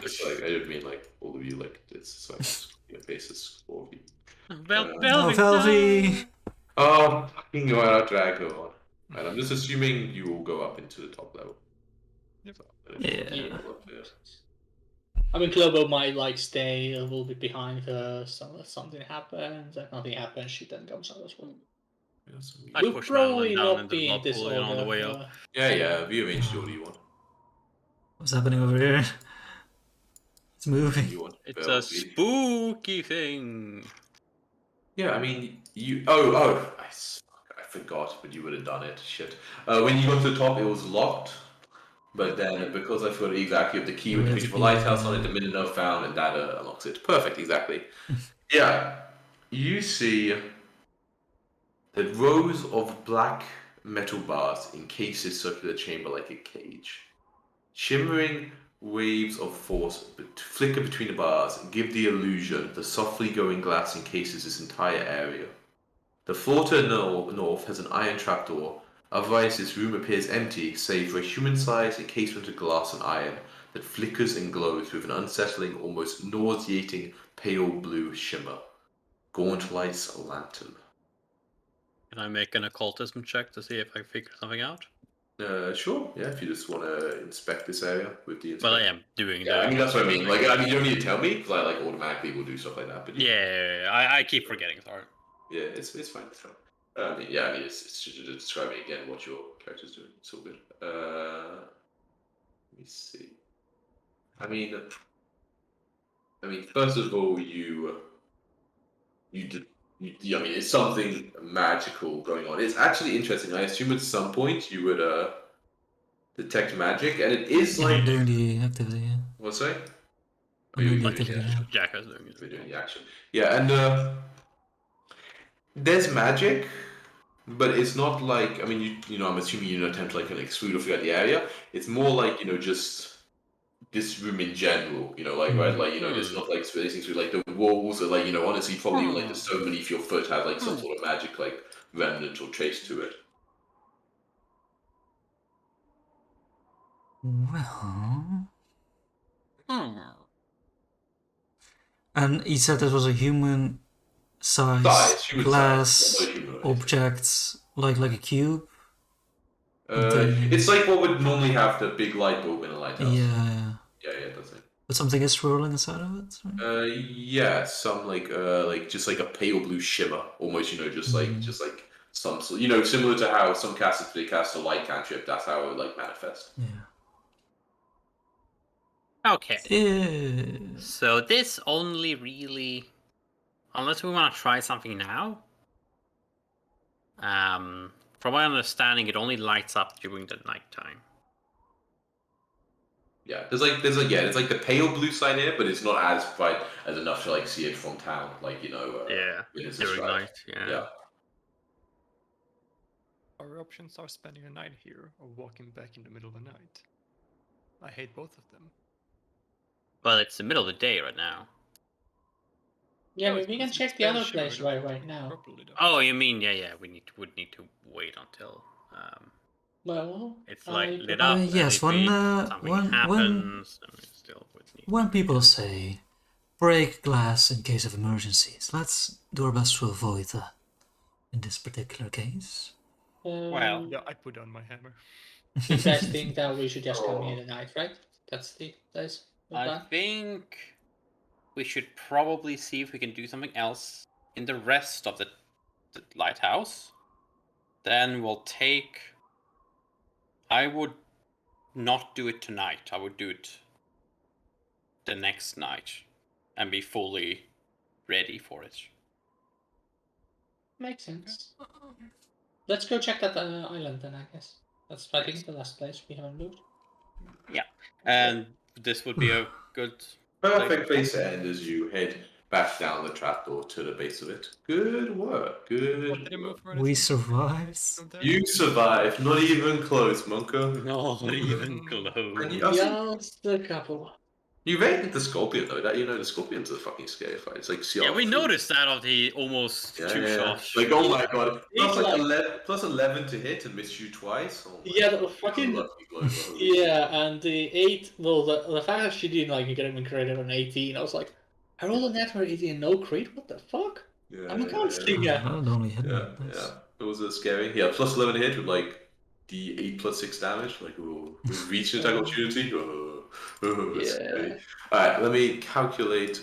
It's I didn't mean all of you this, so I can paste this all of you. No, Velvy! Oh, fucking go out, drag her on. And I'm just assuming you will go up into the top level. Yep. So, Yeah. I mean, Globo might stay a little bit behind her, so if something happens. If nothing happens, she then comes out as well. I We'll push probably Madeline down not into the be in blood this pool order. on the way up. Yeah, rearrange the order you want. What's happening over here? It's moving. You want It's Bell, a spooky thing. Yeah, I mean, I forgot, but you would have done it. Shit. When you got to the top, it was locked. But then, because I forgot exactly the key with the beautiful lighthouse on it, the Minnow found, and that unlocks it. Perfect, exactly. Yeah, you see that rows of black metal bars encase this circular chamber like a cage. Shimmering waves of force flicker between the bars and give the illusion the softly going glass encases this entire area. The floor to the north has an iron trapdoor. Otherwise, this room appears empty, save for a human-sized encasement of glass and iron that flickers and glows with an unsettling, almost nauseating, pale blue shimmer. Gaunt lights a lantern. Can I make an occultism check to see if I figure something out? Sure. Yeah, if you just want to inspect this area with the Well, inspector. I am doing Yeah, that. I mean that's what I mean. You don't need to tell me because I automatically will do stuff like that. But Yeah, I keep forgetting. Sorry. yeah, it's fine. It's fine. I mean, yeah, I mean, it's just describing again what your character's doing. It's all good. Let me see. I mean, first of all, I mean, it's something magical going on. It's actually interesting. I assume at some point you would detect magic, and it is Yeah, like I'm doing the activity. Yeah. what's that? I'm doing the Like activity now. Jack is doing We're it. doing the action. Yeah, and there's magic, but it's not like, I mean, you know, I'm assuming you don't attempt to like exclude or figure out the area. It's more like, you know, just this room in general, you know, like right, like you know, it's not like spacing through like the walls, or like, you know, honestly, probably even like the stone beneath your foot have like some sort of magic like remnant or trace to it. Well. And he said it was a human size Human glass size, not humanoid. object, like a cube. It's like what would normally have the big light bulb in a lighthouse. Yeah. Yeah, that's it. But something is swirling inside of it. Right? Yeah, some like just like a pale blue shimmer, almost, you know, just like some, you know, similar to how some casters, if they cast a light cantrip, that's how it would like manifest. Yeah. Okay. So this only really, unless we want to try something now. From my understanding, it only lights up during the nighttime. Yeah, there's yeah, it's like the pale blue side here, but it's not as bright as enough to like see it from town, like, you know. When it's during described. night. Yeah. Our options are spending a night here or walking back in the middle of the night. I hate both of them. Well, it's the middle of the day right now. Yeah, No, but we can check the other place right now. Properly, though. Oh, you mean yeah? Would need to wait until Well, it's like lit up. Yes, and when something happens, and we still would need. When people say break glass in case of emergencies, let's do our best to avoid that. In this particular case. Well, yeah, I put on my hammer. You guys think that we should just come here tonight, right? That's the place. I think we should probably see if we can do something else in the rest of the lighthouse. Then we'll take. I would not do it tonight. I would do it the next night and be fully ready for it. Makes sense. Let's go check that island then, I guess. That's, I think, the last place we haven't looked. Yeah, and this would be a good... Perfect place to end as you head back down the trapdoor to the base of it. Good work, good work. We survived. You survived, not even close, Monko. Not even close. Just a couple. You rated the scorpion though, that, you know, the scorpions are fucking scary fight. It's like Yeah, we noticed that of the almost two shots. Like, oh my god, plus It's like like- 11 to hit and miss you twice. Oh my Yeah, god. the fucking Lucky blow. yeah, and the 8. Well, the fact that she didn't like get him credit on 18, I was like, I rolled a natural 18 and no crit. What the fuck? Yeah, I'm a casting. That only hit me. Yeah, yeah. It was scary. Yeah, plus 11 hit with like the 8 plus 6 damage. Like, oh, reach attack opportunity. That's scary. Alright, let me calculate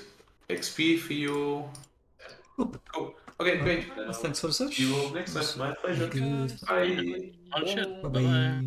XP for you. Cool. Okay, great. Thanks for the search. See you all next time. My pleasure. Good. Bye. Oh shit. Bye bye.